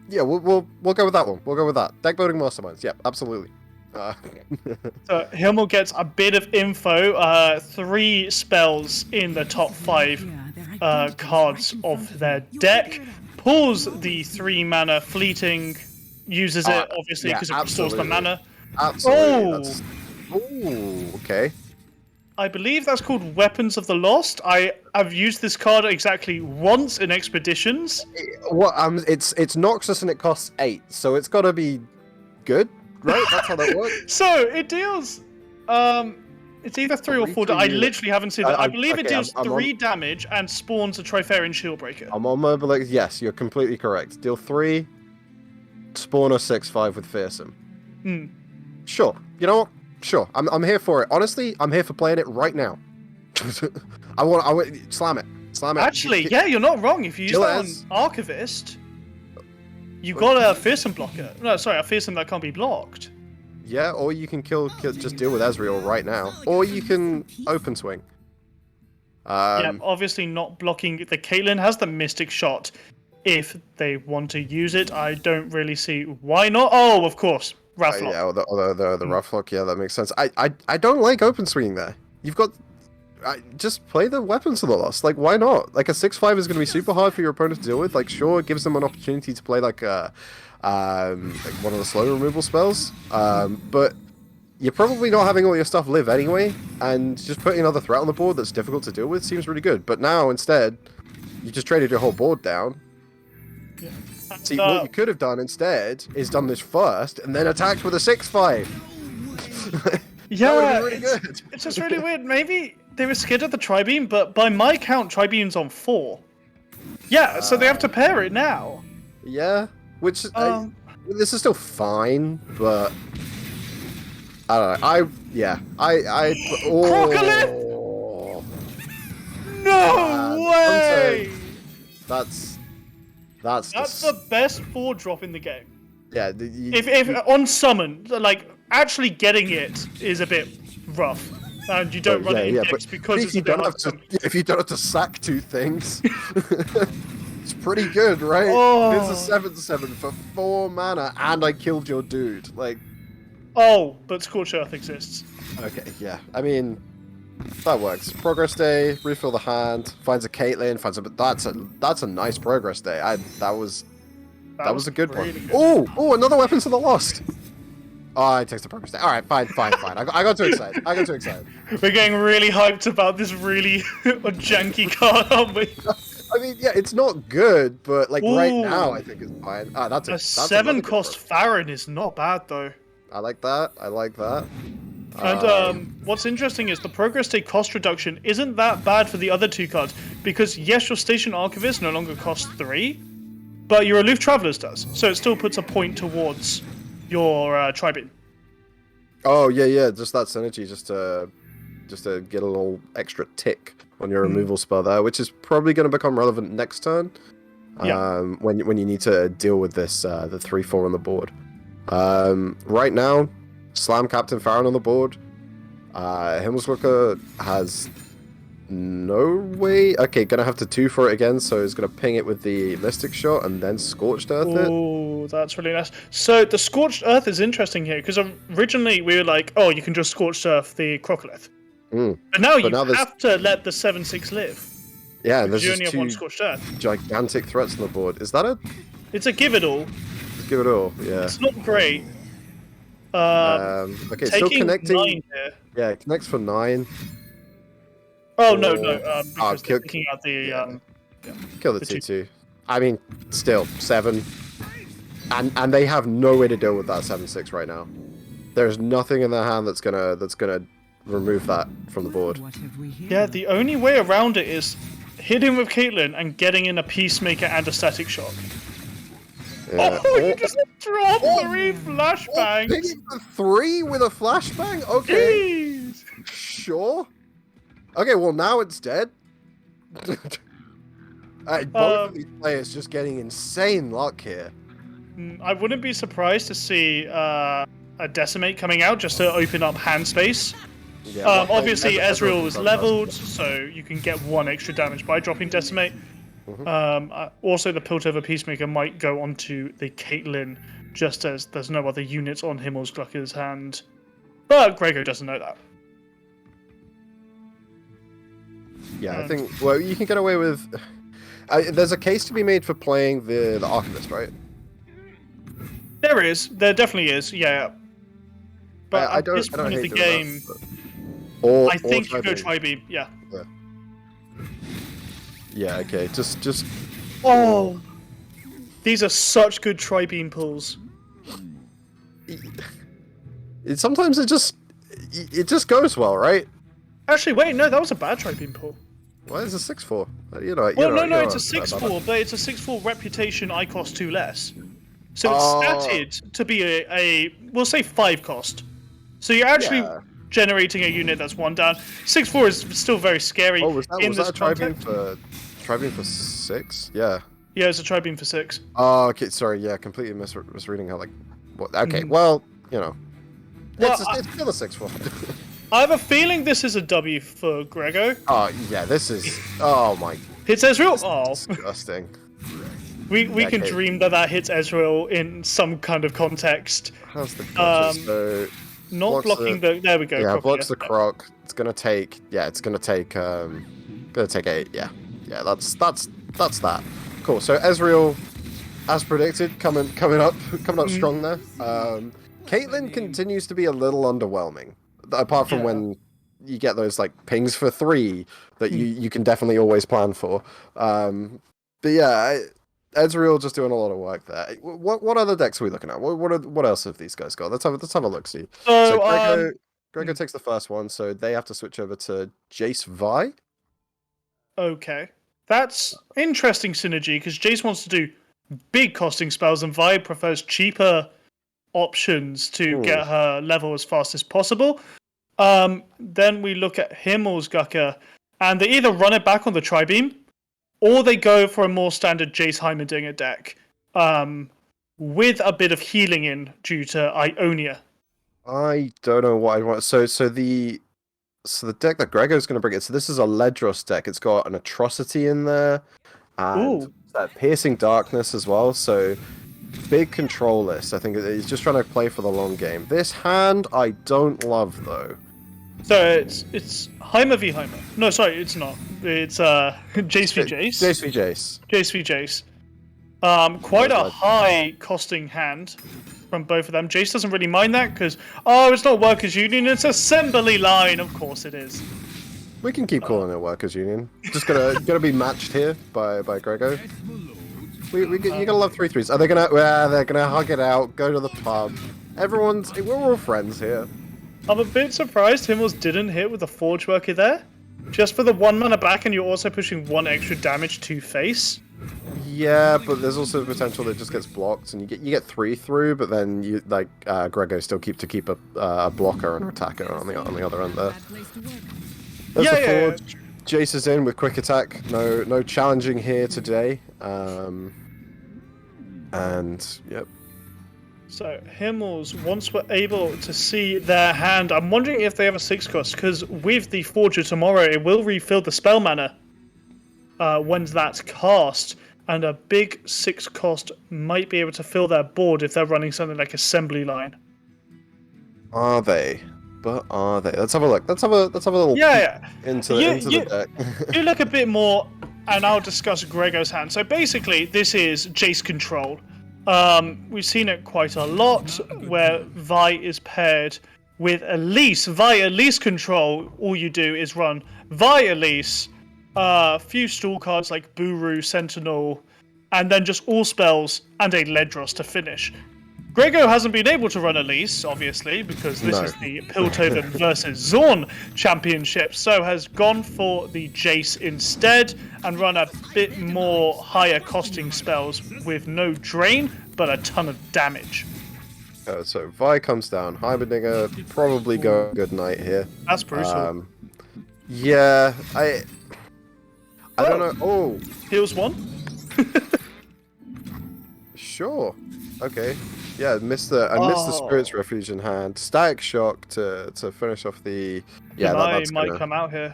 yeah, we'll go with that one. We'll go with that. Deck building masterminds. Yeah, absolutely. So Himmel gets a bit of info. 3 spells in the top 5 cards of their deck. Pulls the 3 mana fleeting. Uses it obviously because it restores the mana. Absolutely. Oh, okay. I believe that's called Weapons of the Lost. I've used this card exactly once in Expeditions. What? It's Noxus and it costs 8, so it's got to be good, right? That's how that works. So it deals. It's either 3 or 4. I literally haven't seen it. I believe it deals 3 damage and spawns a Trifarian Shieldbreaker. I'm on Mobilix. Yes, you're completely correct. Deal 3, spawn a 6/5 with Fearsome. Sure. You know what? Sure. I'm here for it. Honestly, I'm here for playing it right now. I want slam it. Slam it. Actually, yeah, you're not wrong. If you use that on Archivist, you got a Fearsome blocker. No, sorry, a Fearsome that can't be blocked. Yeah, or you can just deal with Ezreal right now, or you can open swing. Yeah, obviously not blocking. The Caitlyn has the Mystic Shot. If they want to use it, I don't really see why not. Oh, of course, Wrathlock. Yeah, the Wrathlock. Yeah, that makes sense. I don't like open swinging there. You've got just play the Weapons of the Lost. Like, why not? Like a 6/5 is going to be super hard for your opponent to deal with. Like, sure, it gives them an opportunity to play like one of the slow removal spells. But you're probably not having all your stuff live anyway, and just putting another threat on the board that's difficult to deal with seems really good. But now instead, you just traded your whole board down. Yeah. See, what you could have done instead is done this first and then attacked with a 6/5. Yeah, really good. It's just really weird. Maybe they were scared of the Tribeam, but by my count, Tribeam's on 4. Yeah, so they have to pair it now. Yeah, which this is still fine, but I don't know. Crocolith! No way! That's the best 4-drop in the game. Yeah. If on summon, like actually getting it is a bit rough, and you don't run it in decks because it's a bit hard. If you don't have to sack 2 things, it's pretty good, right? Oh. It's a 7/7 for 4 mana, and I killed your dude. Like. Oh, but Scorched Earth exists. Okay, yeah. I mean, that works. Progress day, refill the hand, finds a Caitlyn, that's a nice progress day. That was a good one. Oh, another Weapons of the Lost. Oh, it takes the progress day. All right, fine. I got too excited. We're getting really hyped about this really janky card, aren't we? I mean, yeah, it's not good, but like right now, I think it's fine. That's a 7-cost Farron is not bad though. I like that. I like that. And what's interesting is the progress state cost reduction isn't that bad for the other two cards, because yes, your Station Archivist no longer costs 3, but your Aloof Travelers does, so it still puts a point towards your Tribune. Oh yeah, just that synergy, just to get a little extra tick on your removal spell there, which is probably going to become relevant next turn. When you need to deal with this the 3/4 on the board. Right now, Slam Captain Farron on the board. Himmelswalker has no way. Okay, gonna have to 2 for it again, so he's gonna ping it with the Mystic Shot and then Scorched Earth it. Oh, that's really nice. So the Scorched Earth is interesting here, because originally we were like, oh, you can just Scorched Earth the Crocolith. But now you have to let the 7/6 live. Yeah, and there's you just only have one Scorched Earth. gigantic threats on the board. Is that a... It's a give it all. Give it all, yeah. It's not great. Okay, still connecting. 9 here. Yeah, it connects for 9. Oh, no. Because kill- they're picking out the... Kill the the 2/2. I mean, still, 7. And they have no way to deal with that 7/6 right now. There's nothing in their hand that's gonna remove that from the board. Yeah, the only way around it is hitting with Caitlyn and getting in a Peacemaker and a Static Shock. Yeah. Oh, you just dropped 3 flashbangs! Picking the 3 with a flashbang? Okay. Jeez! Sure. Okay, well now it's dead. Both of these players just getting insane luck here. I wouldn't be surprised to see a Decimate coming out just to open up hand space. Yeah, Obviously, Ezreal is leveled, so you can get 1 extra damage by dropping Decimate. Also, the Piltover Peacemaker might go onto the Caitlyn, just as there's no other units on Himmelsglucker's hand. But Grego doesn't know that. Yeah, I think, well, you can get away with... there's a case to be made for playing the Archivist, right? There definitely is, yeah. But I at don't, this I don't point of hate the doing game, that, but... I think you go Tri-Beam, yeah. Yeah, okay, just... Oh! These are such good Tri-Beam pulls. Sometimes it just goes well, right? Actually, wait, no, that was a bad Tri-Beam pull. Why is it 6/4? No, it's a 6/4, but it's a 6/4 reputation I cost 2 less. So it's statted to be we'll say 5 cost. So you're actually generating a unit that's 1 down. 6/4 is still very scary. Oh, was that a Tri-Beam for 6? Yeah. Yeah, it's a Tri-Beam for 6. Oh, okay, sorry, yeah, completely misreading how, like... What, okay, well, you know... Well, it's still a 6/4. I have a feeling this is a W for Grego. Oh, yeah, this is... Oh, my... Hits Ezreal? Oh. Disgusting. We can dream that hits Ezreal in some kind of context. How's the gotcha? So... Not blocking the... There we go. Yeah, blocks the croc. It's gonna take... Yeah, it's gonna take... 8. Yeah. Yeah, that's that. Cool, so Ezreal, as predicted, coming up strong there. Caitlyn continues to be a little underwhelming. Apart from when you get those like pings for 3 that you can definitely always plan for. But yeah, Ezreal just doing a lot of work there. What other decks are we looking at? What else have these guys got? Let's have a look. See. So Grego takes the first one, so they have to switch over to Jace Vi. Okay, that's interesting synergy because Jace wants to do big costing spells and Vi prefers cheaper options to get her level as fast as possible. Then we look at Himmelsgucker, and they either run it back on the Tri-Beam, or they go for a more standard Jace Heimerdinger deck, with a bit of healing in due to Ionia. I don't know what I want. So the deck that Grego's going to bring it. So this is a Ledros deck. It's got an Atrocity in there, and that Piercing Darkness as well. So big control list. I think he's just trying to play for the long game. This hand I don't love though. So it's Heimer v Heimer. No, sorry, it's not. It's Jace v Jace. Jace v Jace. Jace v Jace. Quite a high costing hand from both of them. Jace doesn't really mind that because it's not Workers Union, it's Assembly Line. Of course it is. We can keep calling it Workers Union. Just gotta be matched here by Grego. You gotta love 3/3s. Are they gonna? They're gonna hug it out, go to the pub. we're all friends here. I'm a bit surprised Himmels didn't hit with the Forge Worker there. Just for the 1 mana back, and you're also pushing 1 extra damage to face. Yeah, but there's also the potential that it just gets blocked, and you get 3 through, but then you Grego still keep a blocker and an attacker on the other end there. There's the Forge. Jace is in with quick attack. No challenging here today. And yep. So Himmels, once we're able to see their hand, I'm wondering if they have a 6 cost, because with the Forger tomorrow, it will refill the spell mana when that's cast, and a big 6 cost might be able to fill their board if they're running something like Assembly Line. Are they? But are they? Let's have a look. Let's have a little into the deck. You look a bit more, and I'll discuss Grego's hand. So basically, this is Jace control. We've seen it quite a lot where Vi is paired with Elise. Vi Elise control, all you do is run Vi Elise, a few stall cards like Buru, Sentinel, and then just all spells and a Ledros to finish. Grego hasn't been able to run Elise, obviously, because this is the Piltover versus Zorn championship, so has gone for the Jace instead and run a bit more higher costing spells with no drain, but a ton of damage. So Vi comes down, Heimerdinger, probably go good night here. That's brutal. Yeah, I don't know. Oh, Heals 1? Sure. Okay. Yeah, I missed the Spirit's Refuge in hand. Static Shock to finish off the. Yeah, that's might gonna... come out here.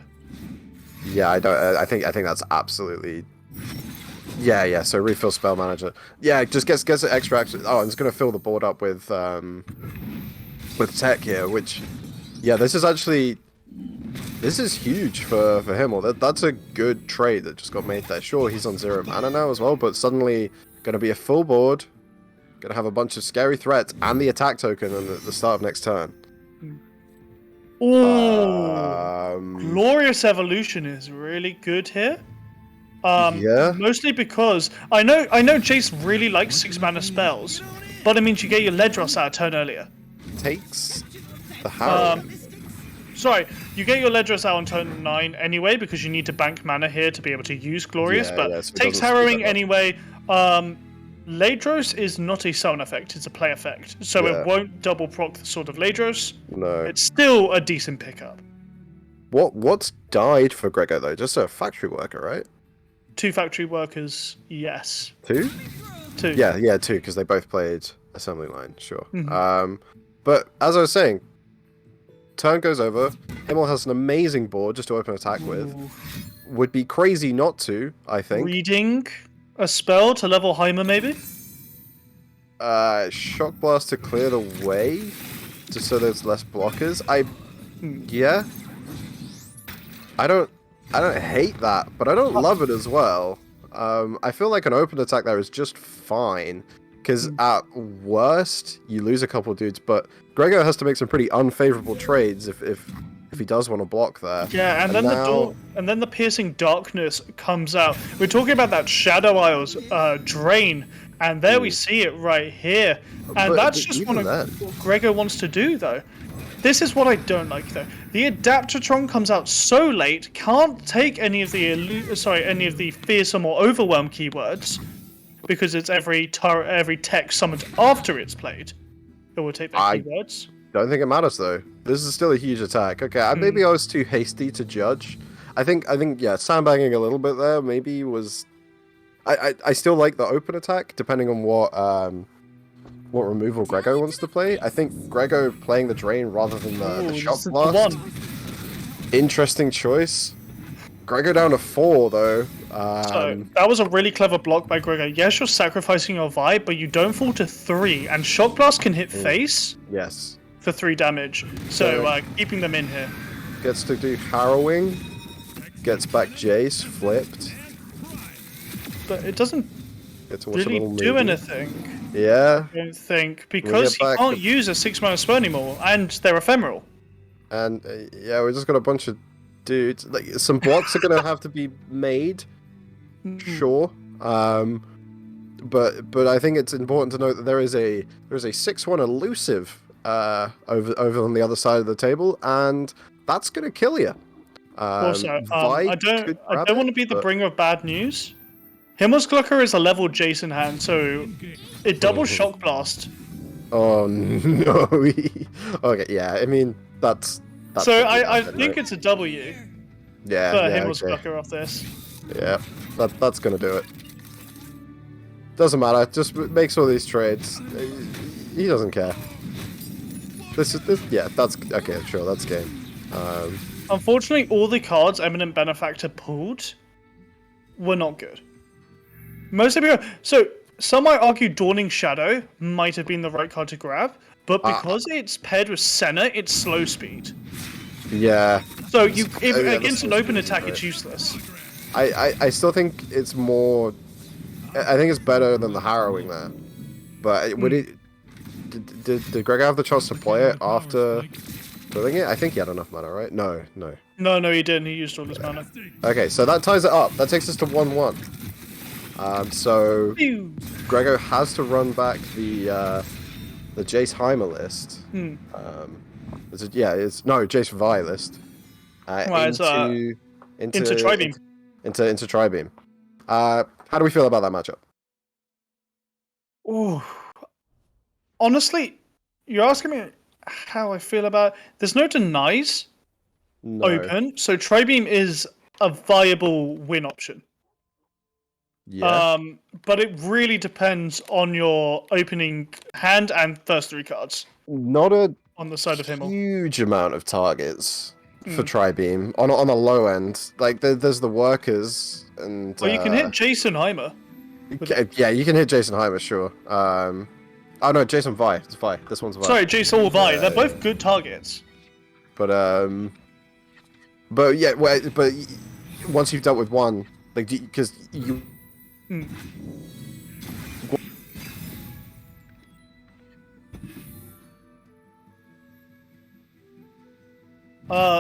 Yeah, I think that's absolutely. Yeah. So refill Spell Manager. Yeah, just gets an extra action. Oh, and it's gonna fill the board up with tech here, which, yeah, this is huge for him. Or that's a good trade that just got made there. Sure, he's on 0 mana now as well, but suddenly gonna be a full board. Gonna have a bunch of scary threats and the attack token at the start of next turn. Oh, Glorious Evolution is really good here. Yeah. Mostly because I know Jace really likes 6 mana spells, but it means you get your Ledros out a turn earlier. Takes the Harrow. Sorry, you get your Ledros out on turn 9 anyway because you need to bank mana here to be able to use Glorious, So but it takes doesn't Harrowing speed that up. anyway. Ledros is not a summon effect, it's a play effect, so Yeah. it won't double proc the Sword of Ledros. No. It's still a decent pickup. What's died for Grego though? Just a factory worker, right? 2 factory workers, yes. 2? 2. Yeah, 2 because they both played Assembly Line. Sure. Mm-hmm. But as I was saying, turn goes over. Himmel has an amazing board just to open attack with. Would be crazy not to, I think. Reading a spell to level Heimer, maybe? Shock Blast to clear the way, just so there's less blockers. Yeah. I don't hate that, but I don't love it as well. I feel like an open attack there is just fine, because at worst you lose a couple dudes, but Grego has to make some pretty unfavorable trades if he does want to block there. Yeah, and then the Piercing Darkness comes out. We're talking about that Shadow Isles drain, and there we see it right here. And that's just what Grego wants to do, though. This is what I don't like, though. The Adaptatron comes out so late, can't take any of the Fearsome or Overwhelm keywords, because it's every tech summoned after it's played. It will take the keywords. Don't think it matters though. This is still a huge attack. Okay, maybe I was too hasty to judge. I think yeah, sandbagging a little bit there maybe was. I still like the open attack depending on what removal Grego wants to play. I think Grego playing the drain rather than the shock blast. Interesting choice. Grego down to 4 though. So that was a really clever block by Grego. Yes, you're sacrificing your vibe, but you don't fall to 3, and shock blast can hit face. Yes. For 3 damage, so keeping them in here. Gets to do Harrowing, gets back Jace, flipped. But it doesn't really do anything. Yeah. I don't think, because he can't use a 6 mana spell anymore, and they're ephemeral. And yeah, we just got a bunch of dudes. Like, some blocks are gonna have to be made. Sure. but I think it's important to note that there is a 6/1 elusive over on the other side of the table, and that's gonna kill you. Also, Vi I don't could grab want to it, be the but- bringer of bad news. Himmelsglucker is a level Jason hand, so it doubles Shock Blast. Oh no! Okay, yeah. I mean that's So gonna be I bad, think right? it's a W Yeah, for yeah, okay. Himmelsglucker off this. Yeah, that's gonna do it. Doesn't matter. Just makes all these trades. He doesn't care. This. Yeah, that's okay. Sure, that's game. Unfortunately, all the cards Eminent Benefactor pulled were not good. Mostly because... So, some might argue Dawning Shadow might have been the right card to grab, but because it's paired with Senna, it's slow speed. Yeah. So, yeah, against an that's open attack, right. it's useless. I still think it's more. I think it's better than the harrowing there. But would it? Did Greg have the chance to play it after doing it? I think he had enough mana, right? No. No, he didn't. He used all his mana. Okay, so that ties it up. That takes us to 1-1. So Phew. Grego has to run back the Jace Heimer list. It's Jace Vi list. Into Tri-Beam. Into Tri-Beam. How do we feel about that matchup? Ooh. Honestly, you're asking me how I feel about it. There's no denies No. open, so Tri-Beam is a viable win option. Yeah. But it really depends on your opening hand and first 3 cards Not a on the side of Himmel. huge amount of targets for Tri-Beam on the low end. Like there's the workers and. Well, you can hit Jason Heimer. Yeah, you can hit Jason Heimer, sure. Oh no, Jason Vi. It's Vi. This one's Vi. Sorry, Jason or Vi. Yeah, They're both good targets. But yeah, but once you've dealt with one, like because you.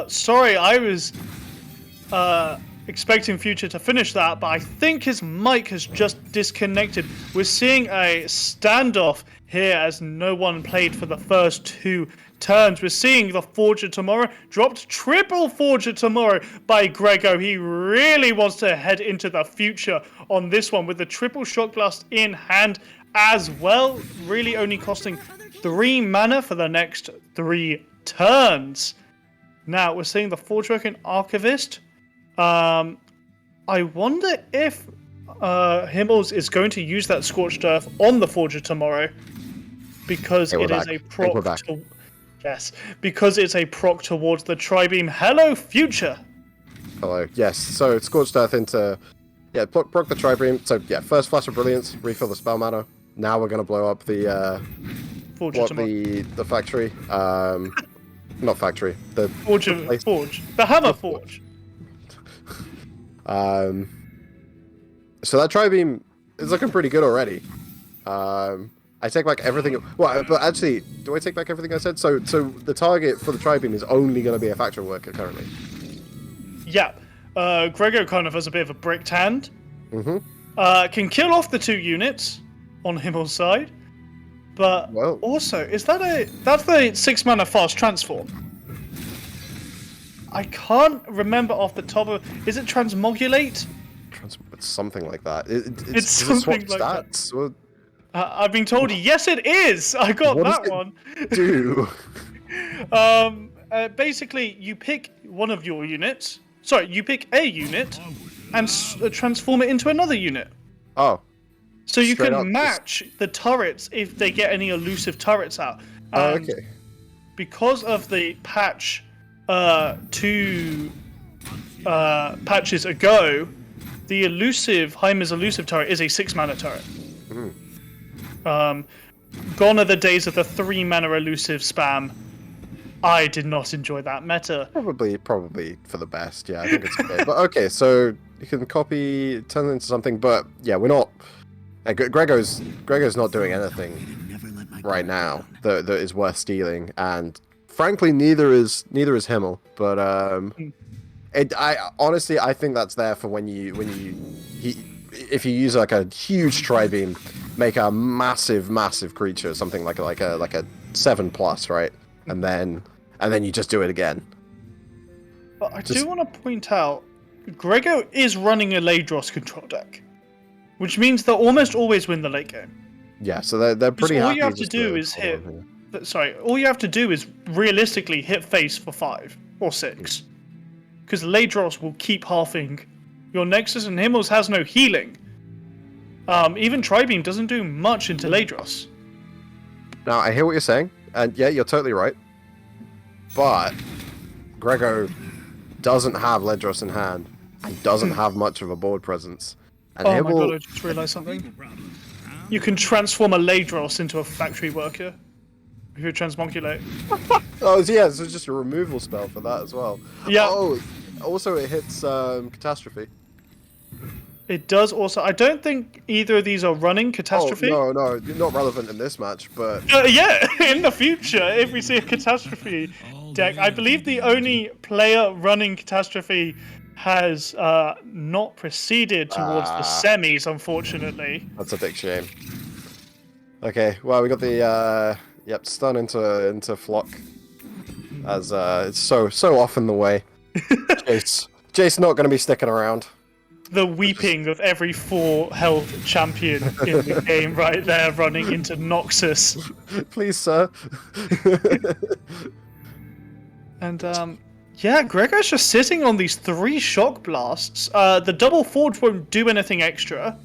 Sorry, I was expecting Future to finish that, but I think his mic has just disconnected. We're seeing a standoff here as no one played for the first 2 turns. We're seeing the Forger Tomorrow dropped triple Forger Tomorrow by Grego. He really wants to head into the future on this one with the triple Shock Blast in hand as well, really only costing 3 mana for the next 3 turns. Now, we're seeing the Forge-Working Archivist. I wonder if Himmels is going to use that Scorched Earth on the Forger Tomorrow, because it is a proc. Yes, because it's a proc towards the Tri-Beam. Hello, Future! Hello. Yes. So it's Scorched Earth into proc the Tri-Beam. So yeah, first Flash of Brilliance, refill the spell mana. Now we're gonna blow up the the factory. Not factory. The Forge. The Hammer Forge. So that Tri-Beam is looking pretty good already. I take back everything. Well, but actually, do I take back everything I said? So the target for the Tri-Beam is only going to be a factory worker currently. Yeah. Grego kind of has a bit of a bricked hand. Can kill off the 2 units on Himmel's side. But also, that's the 6 mana fast transform. I can't remember off the top of... Is it Transmogulate? It's something like that. It's something like stats? that. I've been told, yes it is! I got that one. Do? Basically, you pick one of your units. Sorry, you pick a unit and transform it into another unit. Oh. So you can match the turrets if they get any elusive turrets out. And okay. Because of the patch 2 patches ago, the Heimer's elusive turret is a 6 mana turret. Gone are the days of the 3 mana elusive spam. I did not enjoy that meta. Probably for the best. Yeah, I think it's okay. But okay, so you can copy, turn it into something. But yeah, we're not. Grego's not doing anything right now that is worth stealing, and frankly, neither is Himmel. But I honestly think that's there for when you if you use like a huge tri-beam, make a massive creature, something like a 7+, right? And then you just do it again. But I do want to point out, Grego is running a Ladros control deck, which means they'll almost always win the late game. Yeah, so they're pretty happy. All you have to just do is hold hit. on here. Sorry, all you have to do is realistically hit face for 5 or 6, because Ladros will keep halving. Your Nexus and Himmels has no healing. Even Tribeam doesn't do much into Ladros. Now, I hear what you're saying, and yeah, you're totally right. But Grego doesn't have Ledros in hand, and doesn't have much of a board presence. And Oh my god, I just realised something. You can transform a Ladros into a factory worker if you transmonculate. Oh, yeah, so it's just a removal spell for that as well. Yeah. Oh, also it hits Catastrophe. It does also. I don't think either of these are running Catastrophe. Oh, no, not relevant in this match, but... Yeah, in the future, if we see a Catastrophe deck, I believe the only player running Catastrophe has not proceeded towards the semis, unfortunately. That's a big shame. Okay, well, we got the, stun into Flock. As, it's so often the way. Jace not going to be sticking around. The weeping of every 4 health champion in the game right there running into Noxus. Please, sir. And, yeah, Gregor's just sitting on these 3 shock blasts. The double forge won't do anything extra.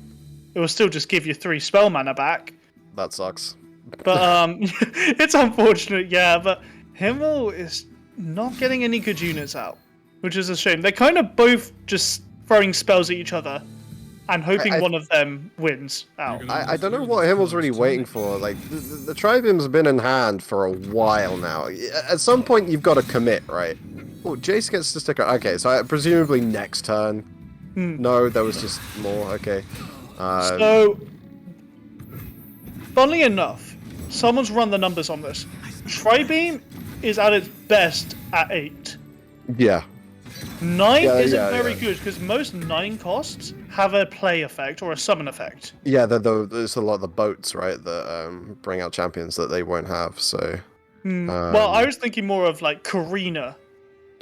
It will still just give you 3 spell mana back. That sucks. But, it's unfortunate, yeah, but Himmel is not getting any good units out, which is a shame. They're kind of both just throwing spells at each other and hoping one of them wins out. I don't know what Himmel's really waiting for. Like, the Tribeam's been in hand for a while now. At some point, you've got to commit, right? Oh, Jace gets to stick around. Okay, so presumably next turn. No, there was just more. Okay. So, funnily enough, someone's run the numbers on this. Tribeam is at its best at 8. Yeah. 9 isn't very good because most 9 costs have a play effect or a summon effect. Yeah, there's a lot of the boats, right, that bring out champions that they won't have. So. Well, I was thinking more of like Karina.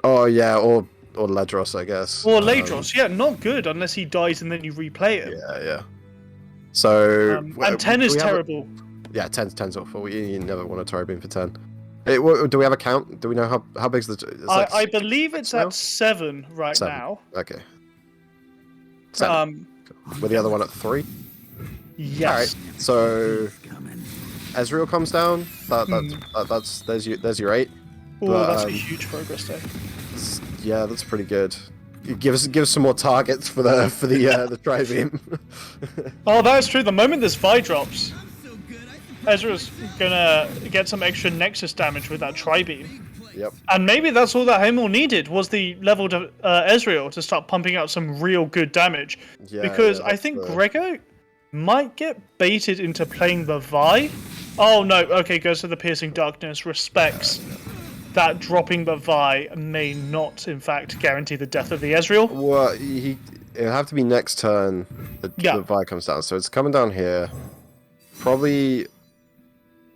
Oh yeah, or Ledros, I guess. Or Ladros, yeah, not good unless he dies and then you replay it. Yeah. So. And 10 is terrible. Yeah, 10's awful. You never want a Tribeam for 10. Do we have a count? Do we know how big's the... It's I believe it's at 7 right 7. now. Okay. 7. With the other one at 3? Yes. Alright, so... Ezreal comes down. There's your 8. Oh, But, that's a huge progress there. Yeah, that's pretty good. Give us some more targets for the Tribeam. Oh, that is true. The moment this Vi drops, Ezra's gonna get some extra Nexus damage with that Tri-Beam. Yep. And maybe that's all that Himmel needed, was the level to Ezreal to start pumping out some real good damage. Yeah, because yeah, I think Grego might get baited into playing the Vi. Oh no, okay, goes to the Piercing Darkness, respects that dropping the Vi may not, in fact, guarantee the death of the Ezreal. Well, it'll have to be next turn the Vi comes down. So it's coming down here. Probably...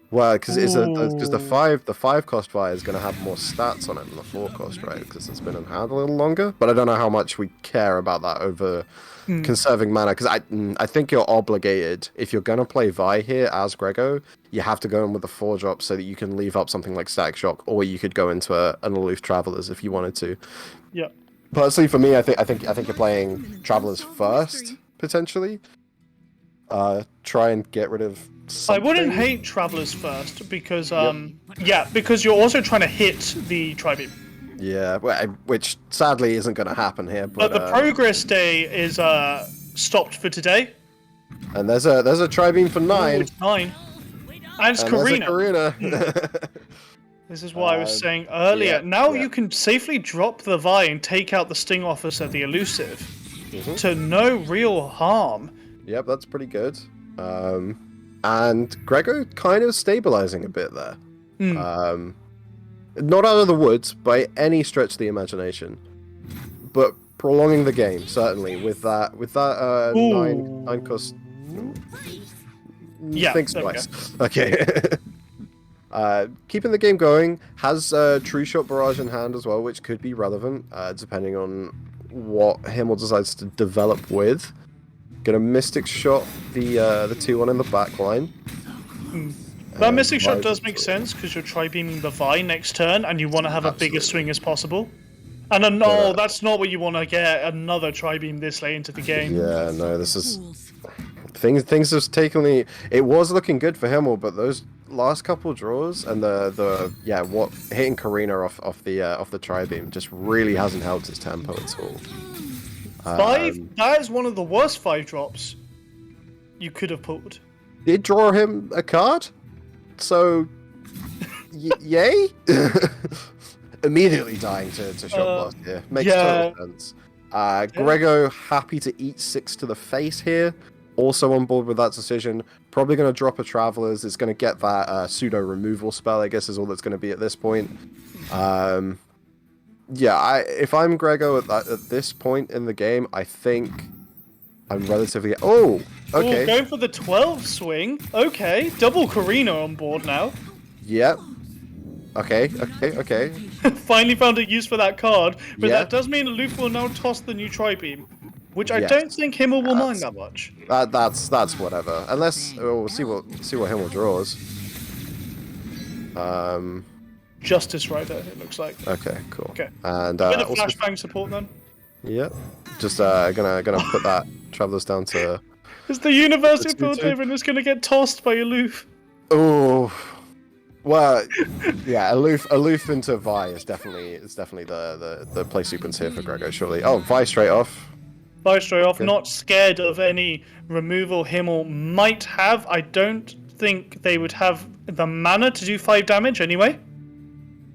Well, because the 5 cost Vi is going to have more stats on it than the 4 cost, right? Because it's been in hand a little longer. But I don't know how much we care about that over conserving mana. Because I think you're obligated, if you're going to play Vi here as Grego, you have to go in with the 4 drop so that you can leave up something like Static Shock, or you could go into an Aloof Travelers if you wanted to. Yeah. Personally, for me, I think you're playing Travelers first potentially. Try and get rid of something. I wouldn't hate Travelers first because because you're also trying to hit the Tri-Beam. Yeah, which sadly isn't going to happen here. But the progress day is stopped for today. And there's a Tri-Beam for 9. Ooh, it's 9. And it's Karina. Karina. This is what I was saying earlier. You can safely drop the Vi and take out the Sting Officer, the Elusive, to no real harm. Yep, that's pretty good. And Grego kind of stabilizing a bit there. Not out of the woods by any stretch of the imagination, but prolonging the game certainly with that nine cost. Yeah, Thanks there we twice. Okay. Keeping the game going, has True Shot Barrage in hand as well, which could be relevant depending on what Himmel decides to develop with. Gonna Mystic Shot the 2-1 in the back line. That Mystic Shot does make sense because you're tri-beaming the Vi next turn and you want to have a bigger swing as possible. And no, that's not what you want to get, another tri-beam this late into the game. Yeah, no, this is... Things have taken the... It was looking good for Himmel, but those last couple draws and what hitting Karina off the tri-beam just really hasn't helped his tempo at all. That is one of the worst 5 drops you could have pulled. Did draw him a card, so yay! Immediately dying to shot blast here makes total sense. Grego happy to eat 6 to the face here. Also on board with that decision. Probably going to drop a Travelers. It's going to get that pseudo removal spell, I guess, is all that's going to be at this point. If I'm Grego at this point in the game, I think I'm relatively... Oh, okay. Ooh, going for the 12 swing. Okay, double Karina on board now. Yep. Okay. Finally found a use for that card, but Yeah. that does mean Aloof will now toss the new tri-beam, which I don't think Himmel will mind that much. That's whatever. Unless we'll see what Himmel draws. Justice Rider, it looks like. Okay, cool. Okay. And Bit of also, flashbang support then. Yep. Just gonna put that Travelers down to... It's the University of It's 2-2. Piltover and it's gonna get tossed by Aloof. Oh, well, yeah. Aloof into Vi is definitely the play sequence here for Grego. Surely. Oh, Vi straight off. Vi straight off, Okay. not scared of any removal Himmel might have. I don't think they would have the mana to do 5 damage anyway.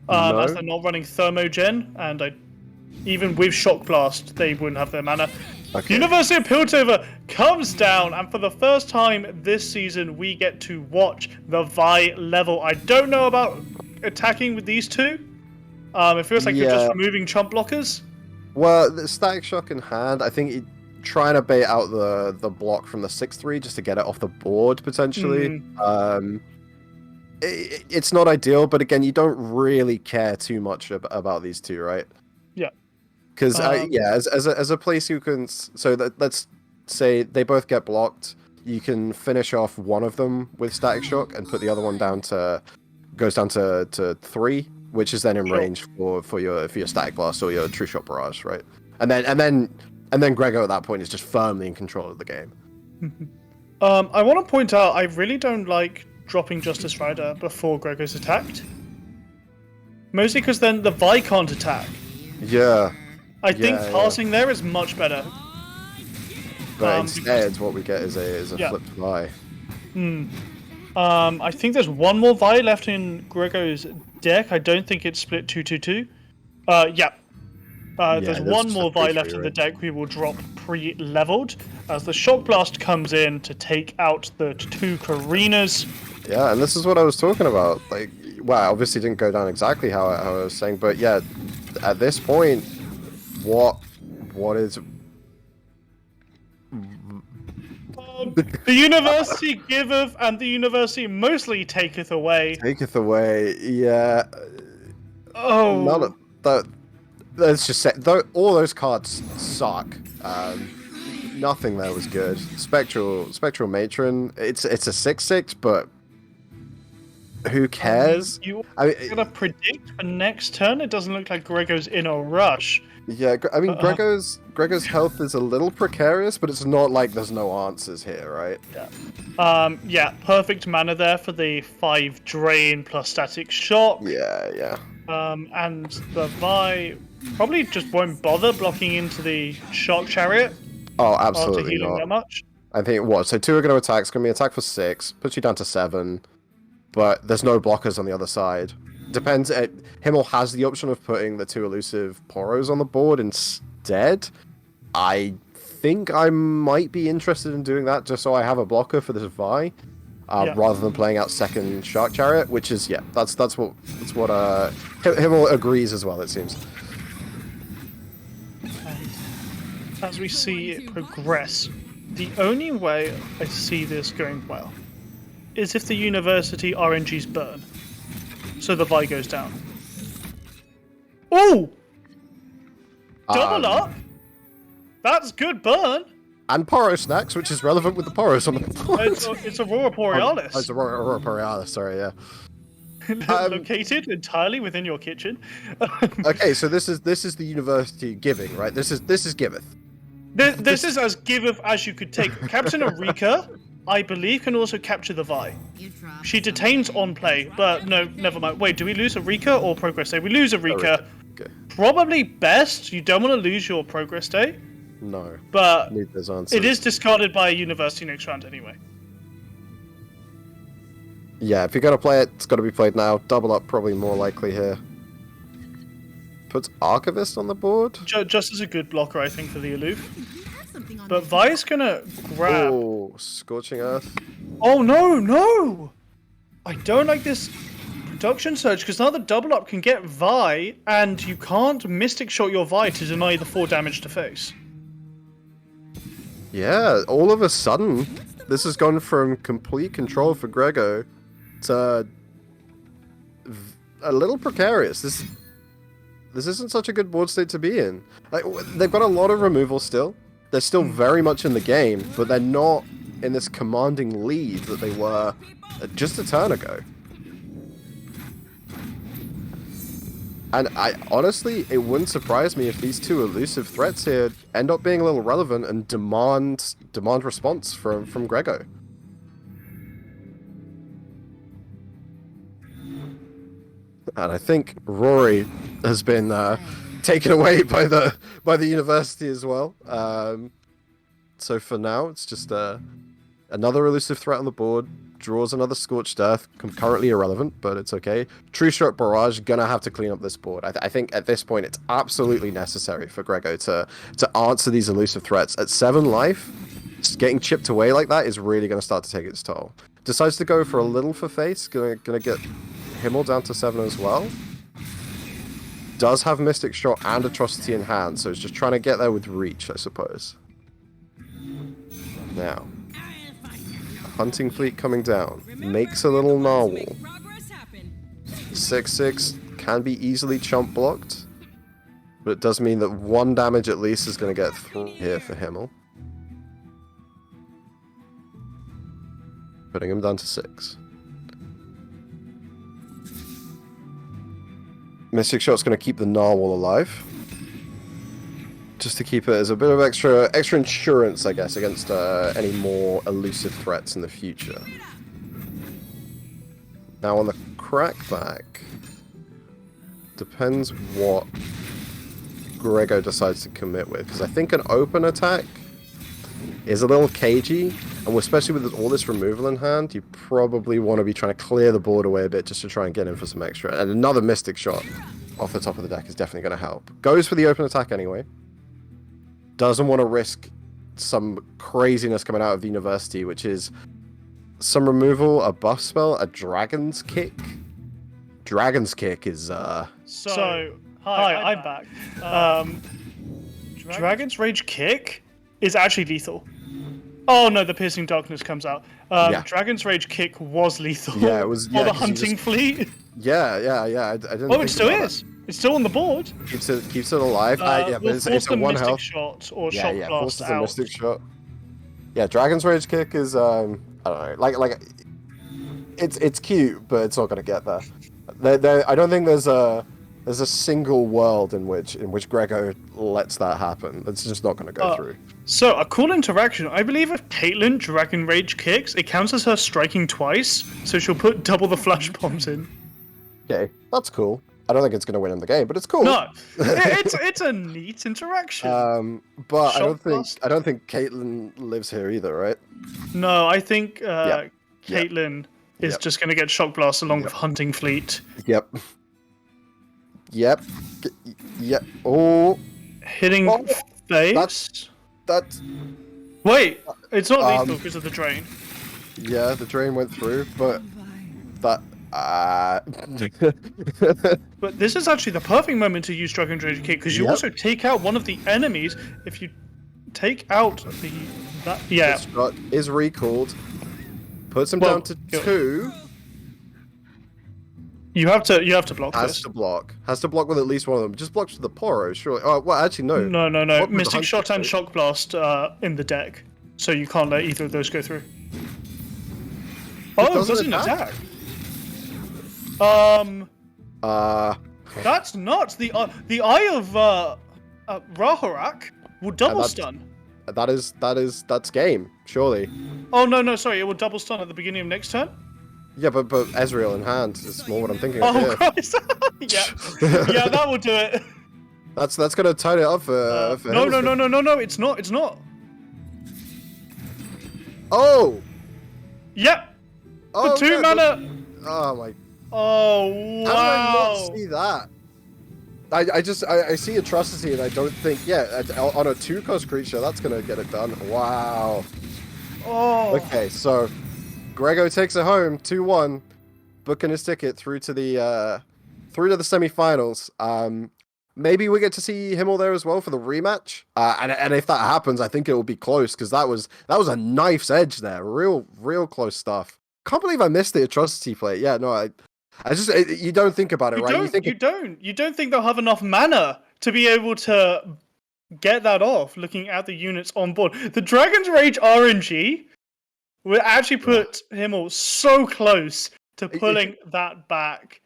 No. As they're not running Thermogen, and even with Shock Blast, they wouldn't have their mana. Okay. University of Piltover comes down, and for the first time this season, we get to watch the Vi level. I don't know about attacking with these two. It feels like you're just removing chump blockers. Well, the Static Shock in hand, I think trying to bait out the block from the 6-3 just to get it off the board, potentially. It's not ideal, but again, you don't really care too much about these two, right? Yeah. Because, as a play sequence, so let's say they both get blocked, you can finish off one of them with Static Shock and put the other one goes down to 3, which is then in range for your Static Blast or your True Shot Barrage, right? And then Grego at that point is just firmly in control of the game. I want to point out, I really don't like dropping Justice Rider before Grego's attacked. Mostly because then the Vi can't attack. Yeah. I think passing there is much better. But instead, what we get is a flipped Vi. I think there's one more Vi left in Grego's deck. I don't think it's split 2-2-2. There's one more Vi left in the deck we will drop pre-leveled as the Shock Blast comes in to take out the 2 Karinas. Yeah, and this is what I was talking about. Like, well, obviously didn't go down exactly how I was saying, but yeah, at this point, what is... The university giveth and the university mostly taketh away. Taketh away, yeah. Oh. None of that. Let's just say, all those cards suck. Nothing there was good. Spectral Matron, it's a 6/6, but who cares? You're gonna predict for next turn? It doesn't look like Grego's in a rush. Yeah, I mean, Grego's health is a little precarious, but it's not like there's no answers here, right? Yeah. Perfect mana there for the 5 drain plus static shock. Yeah. And the Vi probably just won't bother blocking into the shock chariot. Oh, After absolutely healing not. that much. I think so 2 are going to attack. It's going to be an attack for 6, puts you down to 7, but there's no blockers on the other side. Depends. Himmel has the option of putting the 2 elusive Poros on the board instead. I think I might be interested in doing that just so I have a blocker for this Vi, rather than playing out second Shark Chariot, which is that's what Himmel agrees as well. It seems. as we see it progress, the only way I see this going well is if the university RNGs burn. So the Vi goes down. Ooh! Double up? That's good burn! And Poro Snacks, which is relevant with the Poros on the board. It's Aurora Borealis. Oh, it's Aurora Borealis, sorry, yeah. Located entirely within your kitchen. Okay, so this is the university giving, right? This is giveth. This is as giveth as you could take. Captain Erika, I believe, can also capture the Vi. She detains on play, but no, never mind. Wait, do we lose Erika or Progress Day? We lose Erika. Okay. Probably best. You don't want to lose your Progress Day, No. but Need those answers. it is discarded by a university next round anyway. Yeah, if you're gonna play it, it's gotta be played now. Double up probably more likely here. Puts Archivist on the board. Just as a good blocker, I think, for the aloof. But Vi's gonna grab. Oh, Scorching Earth. Oh no! I don't like this production surge because now the double up can get Vi, and you can't Mystic Shot your Vi to deny the 4 damage to face. Yeah, all of a sudden, this has gone from complete control for Grego to a little precarious. This isn't such a good board state to be in. Like, they've got a lot of removal still. They're still very much in the game, but they're not in this commanding lead that they were just a turn ago. And honestly, it wouldn't surprise me if these two elusive threats here end up being a little relevant and demand response from Grego. And I think Rory has been taken away by the university as well. So for now, it's just another elusive threat on the board. Draws another Scorched Earth, currently irrelevant, but it's okay. True Shot Barrage, gonna have to clean up this board. I think at this point, it's absolutely necessary for Grego to answer these elusive threats. At 7 life, just getting chipped away like that is really gonna start to take its toll. Decides to go for a little for face, gonna get Himmel down to 7 as well. Does have Mystic Shot and Atrocity in hand, so it's just trying to get there with reach, I suppose. Now, Hunting Fleet coming down. Makes a little Narwhal. 6/6 can be easily chump blocked, but it does mean that 1 damage at least is going to get through here for Himmel. Putting him down to 6. Mystic Shot's going to keep the Narwhal alive. Just to keep it as a bit of extra insurance, I guess, against any more elusive threats in the future. Now on the crackback, depends what Grego decides to commit with, because I think an open attack is a little cagey, and especially with all this removal in hand, you probably want to be trying to clear the board away a bit just to try and get in for some extra. And another Mystic Shot off the top of the deck is definitely going to help. Goes for the open attack anyway. Doesn't want to risk some craziness coming out of the university, which is some removal, a buff spell, a Dragon's Kick. Dragon's Kick is So hi, I'm back. Dragon's Rage Kick is actually lethal. Oh no, the Piercing Darkness comes out. Yeah. Dragon's Rage Kick was lethal. Yeah, it was. For the Hunting Fleet. Yeah. I didn't. Oh, it still is. It's still on the board. Keeps it alive. Yeah, but it's a 1 health Shot or yeah, Shock yeah, Blast forces out. a Mystic Shot. Yeah, Dragon's Rage Kick is I don't know, like it's cute, but it's not gonna get there. I don't think there's a single world in which Grego lets that happen. It's just not gonna go through. So a cool interaction. I believe if Caitlyn Dragon Rage kicks, it counts as her striking twice, so she'll put double the flash bombs in. Okay, that's cool. I don't think it's gonna win in the game, but it's cool. No, it's a neat interaction. But Shock I don't think Caitlyn lives here either, right? No, I think Yeah. Caitlyn is Yep. just going to get Shock Blast along with Hunting Fleet. Yep. Oh, Hitting Oh, face. that's Wait, it's not lethal because of the drain. yeah. The drain went through, but that. But this is actually the perfect moment to use Dragon Rage Kick because you Yep. also take out one of the enemies if you take out yeah. Struck is recalled. Puts him Well, down to 2. You have to block Has this. to block. Has to block with at least one of them. Just blocks with the Poro, surely. Oh, well, actually, no. No. Block with the Mystic Shot and Hunter, Shock Blast in the deck, so you can't let either of those go through. Oh, it doesn't doesn't attack. That's nuts. The Eye of Raharak will double stun. That's game, surely. Oh no, sorry, it will double stun at the beginning of next turn. Yeah, but Ezreal in hand is more what I'm thinking of Oh here. Christ! yeah, that will do it. That's gonna tie it up for No, him. it's not. Oh! Yep. Oh, For 2 yeah, mana. Oh my! Oh wow! How did I not see that? I see Atrocity and I don't think on a 2-cost creature that's gonna get it done. Wow. Oh. Okay, so Grego takes it home 2-1, booking his ticket through to the semi-finals. Maybe we get to see Himmel there as well for the rematch. And if that happens, I think it will be close because that was a knife's edge there. Real close stuff. Can't believe I missed the Atrocity play. Yeah, no, I just you don't think about it, right? You don't think they'll have enough mana to be able to get that off? Looking at the units on board, the Dragon's Rage RNG will actually put Himmel so close to pulling that back.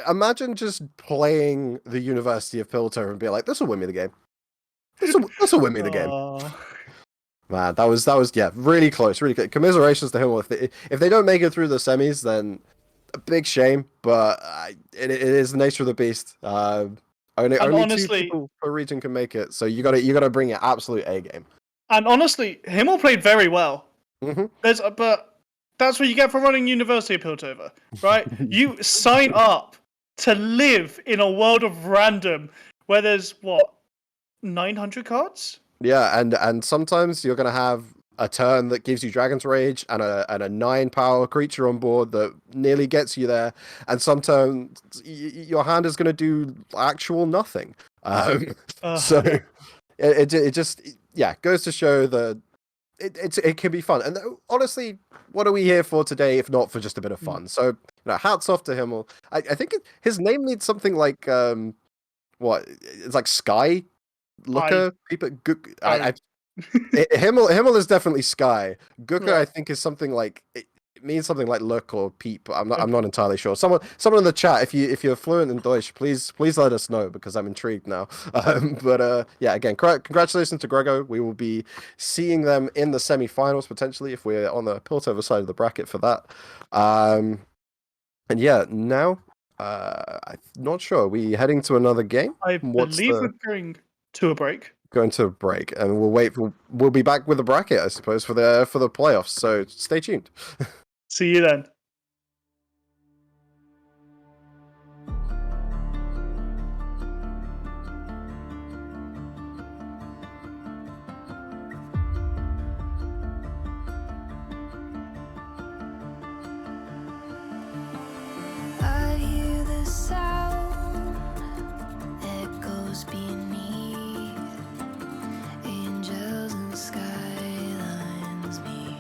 Imagine just playing the University of Piltover and be like, "This will win me the game. This will win me the game." Man, that was really close, really good. Commiserations to Himmel. If they don't make it through the semis, then a big shame. But it is the nature of the beast. Only honestly, 2 people per region can make it, so you gotta bring your absolute A game. And honestly, Himmel played very well. Mm-hmm. But that's what you get for running University of Piltover, right? You sign up to live in a world of random where there's 900 cards? Yeah, and sometimes you're gonna have a turn that gives you Dragon's Rage and a 9-power creature on board that nearly gets you there, and sometimes your hand is gonna do actual nothing. So it just goes to show that it can be fun. And honestly, what are we here for today if not for just a bit of fun? So hats off to Himmel. I think his name needs something like it's like Sky Looker. Himmel is definitely Sky. Guka, I think, is something like it means something like look or peep. I'm not entirely sure. Someone in the chat, if you're fluent in Deutsch, please let us know because I'm intrigued now. Again, congratulations to Grego. We will be seeing them in the semi-finals potentially if we're on the Piltover side of the bracket for that. Now I'm not sure. Are we heading to another game? I believe we're going to a break. Going to a break, and we'll be back with the bracket, I suppose, for the playoffs. So stay tuned. See you then. I hear the sound that goes beneath angels and skylines meet.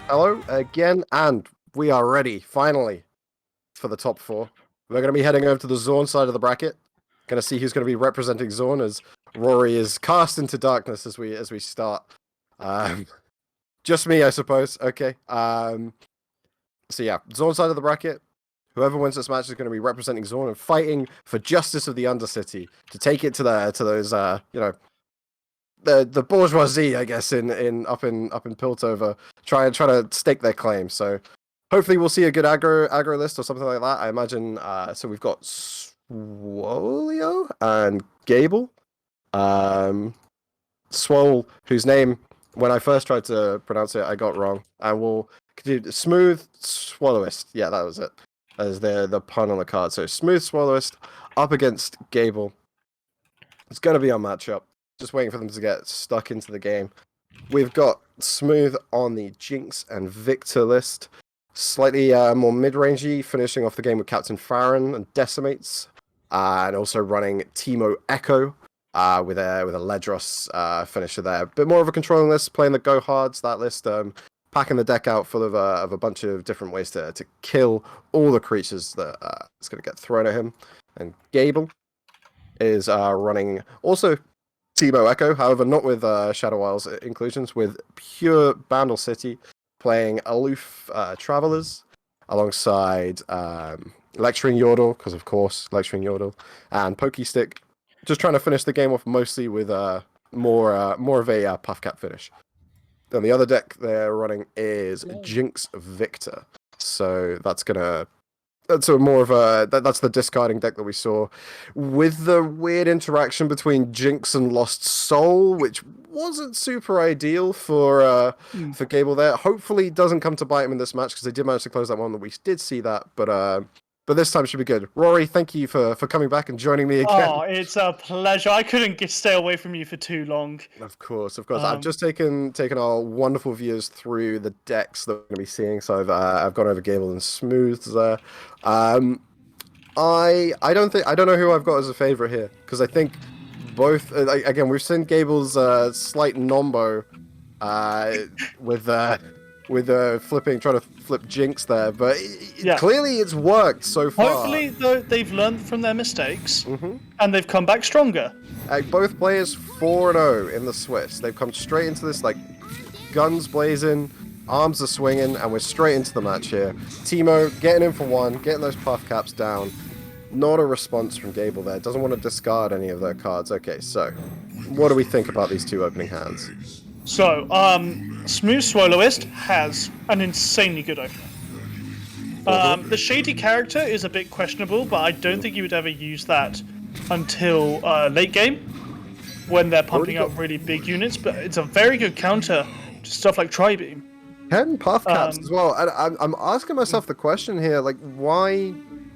Hello again, and we are ready, finally, for the top 4. We're going to be heading over to the Zorn side of the bracket. Going to see who's going to be representing Zorn as Rory is cast into darkness as we start. Just me, I suppose. Okay. So yeah, Zorn side of the bracket. Whoever wins this match is going to be representing Zorn and fighting for justice of the Undercity to take it to those the bourgeoisie, I guess, in up in Piltover, try to stake their claim. So hopefully we'll see a good aggro list or something like that. I imagine. So we've got Swolio and Gable. Swole, whose name when I first tried to pronounce it, I got wrong. And we'll continue. Smooth Swallowist. Yeah, that was it. As the pun on the card. So Smooth Swallowist up against Gable. It's going to be our matchup. Just waiting for them to get stuck into the game. We've got Smooth on the Jinx and Victor list. Slightly more mid-rangey, finishing off the game with Captain Farron and Decimates. And also running Teemo Echo with a Ledros finisher there. Bit more of a controlling list, playing the Go Hards, that list. Packing the deck out full of a bunch of different ways to kill all the creatures that is going to get thrown at him. And Gable is running also Teemo Echo, however, not with Shadow Isles inclusions, with pure Bandle City, playing aloof Travelers alongside Lecturing Yordle, because of course, Lecturing Yordle, and Pokestick, just trying to finish the game off mostly with more of a Puffcap finish. Then the other deck they're running is Jinx Victor, so that's more of that's the discarding deck that we saw, with the weird interaction between Jinx and Lost Soul, which wasn't super ideal for Gable there. Hopefully it doesn't come to bite him in this match, because they did manage to close that one. That we did see that, but this time should be good. Rory, thank you for coming back and joining me again. Oh, it's a pleasure. I couldn't stay away from you for too long. Of course. I've just taken our wonderful viewers through the decks that we're going to be seeing. So I've gone over Gable and Smooth there. I don't know who I've got as a favorite here, because I think both. Again, we've seen Gable's slight nombo with trying to flip Jinx there, but clearly it's worked so far. Hopefully, though, they've learned from their mistakes, and they've come back stronger. Both players 4-0 in the Swiss. They've come straight into this, like, guns blazing, arms are swinging, and we're straight into the match here. Teemo getting in for one, getting those puff caps down. Not a response from Gable there. Doesn't want to discard any of their cards. Okay, so what do we think about these two opening hands? So, Smooth Swallowist has an insanely good opener. The Shady character is a bit questionable, but I don't think you would ever use that until late game, when they're pumping up really big units, but it's a very good counter to stuff like Tri-Beam. 10 puff caps as well. And I'm asking myself the question here, like, why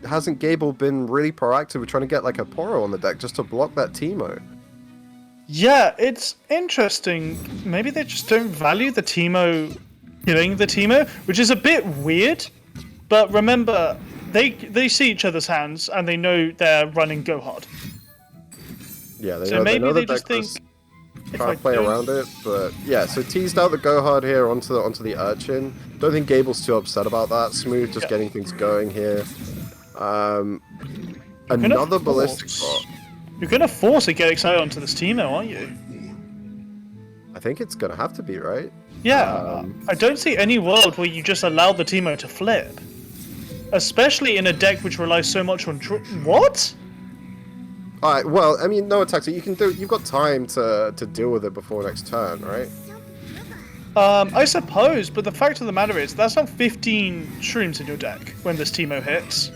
hasn't Gable been really proactive with trying to get, like, a Poro on the deck just to block that Teemo? Yeah, it's interesting. Maybe they just don't value the Teemo, killing the Teemo, which is a bit weird. But remember, they see each other's hands and they know they're running Go Hard. Yeah, they So know, maybe they they just think, trying to play around it, but yeah. So teased out the Go Hard here onto the Urchin. Don't think Gable's too upset about that. Smooth, just getting things going here. Another ballistic bot. You're gonna force a Get Excited onto this Teemo, aren't you? I think it's gonna have to be, right? Yeah, I don't see any world where you just allow the Teemo to flip. Especially in a deck which relies so much on what? Alright, well, I mean, no attacks. You've got time to deal with it before next turn, right? I suppose, but the fact of the matter is, that's not 15 shrooms in your deck when this Teemo hits.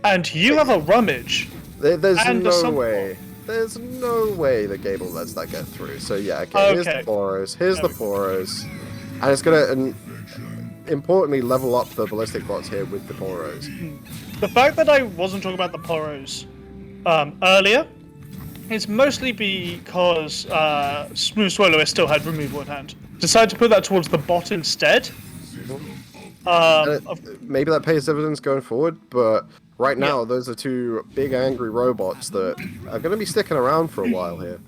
And you have a Rummage. There's no way. There's no way that Gable lets that get through. So yeah, okay, here's the Poros. Here's the Poros. And it's gonna, importantly, level up the ballistic bots here with the Poros. The fact that I wasn't talking about the Poros earlier is mostly because Smooth Swallower still had removal in hand. Decided to put that towards the bot instead. Maybe that pays dividends going forward, but right now those are two big angry robots that are going to be sticking around for a while here.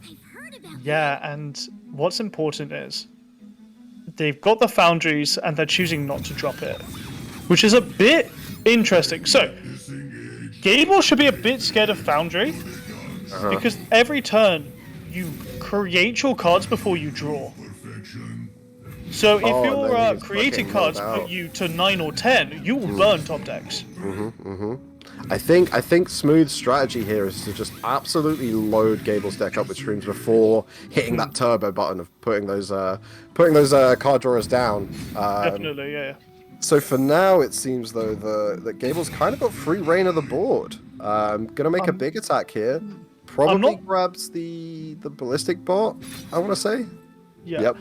Yeah, and what's important is they've got the foundries and they're choosing not to drop it, which is a bit interesting. So, Gable should be a bit scared of foundry because every turn you create your cards before you draw. So if Oh, and your then you just created fucking cards knock out. put you to 9 or 10, you will burn top decks. I think Smooth's strategy here is to just absolutely load Gable's deck up with streams before hitting that turbo button of putting those card drawers down. Definitely, yeah. So for now, it seems though that Gable's kind of got free reign of the board. Gonna make a big attack here. Probably grabs the ballistic bot, I want to say. Yeah. Yep.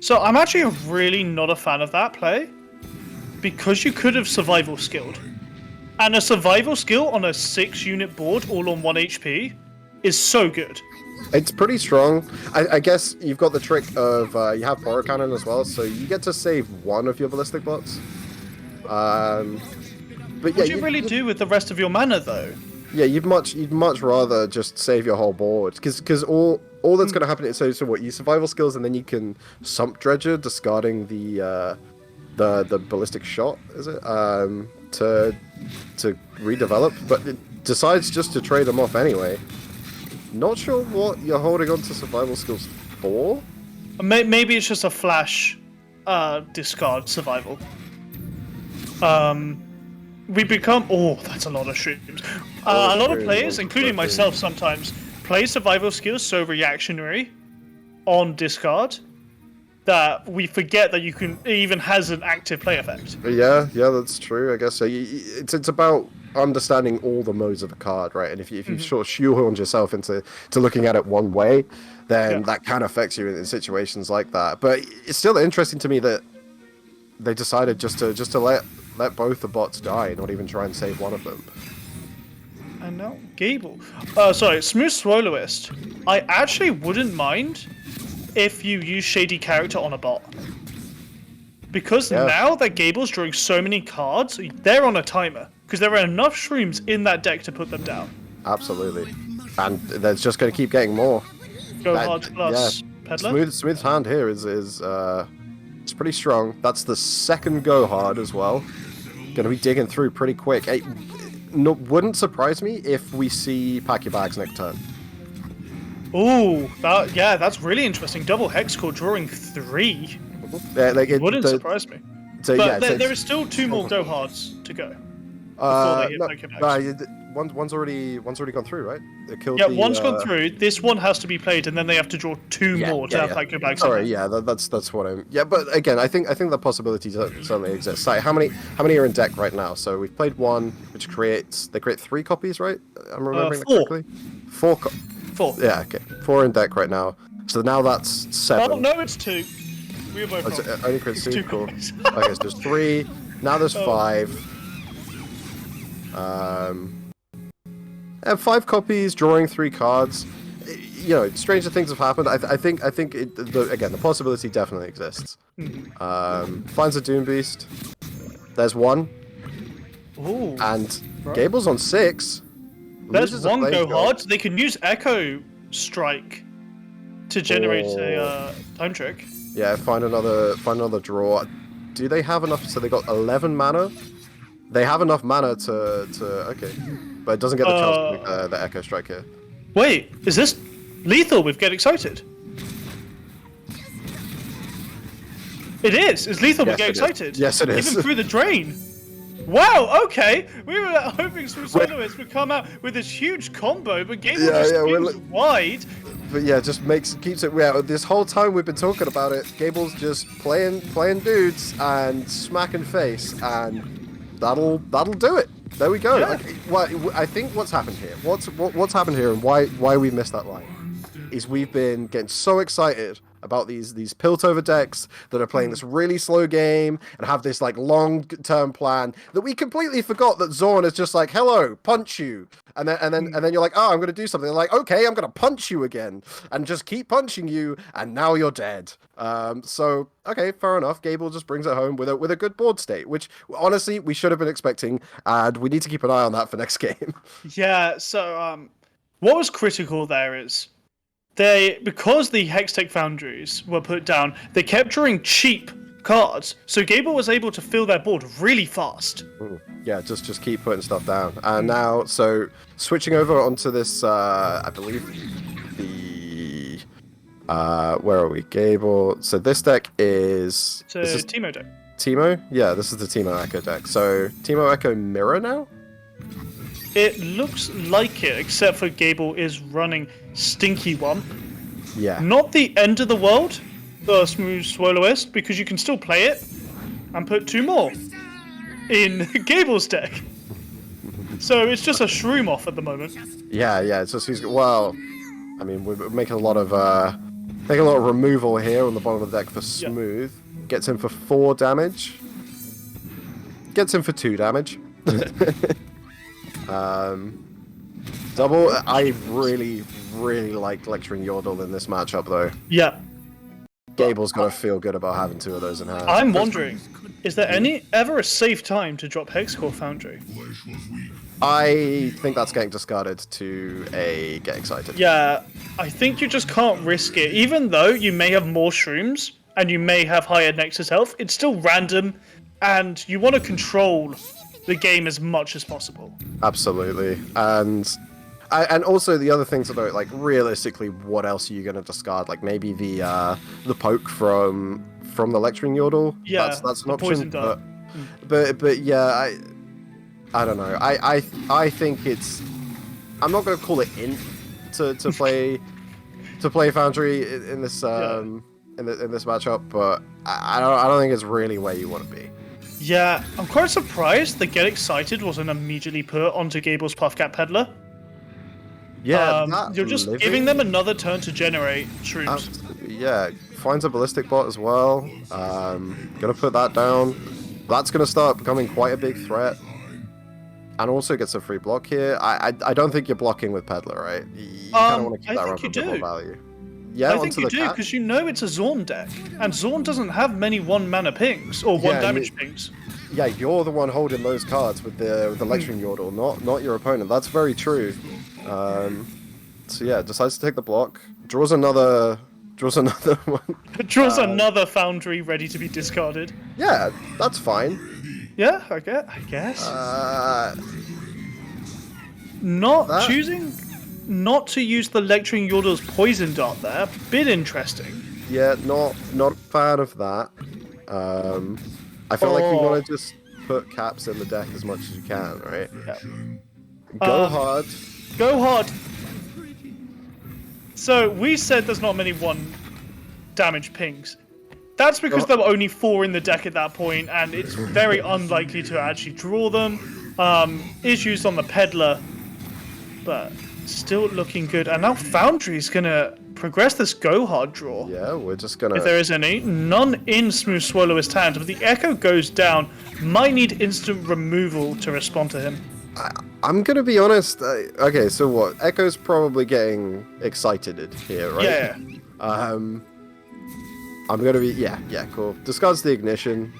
So I'm actually really not a fan of that play because you could have survival skilled. And a survival skill on a 6-unit board all on 1 HP is so good. It's pretty strong. I guess you've got the trick of you have Porro Cannon as well, so you get to save one of your ballistic bots. But yeah, What do you really do with the rest of your mana though? Yeah, you'd much rather just save your whole board because all that's going to happen is so what you survival skills and then you can sump dredger discarding the ballistic shot, is it, to redevelop, but it decides just to trade them off anyway. Not sure what you're holding on to survival skills for. Maybe it's just a flash discard survival. We become... Oh, that's a lot of streams. A lot of players, including myself sometimes, play survival skills so reactionary on discard that we forget that you can... It even has an active play effect. Yeah, that's true, I guess. So it's about understanding all the modes of a card, right? And if you sort of shoehorned yourself into looking at it one way, then that kind of affects you in situations like that. But it's still interesting to me that they decided just to let both the bots die, not even try and save one of them. And now Gable. Sorry, Smooth Swallowist. I actually wouldn't mind if you use Shady Character on a bot. Because now that Gable's drawing so many cards, they're on a timer. Because there are enough shrooms in that deck to put them down. Absolutely. And they're just going to keep getting more. Go hard plus Peddler. Smooth's hand here is it's pretty strong. That's the second go hard as well. Going to be digging through pretty quick. Wouldn't surprise me if we see Pack Your Bags next turn. Ooh, that's really interesting. Double Hex Core drawing 3. Wouldn't surprise me. So, but there is still 2 more go hards to go. Before they hit Pack Your Bags. One's already gone through, right? It killed one's gone through. This one has to be played, and then they have to draw 2 more to have Pack Your Bags. Sorry, that's what I'm. Yeah, but again, I think the possibility certainly exists. Like, how many are in deck right now? So we've played one, which create 3 copies, right? I'm remembering that 4. correctly. 4. 4. Yeah, okay. 4 in deck right now. So now that's 7. Oh no, it's 2. We were both wrong. Only creates 2. Cool. copies. Okay, so there's 3. Now there's 5. And 5 copies, drawing 3 cards. You know, stranger things have happened. I think again, the possibility definitely exists. Finds a Doom Beast. There's 1. Ooh. And Gable's on 6. There's Loses a 1 Flame go God. hard. They can use Echo Strike to generate a time trick. Yeah, find another draw. Do they have enough? So they got 11 mana. They have enough mana to okay, but it doesn't get the chance to make the Echo Strike here. Wait, is this lethal with Get Excited? It is. It's lethal with Get Excited. Yes, it is. Even through the drain. Wow. Okay. We were hoping Smooth Soloist would come out with this huge combo, but Gable just keeps wide. But yeah, just keeps it. Yeah, this whole time we've been talking about it, Gable's just playing dudes and smacking face, and that'll do it. There we go. Yeah. I think what's happened here, what's happened here, and why we missed that line, is we've been getting so excited about these Piltover decks that are playing this really slow game and have this like long-term plan that we completely forgot that Zorn is just like, hello, punch you, and then you're like, oh, I'm gonna do something. They're like, okay, I'm gonna punch you again, and just keep punching you, and now you're dead. So okay, fair enough. Gable just brings it home with a good board state, which honestly we should have been expecting, and we need to keep an eye on that for next game. Yeah. So what was critical there is, because the Hextech Foundries were put down, they kept drawing cheap cards, so Gable was able to fill their board really fast. Yeah, just keep putting stuff down. And now, so switching over onto this, I believe the where are we? Gable. So this deck is It's a this is Teemo deck. Teemo. Yeah, this is the Teemo Echo deck. So Teemo Echo Mirror now. It looks like it, except for Gable is running Stinky One. Yeah. Not the end of the world, the Smooth Swallow-est, because you can still play it and put 2 more in Gable's deck. So it's just a shroom off at the moment. Yeah. It's just well, I mean, we're making a lot of removal here on the bottom of the deck for Smooth. Gets him for 4 damage. Gets him for 2 damage. Double. I really like lecturing Yordle in this matchup, though. Yeah. Gable's got to feel good about having 2 of those in hand. I'm wondering, is there ever a safe time to drop Hexcore Foundry? I think that's getting discarded to a Get Excited. Yeah, I think you just can't risk it. Even though you may have more shrooms and you may have higher Nexus health, it's still random, and you want to control the game as much as possible. Absolutely, and also the other things about, like, realistically, what else are you going to discard? Like maybe the poke from the lecturing Yordle. Yeah, that's an the option. poison dart. But yeah, I don't know. I think it's. I'm not going to call it in to play Foundry in this in this matchup, but I don't think it's really where you want to be. Yeah, I'm quite surprised the Get Excited wasn't immediately put onto Gable's Puffcat Peddler. Yeah, You're just giving them another turn to generate shrooms. Yeah, finds a ballistic bot as well. Gonna put that down. That's gonna start becoming quite a big threat. And also gets a free block here. I don't think you're blocking with Peddler, right? You kind of want to keep that around for a bit more value. Yeah, I think you do, because you know it's a Zorn deck, and Zorn doesn't have many 1-mana pings, or 1 damage pings. Yeah, you're the one holding those cards with the lecturing Yordle, not your opponent. That's very true. So yeah, decides to take the block, draws another one. Draws another Foundry ready to be discarded. Yeah, that's fine. Yeah, I guess. Choosing not to use the lecturing Yordle's poison dart there, bit interesting. Yeah, not a fan of that. I feel like you want to just put caps in the deck as much as you can, right? Yeah. Go hard. Go hard. So we said there's not many 1 damage pings. That's because there were only 4 in the deck at that point, and it's very unlikely to actually draw them. Is used on the Peddler, but still looking good. And now Foundry's gonna progress this go hard draw. Yeah, we're just gonna. If there is any, none in Smooth Swallow-est hand, but the Echo goes down. Might need instant removal to respond to him. I'm gonna be honest. Okay, so what? Echo's probably getting excited here, right? Yeah. I'm gonna be yeah, cool. Discards the ignition.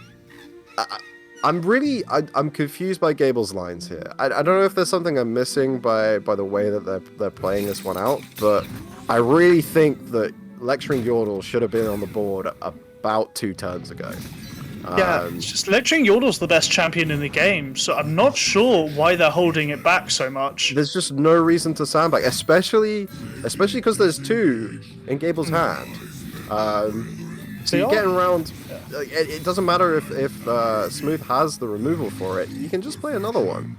I'm confused by Gable's lines here. I don't know if there's something I'm missing by the way that they're playing this one out, but I really think that lecturing Yordle should have been on the board about 2 turns ago. Yeah, it's just lecturing Yordle's the best champion in the game, so I'm not sure why they're holding it back so much. There's just no reason to sandbag, especially because there's 2 in Gable's hand. So you're getting around. It doesn't matter if Smooth has the removal for it. You can just play another one.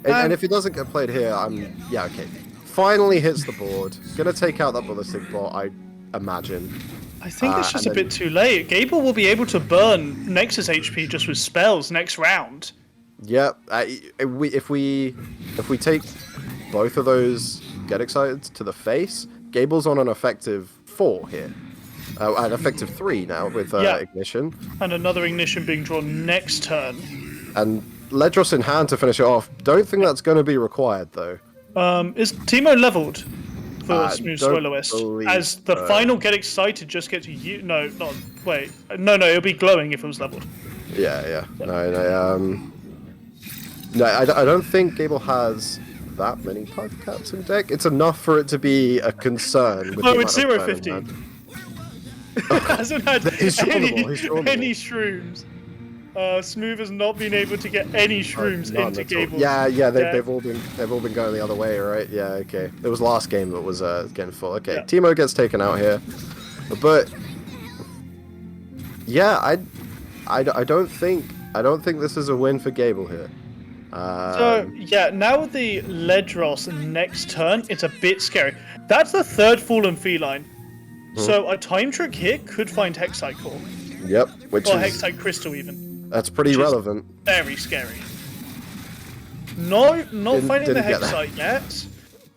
And if it doesn't get played here, okay. Finally hits the board. Gonna take out that ballistic bot, I imagine. I think it's just a bit too late. Gable will be able to burn Nexus HP just with spells next round. Yep. If we take both of those Get Excited to the face, Gable's on an effective 4 here. An effective 3 now with Ignition. And another Ignition being drawn next turn. And Ledros in hand to finish it off. Don't think that's going to be required, though. Is Teemo leveled for Smooth Swallow-est? As the final Get Excited just gets you. No, not. Wait. No, it'll be glowing if it was leveled. Yeah. No, I don't think Gable has that many Puffcats in deck. It's enough for it to be a concern. With it's 0-15. Hasn't had He's any, trollable, he's trollable. any shrooms. Smooth has not been able to get any shrooms None into at all. Gable. Yeah, they've all been going the other way, right? Yeah, okay. It was last game that was getting full. Okay, Yeah. Teemo gets taken out here, but yeah, I don't think this is a win for Gable here. So, yeah, now with the Ledros next turn, it's a bit scary. That's the third Fallen Feline. So a Time Trick here could find Hexite Core. Yep, which Or is Hexite Crystal even. that's pretty which is relevant. Very scary. No, not finding the didn't get that. Hexite yet.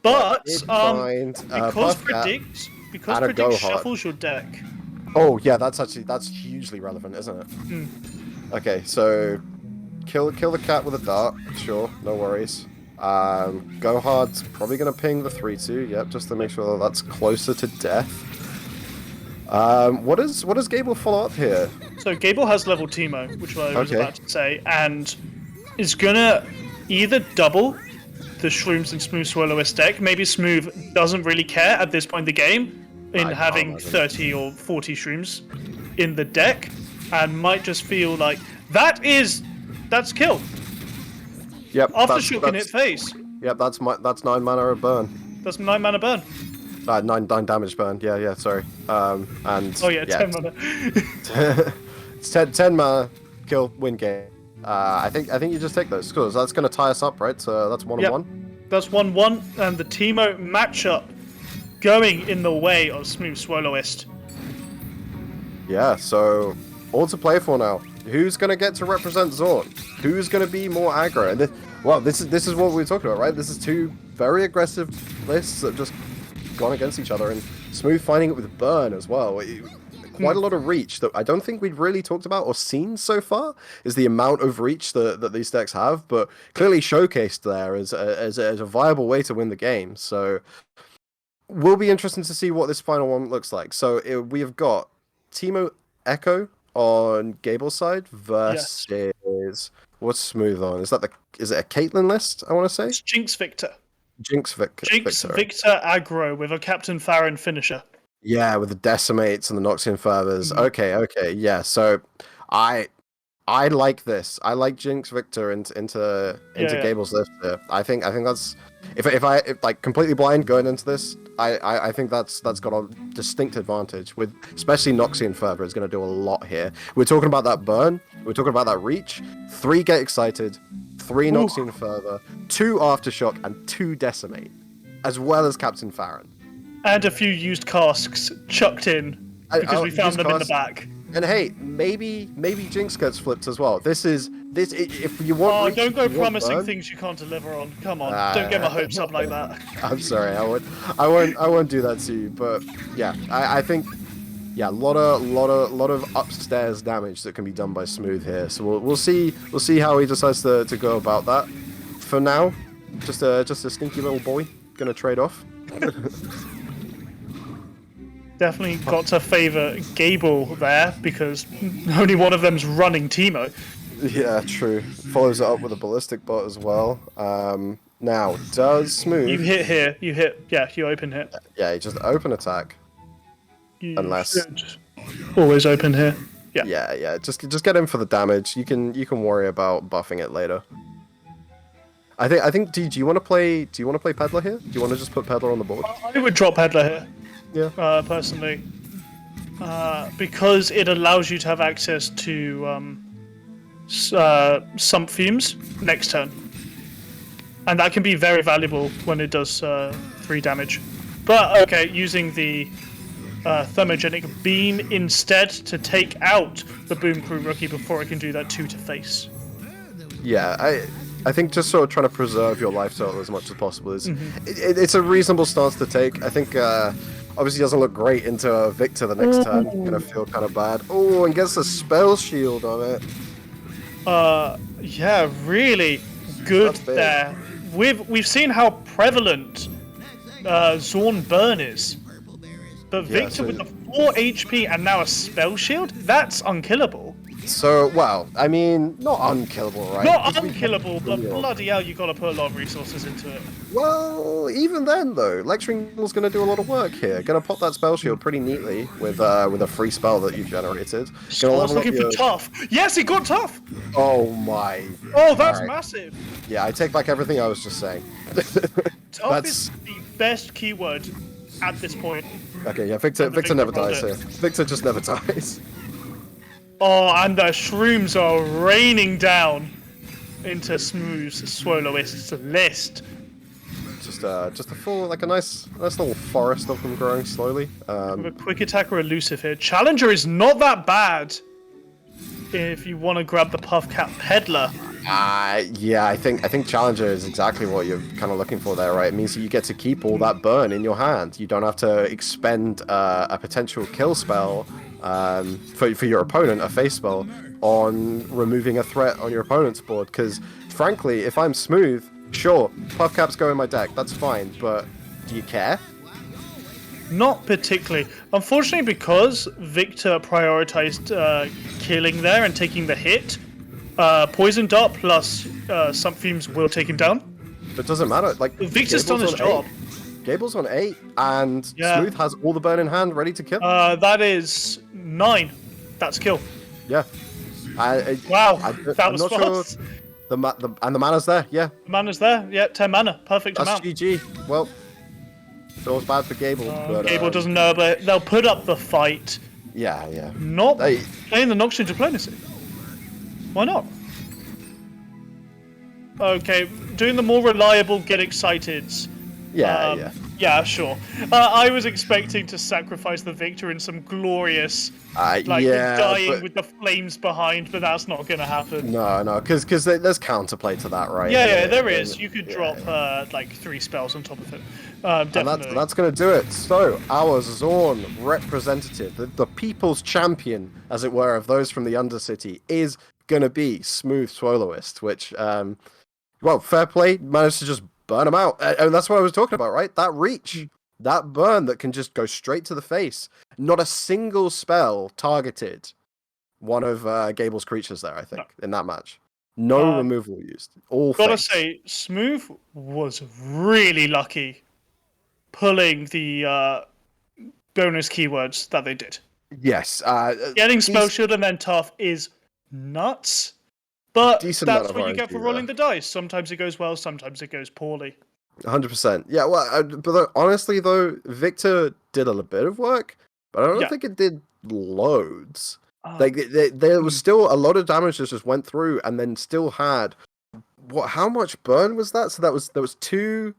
But, Did find, because Puff Cat Predict and a Go Hard. shuffles your deck. Oh yeah, that's hugely relevant, isn't it? Hmm. Okay, so kill the cat with a dart. Sure, no worries. Go Hard's probably gonna ping the 3/2. Yep, just to make sure that's closer to death. What does Gable follow up here? So Gable has level Teemo, which I was Okay. about to say, and is gonna either double the Shrooms and Smooth Swallow-esque deck. Maybe Smooth doesn't really care at this point in the game in I having can't imagine. 30 or 40 Shrooms in the deck, and might just feel like that's kill Yep. after that's, shooting that's, it face. Yep, that's 9 mana of burn. That's 9 mana burn. 9 damage burn. Yeah, sorry. And Oh yeah, 10 mana. it's 10 mana, kill, win game. I think you just take those scores. That's going to tie us up, right? So that's 1 Yep. and 1. That's 1-1, and the Teemo matchup going in the way of Smooth Swallow-esque. Yeah. So all to play for now. Who's going to get to represent Zorn? Who's going to be more aggro? And this is what we were talking about, right? This is two very aggressive lists that have just gone against each other, and Smooth finding it with burn as well. Quite a lot of reach that I don't think we'd really talked about or seen so far is the amount of reach that these decks have, but clearly showcased there as a viable way to win the game. So will be interesting to see what this final one looks like. So we have got Teemo Echo on Gable's side versus what's Smooth on? Is it a Caitlyn list? I want to say It's Jinx Victor. Jinx Victor. Victor aggro with a Captain Farron finisher. Yeah, with the Decimates and the Noxian Fervors. Okay, yeah. So I like this. I like Jinx Victor into Gable's list here. I think that's if like completely blind going into this, I think that's got a distinct advantage with especially Noxian Fervor is going to do a lot here. We're talking about that burn. We're talking about that reach. 3 Get Excited, 3 Noxian Fervor, 2 Aftershock, and 2 Decimate, as well as Captain Farron. And a few used casks chucked in because we found them in the back. And hey, maybe Jinx gets flipped as well. This if you want. Oh, reach, don't go you want promising burn, things you can't deliver on. Come on, don't get my hopes up like that. I'm sorry, I won't do that to you. But yeah, I think a lot of upstairs damage that can be done by Smooth here. So we'll see how he decides to go about that. For now, just a stinky little boy gonna trade off. Definitely got to favour Gable there because only one of them's running Teemo. Yeah, true. Follows it up with a ballistic bot as well. Now, does Smooth... You hit here. You open here. Yeah, just open attack. You Unless- should always open here. Yeah. Yeah. Just get in for the damage. You can worry about buffing it later. I think. Do you want to play Peddler here? Do you want to just put Peddler on the board? I would drop Peddler here. Yeah. Personally, because it allows you to have access to Sump Fumes next turn, and that can be very valuable when it does 3 damage. But okay, using the Thermogenic Beam instead to take out the Boom Crew Rookie before it can do that 2 to face. Yeah, I think just sort of trying to preserve your life total as much as possible is it's a reasonable stance to take. I think obviously doesn't look great into Victor the next turn. Gonna feel kind of bad. Oh, and gets a spell shield on it. Yeah, really good That's big. there. We've seen how prevalent Zorn Burn is, but Victor so- with the 4 HP and now a spell shield, that's unkillable. So, well, I mean, not unkillable, right? Not Because we- unkillable, but Yeah. bloody hell, you gotta put a lot of resources into it. Well, even then though, Lecturing's going to do a lot of work here. Going to pop that spell shield pretty neatly with a free spell that you've generated. So Going I to was level up looking your... for tough. Yes, he got tough. Oh my. Oh, that's Alright. massive. Yeah, I take back everything I was just saying. Tough That's is the best keyword at this point. okay. Yeah, Victor And the never Victor dies rolled here. Victor just never dies. Oh, and the shrooms are raining down into Smooth's Swallow-ist's list. Just a full like a nice little forest of them growing slowly. With a quick attack or elusive here. Challenger is not that bad if you want to grab the Puff Cap Peddler. Yeah, I think Challenger is exactly what you're kind of looking for there, right? It means that you get to keep all that burn in your hand. You don't have to expend a potential kill spell for your opponent, a face spell, on removing a threat on your opponent's board. Because, frankly, if I'm Smooth, sure, Puff Caps go in my deck, that's fine, but do you care? Not particularly. Unfortunately, because Victor prioritized killing there and taking the hit, Poison Dart plus some fumes will take him down. It doesn't matter. Like Victor's done his Gable's on job. 8. Gable's on 8, and Yeah. Smooth has all the burn in hand, ready to kill. That is 9. That's kill. Yeah. Wow, I'm that was not fast. sure. And the mana's there. Yeah, Mana's there. Yeah, 10 mana. Perfect that's amount. GG. Well, it was bad for Gable. But, Gable doesn't know, but they'll put up the fight. Yeah. Not Hey. playing the Noxian Diplomacy. Why not? Okay, doing the more reliable get excited. Yeah. Yeah, sure. I was expecting to sacrifice the Victor in some glorious, like yeah, dying but- with the flames behind, but that's not going to happen. No, because there's counterplay to that, right? Yeah, there is. And- You could yeah, drop yeah. like 3 spells on top of it. And Definitely. that's going to do it. So, our Zorn representative, the people's champion, as it were, of those from the Undercity, is going to be Smooth Swallow-ist, which, well, fair play, managed to just burn him out. And that's what I was talking about, right? That reach, that burn that can just go straight to the face. Not a single spell targeted one of Gable's creatures there, I think, in that match. No removal used. All Gotta face. say, Smooth was really lucky pulling the bonus keywords that they did. Yes. Getting Spell Shield and then Tough is nuts. But Decent amount that's of what you get RNG for rolling there. the dice. Sometimes it goes well, sometimes it goes poorly. 100%. Yeah, well, but honestly, though, Victor did a little bit of work, but I don't Yeah. think it did loads. Like, there was still a lot of damage that just went through, and then still had how much burn was that? So there was two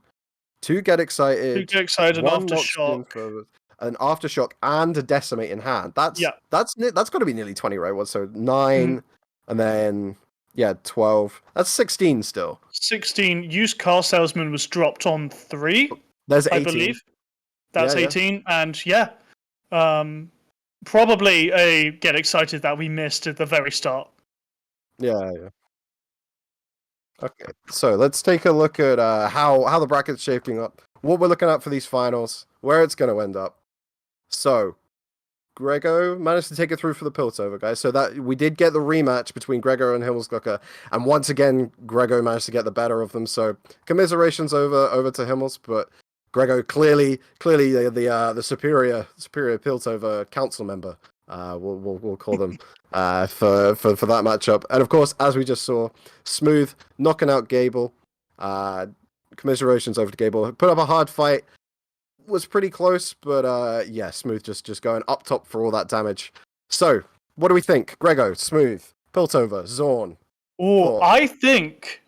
get excited, You get excited one after locked in shock. for an aftershock, and a decimate in hand. That's Yeah. that's got to be nearly 20, right? What? So 9, and then 12. That's 16 still. 16. Used Car Salesman was dropped on 3, There's I 18. believe. That's Yeah, yeah. 18. And yeah, probably a get excited that we missed at the very start. Yeah. Okay, so let's take a look at how the bracket's shaping up, what we're looking at for these finals, where it's going to end up. So, Grego managed to take it through for the Piltover, guys. So that we did get the rematch between Grego and Himmelsglucker, and once again, Grego managed to get the better of them. So, commiserations over to Himmels, but Grego clearly the superior Piltover council member. We'll call them for that matchup. And of course, as we just saw, Smooth knocking out Gable. Commiserations over to Gable. Put up a hard fight. Was pretty close, but yeah, Smooth just going up top for all that damage. So, what do we think? Grego, Smooth, Piltover, Zorn. Oh, I think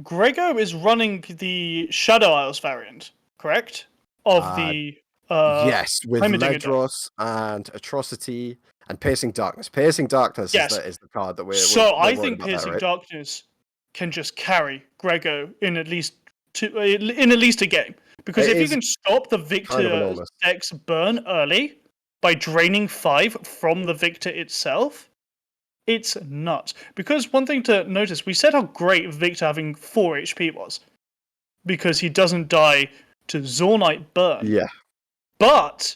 Grego is running the Shadow Isles variant, correct? Of the Yes, with Heimerdinger deck. Ledros and Atrocity and Piercing Darkness. Piercing Darkness Yes. is the card that we're So we're I worried think about there, Piercing right? Darkness can just carry Grego in at least a game. Because It if you is can stop the kind of Victor enormous. deck's burn early by draining 5 from the Victor itself, it's nuts. Because one thing to notice, we said how great Victor having 4 HP was. Because he doesn't die to Zornite burn. Yeah. But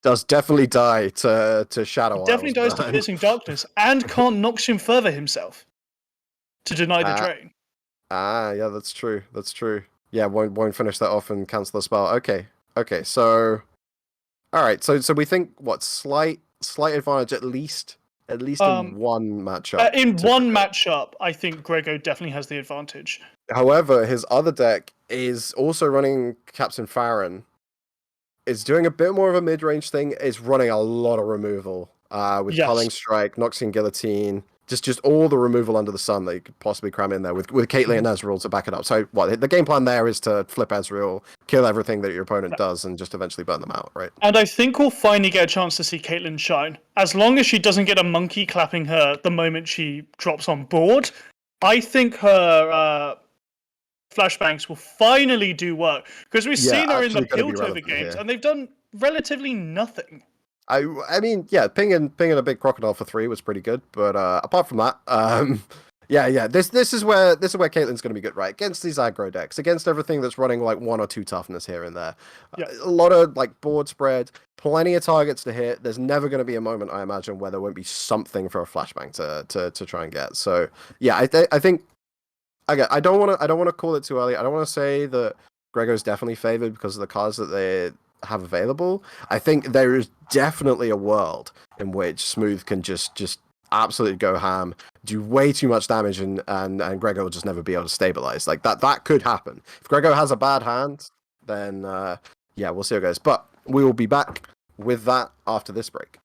Does definitely die to Shadow He definitely Isles, dies to man. piercing darkness and can't Noxian further himself to deny the Ah. drain. Yeah, that's true. That's true. Yeah, won't finish that off and cancel the spell. Okay. So, all right. So we think what slight advantage at least in one matchup. In to one Grego. matchup, I think Grego definitely has the advantage. However, his other deck is also running Captain Farron. It's doing a bit more of a mid-range thing. It's running a lot of removal. With Yes. Culling Strike, Noxian Guillotine, just all the removal under the sun that you could possibly cram in there with Caitlyn and Ezreal to back it up. So what the game plan there is to flip Ezreal, kill everything that your opponent does, and just eventually burn them out, right? And I think we'll finally get a chance to see Caitlyn shine. As long as she doesn't get a monkey clapping her the moment she drops on board, I think her flashbangs will finally do work. Because we've seen her in the actually gonna be Piltover relevant games, here. and they've done relatively nothing. I mean, yeah, pinging a big crocodile for 3 was pretty good, but apart from that, yeah, this is where Caitlyn's going to be good, right? Against these aggro decks, against everything that's running like 1 or 2 toughness here and there, Yeah. a lot of like board spread, plenty of targets to hit. There's never going to be a moment, I imagine, where there won't be something for a flashbang to try and get. So yeah, I think again, I don't want to call it too early. I don't want to say that Grego's definitely favored because of the cards that they have available. I think there is definitely a world in which Smooth can just absolutely go ham, do way too much damage, and Grego will just never be able to stabilize. Like that could happen. If Grego has a bad hand, then yeah, we'll see how it goes. But we will be back with that after this break.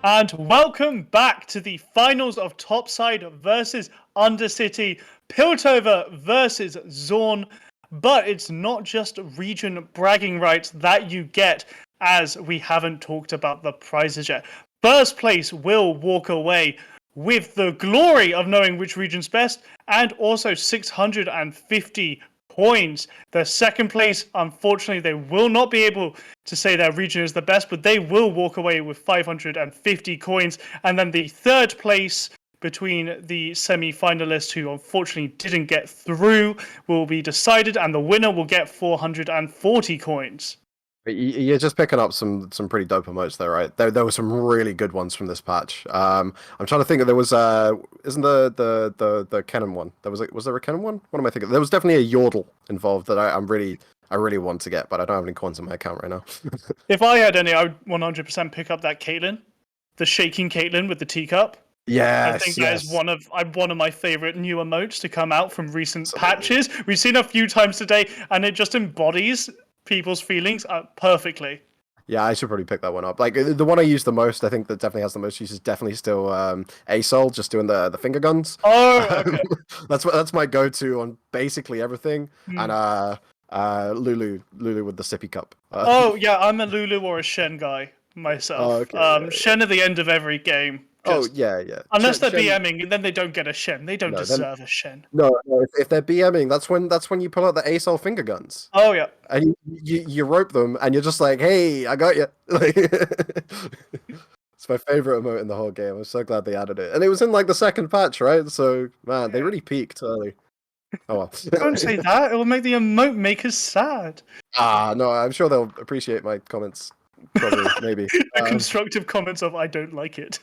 And welcome back to the finals of Topside versus Undercity, Piltover versus Zorn. But it's not just region bragging rights that you get, as we haven't talked about the prizes yet. First place will walk away with the glory of knowing which region's best, and also 650 points. The second place, unfortunately, they will not be able to say their region is the best, but they will walk away with 550 coins. And then the third place between the semi-finalists who unfortunately didn't get through will be decided, and the winner will get 440 coins. You're just picking up some pretty dope emotes there, right? There were some really good ones from this patch. I'm trying to think. There was isn't the Kennen one? Was there a Kennen one? What am I thinking? There was definitely a Yordle involved that I really want to get, but I don't have any coins in my account right now. If I had any, I would 100% pick up that Caitlyn, the shaking Caitlyn with the teacup. Yeah, I think that is one of my favorite new emotes to come out from recent patches. We've seen a few times today, and it just embodies people's feelings perfectly. Yeah, I should probably pick that one up. Like the one I use the most, I think that definitely has the most use is definitely still Asol, just doing the finger guns. Oh, okay. That's my go-to on basically everything. And Lulu with the sippy cup. Oh yeah, I'm a Lulu or a Shen guy myself. Oh, okay, Shen at the end of every game. Yeah. Unless they're BMing, and then they don't get a Shen. They don't deserve a Shen. No, if they're BMing, that's when you pull out the Asol finger guns. Oh yeah. And you rope them, and you're just like, hey, I got you. It's my favorite emote in the whole game. I'm so glad they added it, and it was in like the second patch, right? So man, they really peaked early. Oh well. Don't say that. It will make the emote makers sad. No, I'm sure they'll appreciate my comments. Probably, maybe. The constructive comments of "I don't like it."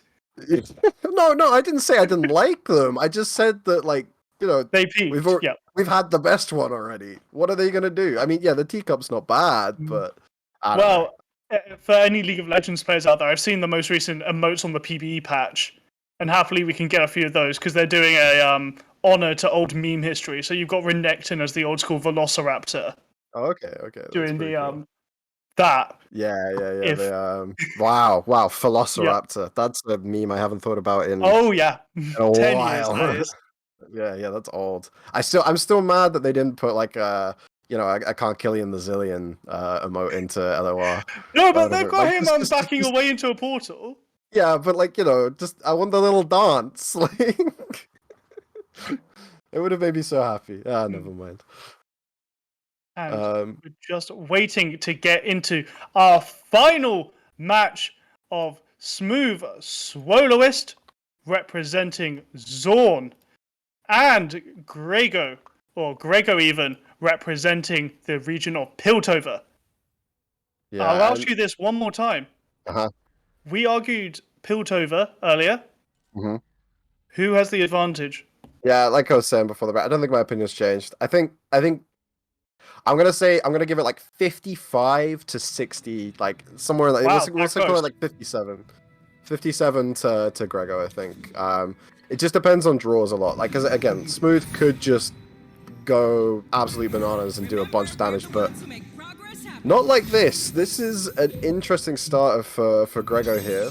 No, I didn't say I didn't like them. I just said that, like, you know, They peaked. We've had the best one already. What are they gonna do? I mean, yeah, the teacup's not bad, but for any League of Legends players out there, I've seen the most recent emotes on the PBE patch, and happily we can get a few of those because they're doing a honor to old meme history. So you've got Renekton as the old school Velociraptor. Oh, okay. Doing the cool. that. Yeah. Wow, Velociraptor. That's a meme I haven't thought about in Oh yeah, in a 10 while. years. That is. Yeah, that's old. I'm still mad that they didn't put like I can't kill you in the zillion emote into LOR. No, but they've got him backing away into a portal. Yeah, but like, just I want the little dance. Like it would have made me so happy. Never mind. And we're just waiting to get into our final match of Smooth Swoloist representing Zorn and Grego even representing the region of Piltover. Yeah, I'll ask you this one more time. Uh-huh. We argued Piltover earlier. Mm-hmm. Who has the advantage? Yeah, like I was saying before the match, I don't think my opinion's changed. I think I'm gonna give it like 55 to 60, like somewhere like we'll call it like 57. 57 to Grego, I think. It just depends on draws a lot. Like, cause again, Smooth could just go absolute bananas and do a bunch of damage, but not like this. This is an interesting starter for Grego here.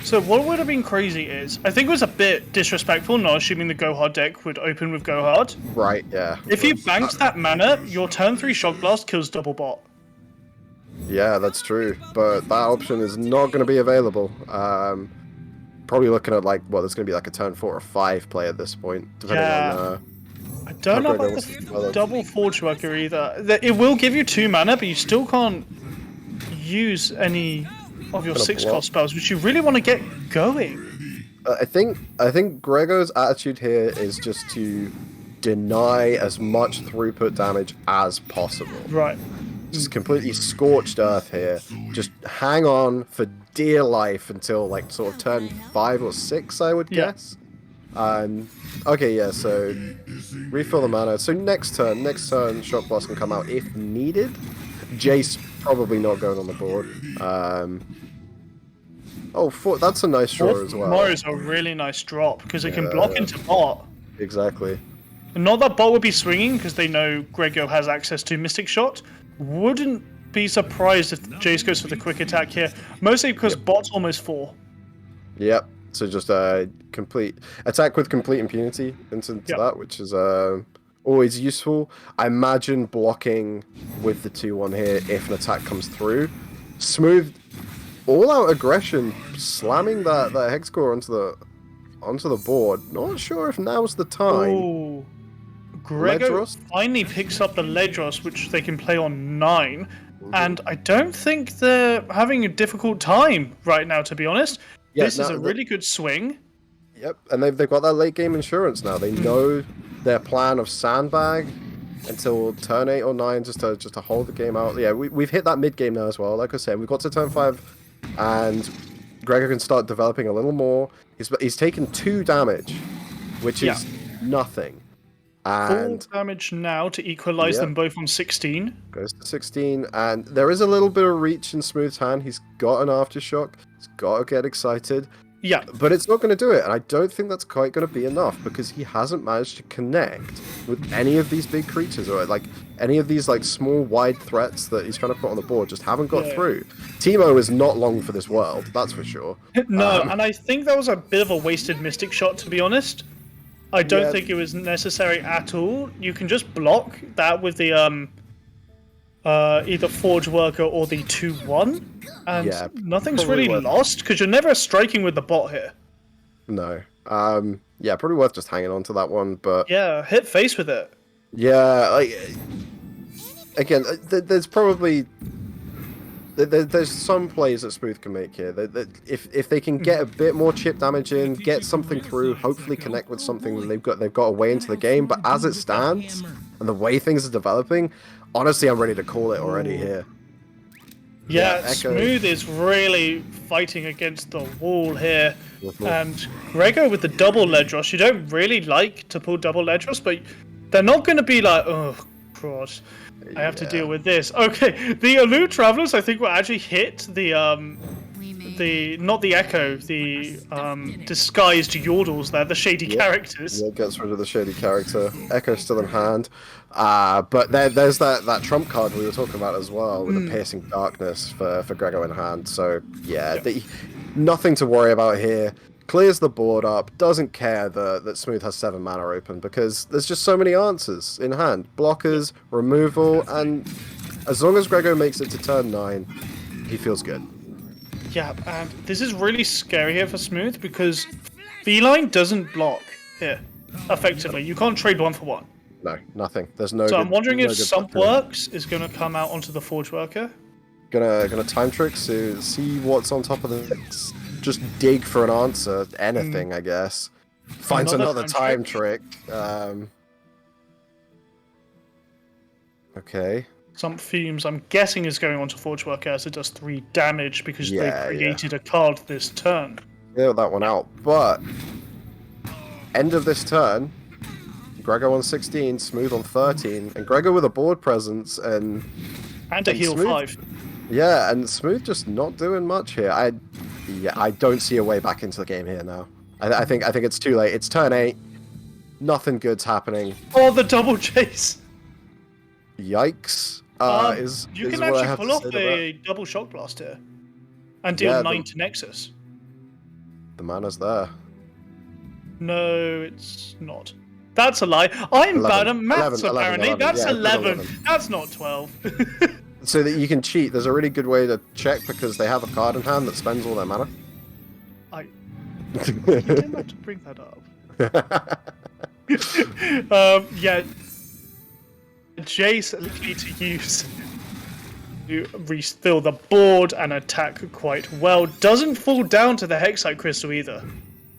So what would have been crazy is, I think it was a bit disrespectful not assuming the Go Hard deck would open with Go Hard. Right, yeah. If you banked that mana, your turn 3 Shock Blast kills double bot. Yeah, that's true, but that option is not going to be available. Probably looking at like, there's going to be like a turn 4 or 5 play at this point, depending on... I don't know about the double Forge Worker either. It will give you 2 mana, but you still can't use any of your 6-cost spells, which you really want to get going. I think Grego's attitude here is just to deny as much throughput damage as possible. Right. Just completely scorched earth here. Just hang on for dear life until like sort of turn 5 or 6, I would guess. Okay, yeah, so refill the mana. So next turn, Shock Blast can come out if needed. Jace probably not going on the board. That's a nice draw as well. Tomorrow's a really nice drop because it can block into bot. Exactly. And not that bot would be swinging because they know Grego has access to Mystic Shot. Wouldn't be surprised if Jace goes for the quick attack here, mostly because bot's almost 4. Yep. So just complete attack with complete impunity into that, which is always useful. I imagine blocking with the 2-1 here if an attack comes through. Smooth, all-out aggression, slamming that hex core onto the board. Not sure if now's the time. Oh, Gregor Ledros? finally picks up the Ledros, which they can play on 9. And I don't think they're having a difficult time right now, to be honest. Yeah, this is a really good swing. Yep, and they've got that late game insurance now. They know their plan of sandbag until turn 8 or 9 just to hold the game out. Yeah, we've hit that mid game now as well. Like I said, we've got to turn 5, and Gregor can start developing a little more. He's taken 2 damage, which is nothing. And 4 damage now to equalize them both on 16. Goes to 16, and there is a little bit of reach in Smooth's hand. He's got an aftershock. He's got to get excited. Yeah. But it's not going to do it, and I don't think that's quite going to be enough because he hasn't managed to connect with any of these big creatures or like any of these like small wide threats that he's trying to put on the board. Just haven't got through. Teemo is not long for this world, that's for sure. No, and I think that was a bit of a wasted Mystic shot, to be honest. I don't think it was necessary at all. You can just block that with the either Forge Worker or the 2-1, and nothing's really lost because you're never striking with the bot here. No. Yeah, probably worth just hanging on to that one, but yeah, hit face with it. Yeah, like again, there's probably there's some plays that Smooth can make here. If they can get a bit more chip damage in, get something through, hopefully connect with something they've got a way into the game. But as it stands and the way things are developing, honestly, I'm ready to call it already here. Yeah, Smooth is really fighting against the wall here. And Gregor with the double Ledros, you don't really like to pull double Ledros, but they're not going to be like, oh, God, I have to deal with this. Okay, the Elude Travelers, I think, will actually hit the not the Echo, the disguised Yordles there, the shady characters. Yeah, it gets rid of the shady character. Echo's still in hand. But there's that trump card we were talking about as well, with the Piercing Darkness for Gregor in hand. So, yeah. Nothing to worry about here. Clears the board up, doesn't care that Smooth has 7 mana open, because there's just so many answers in hand. Blockers, removal, and as long as Gregor makes it to turn 9, he feels good. Yeah, and this is really scary here for Smooth, because Feline doesn't block here, effectively. You can't trade 1 for 1. No, nothing. There's no. So I'm wondering if Sump Works is going to come out onto the Forge Worker. Gonna time tricks to see what's on top of the. Just dig for an answer. Anything, I guess. Finds another time trick. Okay. Sump Fumes, I'm guessing, is going onto Forge Worker as it does 3 damage because they created a card this turn. Clear that one out, but end of this turn. Gregor on 16, Smooth on 13, and Gregor with a board presence and a heal Smooth, 5. Yeah, and Smooth just not doing much here. I don't see a way back into the game here now. I think it's too late. It's turn 8. Nothing good's happening. Oh, the double chase. Yikes. You can actually pull off a double shock blast here and deal 9 to Nexus. The mana's there. No, it's not. That's a lie. I'm 11. Bad at maths, 11, apparently. 11. That's 11. That's not 12. So that you can cheat. There's a really good way to check because they have a card in hand that spends all their mana. You didn't have to bring that up. Yeah. Jace likely to use to refill the board and attack quite well. Doesn't fall down to the Hexite Crystal either.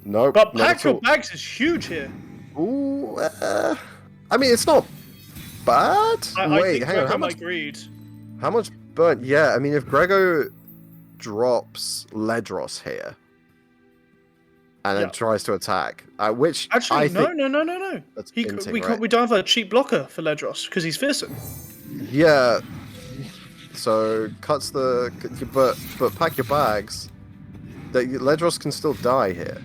Nope. But Pack Your Bags is huge here. Ooh, I mean, it's not bad. Wait, hang on. How much burn? Yeah, I mean, if Grego drops Ledros here and then tries to attack, which actually, I think... No. We don't have a cheap blocker for Ledros because he's fearsome. Yeah. So cuts the, but Pack Your Bags. Ledros can still die here.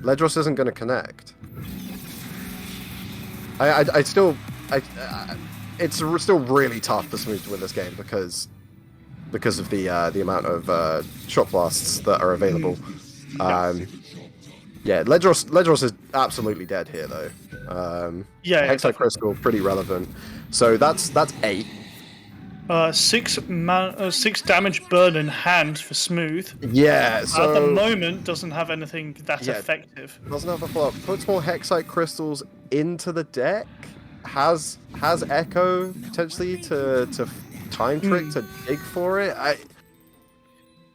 Ledros isn't going to connect. It's still really tough for Smooth to win this game because of the amount of shot blasts that are available. Yeah, Ledros is absolutely dead here though. Yeah, Hexite definitely. Crystal pretty relevant. So that's 8. 6 damage burn in hand for smooth. Yeah, so At the moment, doesn't have anything that Yeah. effective. doesn't have a follow-up. Puts more Hexite Crystals into the deck. Has Echo potentially to time trick to dig for it.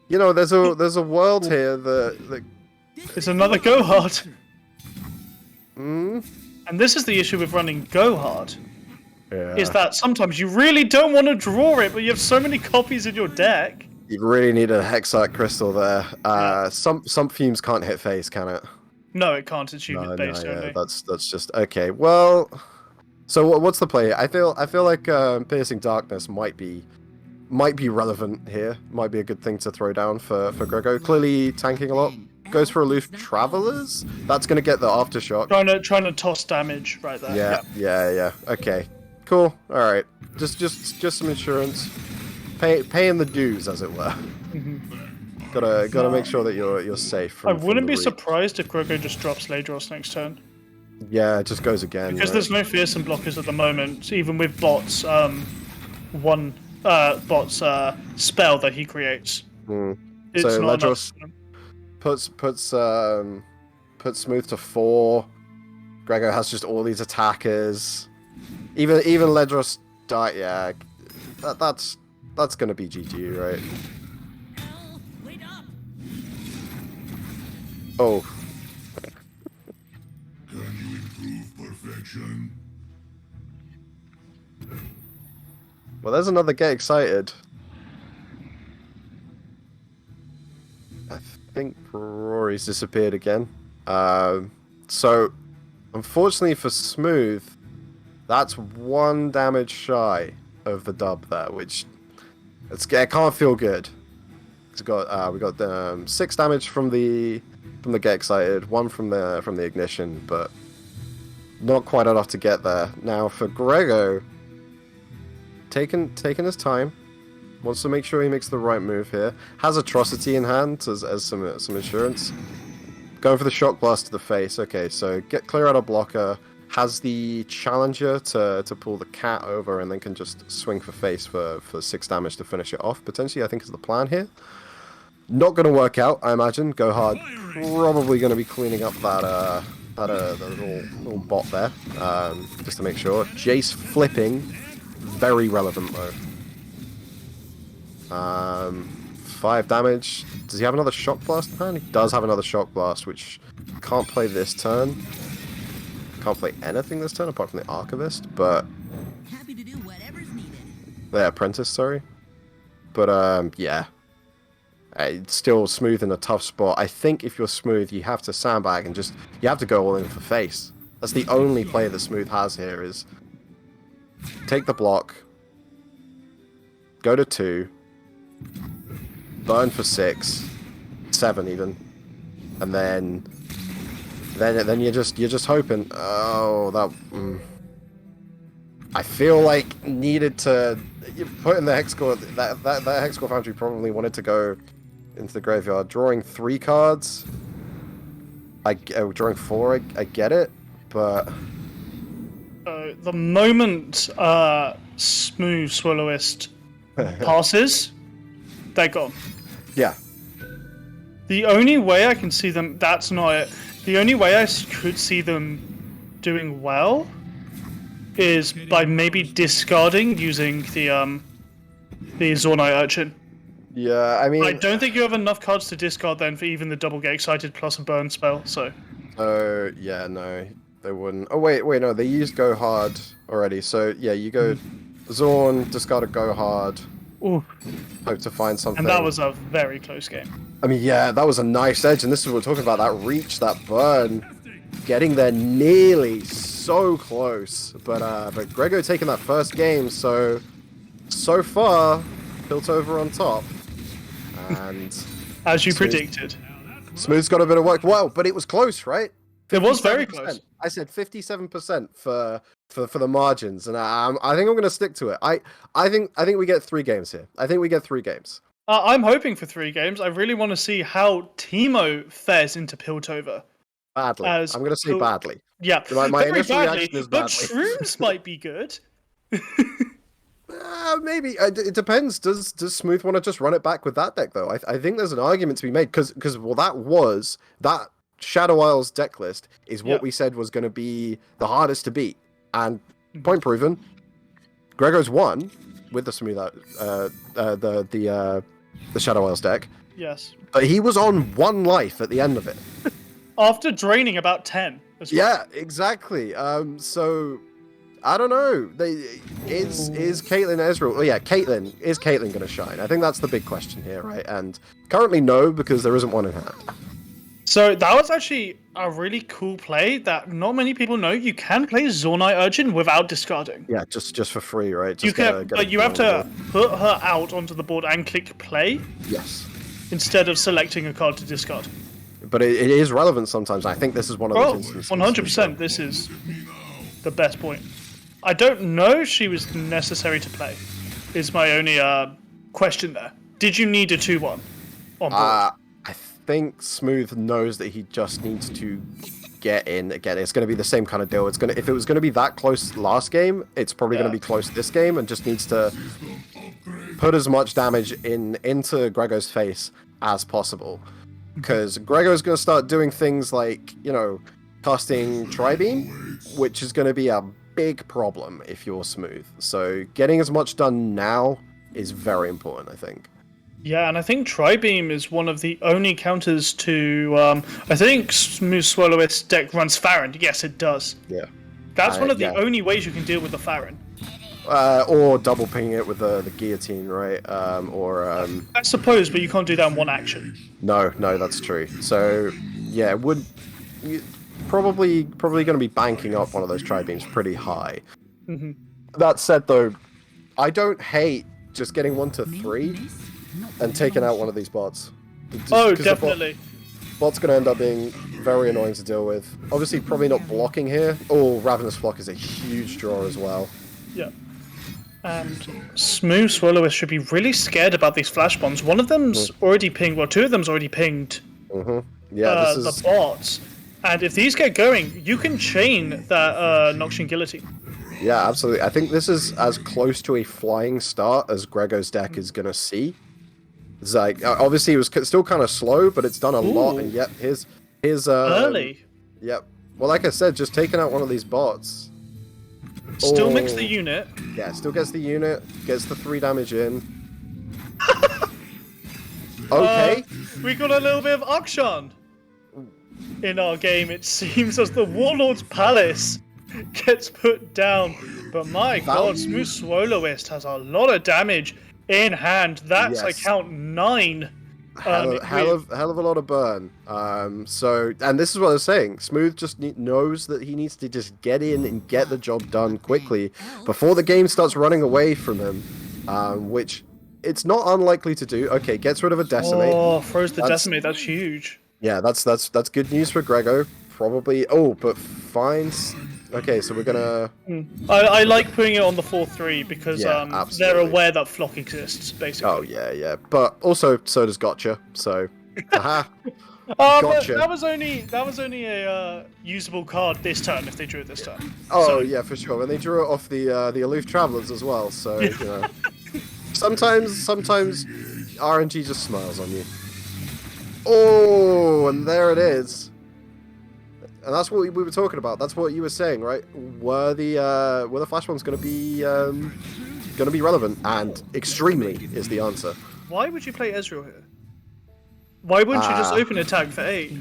There's a world here that It's another go hard. mm, And this is the issue with running go hard. yeah. Is that sometimes you really don't want to draw it, but you have so many copies in your deck. You really need a Hexite Crystal there. Some fumes can't hit face, can it? No, it can't. It's unit based only. That's just okay. Well, so what's the play? I feel like Piercing Darkness might be relevant here. Might be a good thing to throw down for Grego. Clearly tanking a lot. Goes for Aloof Travelers. That's gonna get the aftershock. Trying to toss damage right there. Yeah. Okay, cool. All right. Just some insurance. Paying the dues, as it were. Gotta make sure that you're safe. From, I wouldn't the be reach. surprised if Grego just drops Ladros next turn. Yeah, it just goes again. Because right? there's no fearsome blockers at the moment, even with bot's spell that he creates. It's So not Ledros puts Smooth to 4. Grego has just all these attackers. Even Ledros die. Yeah, that's gonna be GG, right? Hell, wait up! Oh. Can you improve perfection? Well, there's another get excited. I think Rory's disappeared again. So, unfortunately for Smooth, that's 1 damage shy of the dub there, which it can't feel good. We got 6 damage from the get excited, 1 from the ignition, but not quite enough to get there. Now for Grego, taking his time. Wants to make sure he makes the right move here. Has Atrocity in hand as some insurance. Going for the Shock Blast to the face. Okay, so clear out a blocker. Has the Challenger to pull the cat over and then can just swing for face for 6 damage to finish it off. Potentially, I think is the plan here. Not going to work out, I imagine. Go Hard probably going to be cleaning up that little bot there, just to make sure. Jace flipping, very relevant though. 5 damage. Does he have another Shock Blast in hand? He does have another Shock Blast, which can't play this turn. Can't play anything this turn apart from the Archivist, but Happy to do whatever's needed. the Apprentice, sorry. But yeah, it's still Smooth in a tough spot. I think if you're Smooth, you have to sandbag and you have to go all in for face. That's the only play that Smooth has here is take the block, go to 2, burn for 6, 7 even, and then you're just hoping. Oh, that. I feel like needed to put in the Hexcore. That Hexcore Foundry probably wanted to go into the graveyard, drawing 3 cards. Drawing 4. I get it, but The moment Smooth Swallowyst passes, they're gone. yeah. The only way I can see them, that's not it. The only way I could see them doing well is by maybe discarding using the Zornite Urchin. Yeah, I mean, I don't think you have enough cards to discard then for even the double get excited plus a burn spell, so. yeah, no, they wouldn't. Oh, wait, no, they used Go Hard already, so yeah, you go Zorn, discard a Go Hard, Ooh. hope to find something. And that was a very close game. I mean, yeah, that was a nice edge, and this is what we're talking about, that reach, that burn, getting there nearly so close, but Grego taking that first game, so far, Piltover on top, and As you Smooth. predicted. Smooth's got a bit of work. Wow, but it was close, right? It was very 57%. close. I said 57% for the margins, and I think I'm going to stick to it. I think we get 3 games here. I think we get 3 games. I'm hoping for 3 games. I really want to see how Teemo fares into Piltover. Badly. As I'm going to say Pil- badly. Yeah, My very initial badly, reaction is but badly. Shrooms might be good. Maybe it depends. Does Smooth want to just run it back with that deck though? I think there's an argument to be made because that Shadow Isles deck list is what Yeah. we said was going to be the hardest to beat, and point proven. Gregor's won with the Smooth the Shadow Isles deck, Yes. but he was on 1 life at the end of it. After draining about 10 as well. Yeah, exactly. So I don't know. Is Caitlyn Ezreal? Oh yeah, is Caitlyn going to shine? I think that's the big question here, right? And currently no, because there isn't one in hand. So that was actually a really cool play that not many people know. You can play Zornite Urchin without discarding. Yeah, just for free, right? You Just can, get but you have to put her out onto the board and click play Yes, instead of selecting a card to discard. but it is relevant sometimes. I think this is one of those Oh, instances. 100%. This is the best point. I don't know if she was necessary to play. Is my only question there. Did you need a 2-1 on board? I think Smooth knows that he just needs to get in again. It's going to be the same kind of deal. If it was going to be that close last game, it's probably going to be close this game, and just needs to put as much damage into Gregor's face as possible. Because Gregor's going to start doing things like, casting Tri-Beam, which is going to be a big problem if you're Smooth. So getting as much done now is very important, I think. Yeah, and I think Tri-Beam is one of the only counters to... I think Smooth Swallowist's deck runs Farron. Yes, it does. Yeah. That's one of the only ways you can deal with the Farron. Or double pinging it with the guillotine, right? I suppose, but you can't do that in one action. No, that's true. So yeah, probably going to be banking up one of those Tri-Beams pretty high. Mm-hmm. That said, though, I don't hate just getting 1 to 3 and taking out one of these bots. Definitely. Bot's going to end up being very annoying to deal with. Obviously, probably not blocking here. Oh, Ravenous Flock is a huge draw as well. Yeah. And Smooth Swallowist should be really scared about these flash bombs. One of them's already pinged, well, 2 of them's already pinged Yeah, this is... the bots. And if these get going, you can chain that Noxian Guillotine. Yeah, absolutely. I think this is as close to a flying start as Gregor's deck is going to see. It's like, obviously it was still kind of slow, but it's done a lot, and yet his early. Yep. Well, like I said, just taking out one of these bots. Still mix the unit. Yeah, still gets the unit, gets the 3 damage in. Okay. We got a little bit of Akshan in our game, it seems, as the Warlord's Palace gets put down. But my god, Smooth Swallowist has a lot of damage in hand. That's, I count 9. Hell of a lot of burn. And this is what I was saying. Smooth just knows that he needs to just get in and get the job done quickly before the game starts running away from him, which it's not unlikely to do. Okay, gets rid of a Decimate. Oh, throws the Decimate. That's huge. Yeah, that's good news for Grego. Probably. Oh, but finds. Okay, so we're gonna. I like putting it on the 4-3 because Yeah, they're aware that Flock exists, basically. Oh yeah. But also, so does Gotcha. So, haha. But Gotcha. that was only a usable card this turn if they drew it this turn. Oh So- yeah, for sure. And they drew it off the Aloof Travelers as well. So sometimes RNG just smiles on you. Oh, and there it is. And that's what we were talking about. That's what you were saying, right? Were the flash bombs going to be relevant? And extremely is the answer. Why would you play Ezreal here? Why wouldn't you just open attack for 8?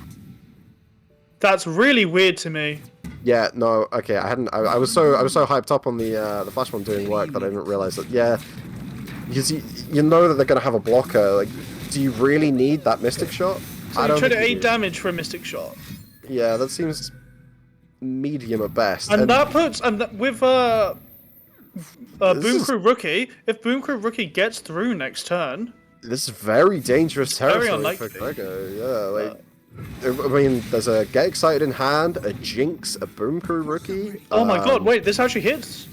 That's really weird to me. Yeah, no, okay, I hadn't. I was so hyped up on the flash bomb doing work that I didn't realize that. Yeah, because you know that they're going to have a blocker. Like, do you really need that Mystic Shot? So you trade 8 damage for a Mystic Shot. Yeah, that seems medium at best. And that puts with Boom Crew Rookie, if Boom Crew Rookie gets through next turn, this is very dangerous territory unlikely. for Grego. Yeah, I mean, there's a Get Excited in hand, a Jinx, a Boom Crew Rookie. oh my god, wait, this actually hits.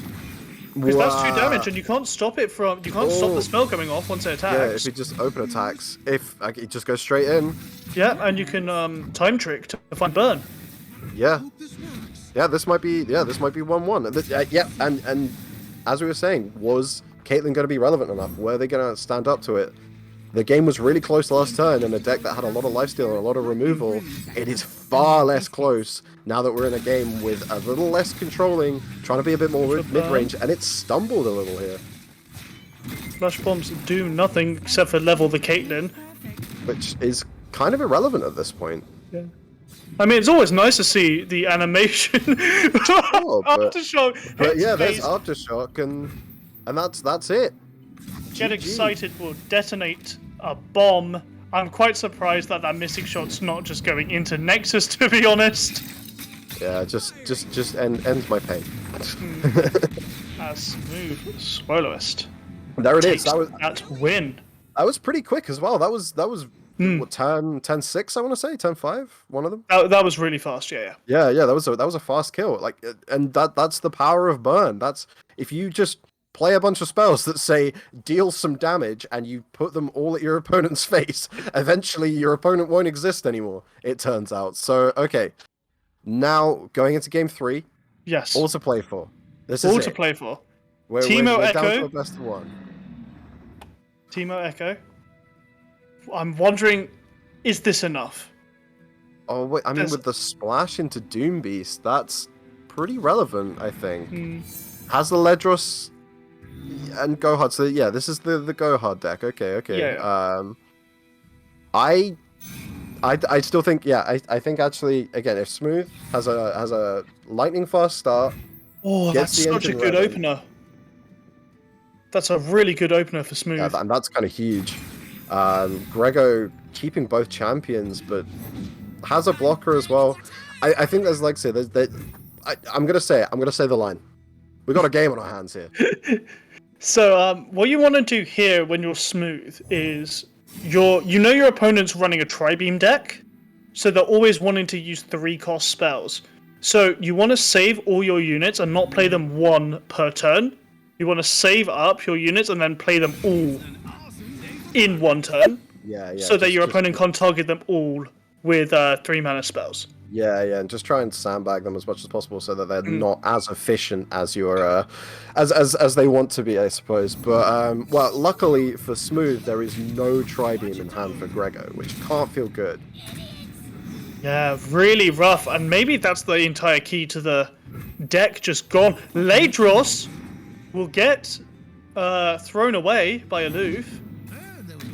Because that's 2 Wow. damage, and you can't stop it from. You can't stop Oh. the spell going off once it Yeah, if attacks. it just open attacks, if like, it just goes straight in. Yeah, and you can time trick to find burn. Yeah. Yeah, this might be 1-1. Yeah, and as we were saying, was Caitlyn going to be relevant enough? Were they going to stand up to it? The game was really close last turn in a deck that had a lot of lifesteal and a lot of removal. It is far less close now that we're in a game with a little less controlling, trying to be a bit more mid-range, and it stumbled a little here. Flash bombs do nothing except for level the Caitlyn. Which is kind of irrelevant at this point. Yeah. I mean, it's always nice to see the animation. Oh, Aftershock. But yeah, there's Headspace, Aftershock, and that's it. Get GG. excited, will detonate a bomb. I'm quite surprised that Mystic Shot's not just going into Nexus, to be honest. Yeah, just ends my pain. As Smooth Swallowist There it is. takes that win. That was pretty quick as well. That was what, 10-6, I want to say, 10-5, one of them. That was really fast, yeah. Yeah, that was a fast kill. Like, and that's the power of burn. That's if you just play a bunch of spells that say deal some damage and you put them all at your opponent's face, eventually your opponent won't exist anymore, it turns out. So, okay. Now, going into game 3, Yes. all to play for. This All is to it. play for. We're Teemo down to Echo. a best of 1. Teemo Echo. I'm wondering, is this enough? Oh, wait, I mean, There's- with the splash into Doom Beast, that's pretty relevant, I think. Has the Ledros and Gohard, so yeah, this is the Gohard deck. Okay. Yeah. I still think, yeah, I think actually, again, if Smooth has a lightning fast start, Oh, gets that's the such a engine good ready. opener. That's a really good opener for Smooth. yeah, and that's kind of huge. Grego keeping both champions, but has a blocker as well. I think there's, like, say, I'm gonna say the line. We got a game on our hands here. So, what you want to do here when you're Smooth is your opponent's running a Tri-Beam deck, so they're always wanting to use 3-cost spells. So you want to save all your units and not play them one per turn. You want to save up your units and then play them all in one turn, Yeah. so that your just- opponent can't target them all with 3-mana spells. Yeah, and just try and sandbag them as much as possible so that they're not as efficient as your as they want to be, I suppose. But well, luckily for Smooth, there is no Tri-Beam in hand for Grego, which can't feel good. Yeah, really rough, and maybe that's the entire key to the deck just gone. Ladros will get thrown away by Aloof,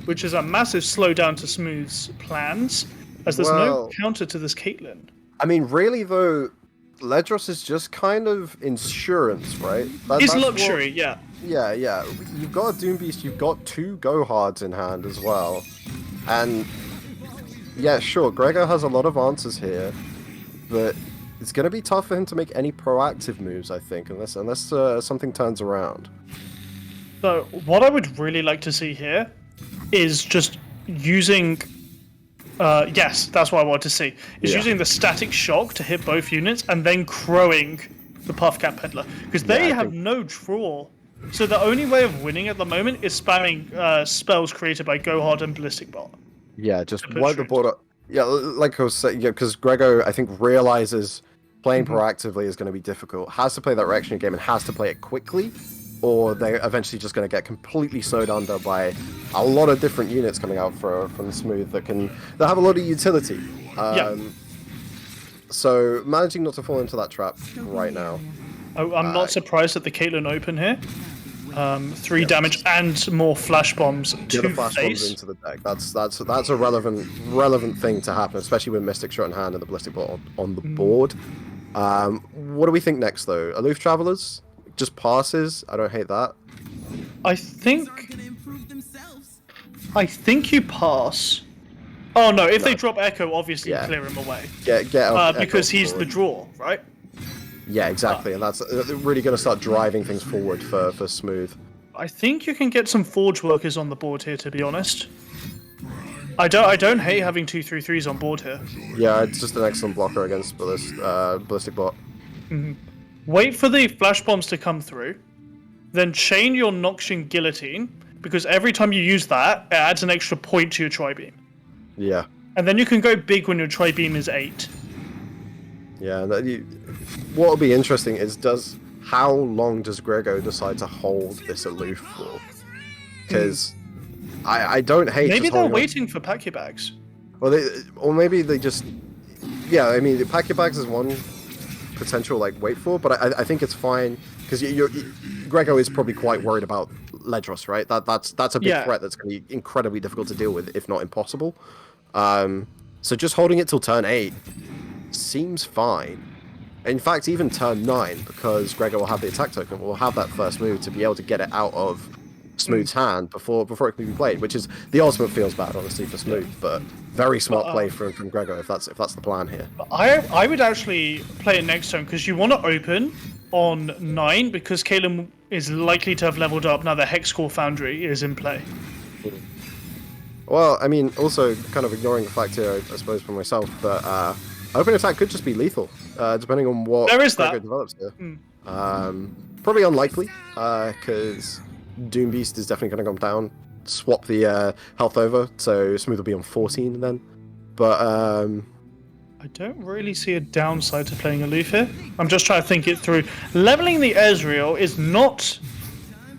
which is a massive slowdown to Smooth's plans, as there's no Well- counter to this Caitlyn. I mean, really though, Ledros is just kind of insurance, right? It's That's what- luxury, yeah. Yeah. You've got a Doom Beast, you've got 2 Gohards in hand as well. And yeah, sure, Grego has a lot of answers here, but it's going to be tough for him to make any proactive moves, I think, unless something turns around. So what I would really like to see here is just using... yes, that's what I want to see. Is Yeah. using the Static Shock to hit both units and then crowing the Puffcat Peddler. Because they I have think- no draw. So the only way of winning at the moment is spamming spells created by Gohard and Ballistic Bot. Yeah, just put wipe the shrooms. board up. Yeah, like I was saying, yeah, because Grego, I think, realizes playing proactively is going to be difficult. Has to play that reaction game and has to play it quickly, or they're eventually just going to get completely snowed under by a lot of different units coming out from Smooth that have a lot of utility. So managing not to fall into that trap right now. I'm not surprised at the Caitlyn Open here. 3 damage and more flash bombs Get to the flash bombs face. into the deck. That's a relevant thing to happen, especially with Mystic Shot in hand and the Ballistic Bolt on the board. What do we think next though? Aloof Travelers? Just passes? I don't hate that. I think you pass. Oh no! If they drop Echo, obviously Yeah. you clear him away. Get off Echo Because off he's the board. draw, right? Yeah, exactly, and that's really going to start driving things forward for Smooth. I think you can get some Forge Workers on the board here, to be honest. I don't hate having 2/3/3s on board here. Yeah, it's just an excellent blocker against Ballistic Bot. Wait for the flash bombs to come through. then chain your Noxian Guillotine, because every time you use that, it adds an extra point to your Tri-Beam. Yeah. And then you can go big when your Tri-Beam is 8. Yeah. What will be interesting is how long does Grego decide to hold this aloof for? Because I don't hate. Maybe just they're holding on. waiting for pack your bags. Or maybe they just. Yeah, I mean, pack your bags is one potential wait for, but I think it's fine because Grego is probably quite worried about Ledros, right? That's a big threat that's going to be incredibly difficult to deal with, if not impossible. So just holding it till turn 8 seems fine. In fact, even turn 9, because Grego will have the attack token, will have that first move to be able to get it out of Smooth's hand before it can be played, which is the ultimate feels bad, honestly, for Smooth, but very smart play from Grego if that's the plan here. I would actually play it next turn because you want to open on 9 because Caleb is likely to have leveled up now that Hex Core Foundry is in play. Well, I mean, also kind of ignoring the fact here, I suppose, for myself, that open attack could just be lethal, depending on what Grego develops here. Probably unlikely, because Doom Beast is definitely going to come down, swap the health over, so Smooth will be on 14 then. But I don't really see a downside to playing aloof here. I'm just trying to think it through. Leveling the Ezreal is not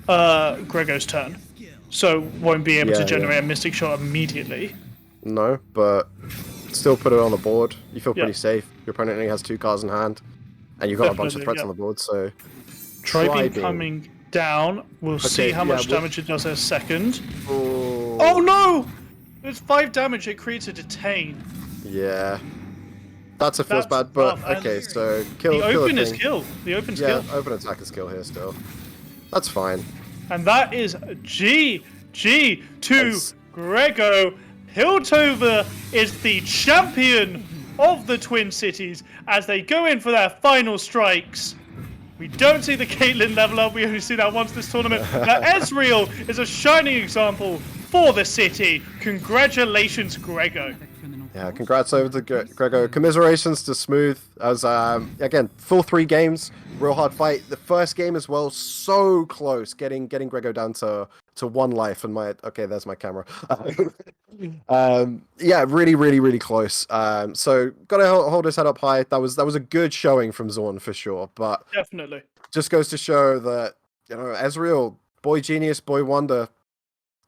Grego's turn, so won't be able to generate a Mystic Shot immediately. No, but still put it on the board. You feel pretty safe. Your opponent only has 2 cards in hand, and you've got a bunch of threats on the board, so... Tri-Beam coming down. We'll see how much damage it does in a second. Oh no! It's 5 damage. It creates a detain. Yeah. That's feels bad, but okay, so kill. The open is kill. The open's kill. Yeah, open attack is kill here still. That's fine. And that is GG to Grego. Piltover is the champion of the Twin Cities as they go in for their final strikes. We don't see the Caitlyn level up, we only see that once this tournament. Now, Ezreal is a shining example for the city. Congratulations, Grego. Yeah, congrats over to Grego. Commiserations to Smooth. As again, full 3 games, real hard fight. The first game as well, so close, getting Grego down to 1 life. And there's my camera. Yeah, really close. So gotta hold his head up high. That was a good showing from Zorn for sure. But definitely just goes to show that Ezreal, boy genius, boy wonder.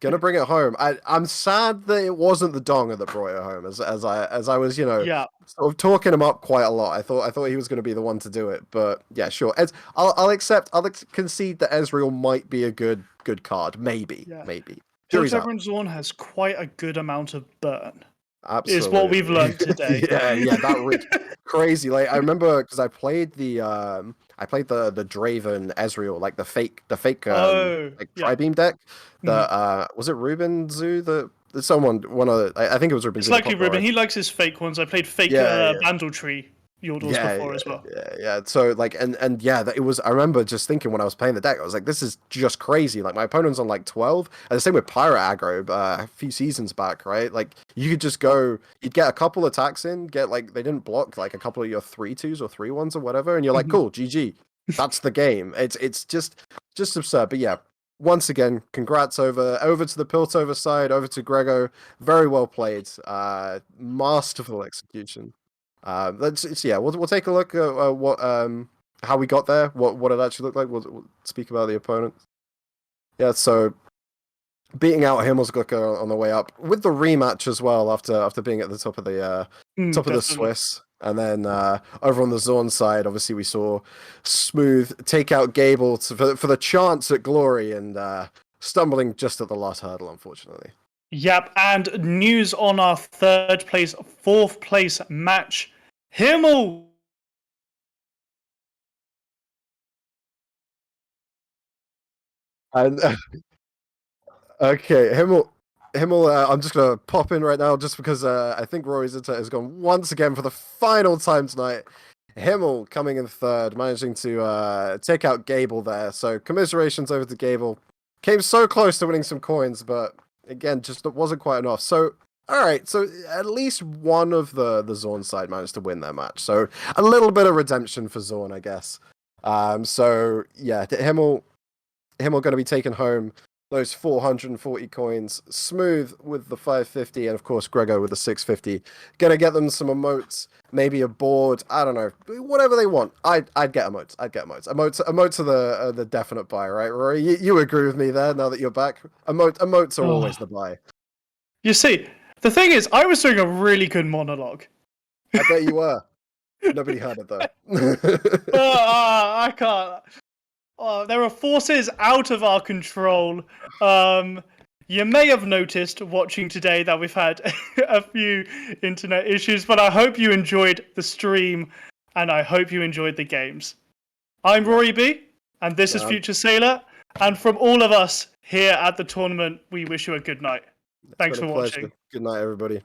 Gonna bring it home. I'm sad that it wasn't the Donger that brought it home, as I was, sort of talking him up quite a lot. I thought he was gonna be the one to do it, but yeah, sure. I'll concede that Ezreal might be a good card, maybe. Piltover and Zorn has quite a good amount of burn. Absolutely, is what we've learned today. yeah, that was crazy. I remember because I played the Draven Ezreal, the fake Tri-Beam deck. Was it Ruben Zoo? I think it was Ruben. It's Zoo, likely Ruben. Right? He likes his fake ones. I played fake Vandal Tree Yordles before as well. Yeah. So it was. I remember just thinking when I was playing the deck, I was like, this is just crazy. My opponent's on 12, and the same with Pyro Aggro a few seasons back, right? You could just go, you'd get a couple attacks in, get they didn't block a couple of your 3-2s or 3-1s or whatever, and you're like, cool, GG. That's the game. It's just absurd. But yeah, once again, congrats over to the Piltover side, over to Grego. Very well played. Masterful execution. We'll take a look at what how we got there, what it actually looked like. We'll speak about the opponent. Yeah, so beating out Himmelsglücker on the way up with the rematch as well after being at the top of the the Swiss. And then over on the Zorn side, obviously we saw Smooth take out Gable for the chance at glory and stumbling just at the last hurdle, unfortunately. Yep, and news on our 3rd place, 4th place match. Himmel! And okay, Himmel, I'm just going to pop in right now just because I think Rory's internet has gone once again for the final time tonight. Himmel coming in 3rd, managing to take out Gable there. So commiserations over to Gable. Came so close to winning some coins, but again, just wasn't quite enough. So, all right, so at least one of the Zorn side managed to win their match. So a little bit of redemption for Zorn, I guess. So yeah, Himmel him are going to be taking home those 440 coins, Smooth with the 550, and of course Grego with the 650. Gonna get them some emotes, maybe a board. I don't know, whatever they want. I'd get emotes. I'd get emotes. Emotes are the definite buy, right, Rory? You agree with me there? Now that you're back, emotes are always the buy. You see, the thing is, I was doing a really good monologue. I bet you were. Nobody heard it though. I can't. There are forces out of our control. You may have noticed watching today that we've had a few internet issues, but I hope you enjoyed the stream and I hope you enjoyed the games. I'm Rory B, and this is Future Sailor. And from all of us here at the tournament, we wish you a good night. Thanks for watching. Good night, everybody.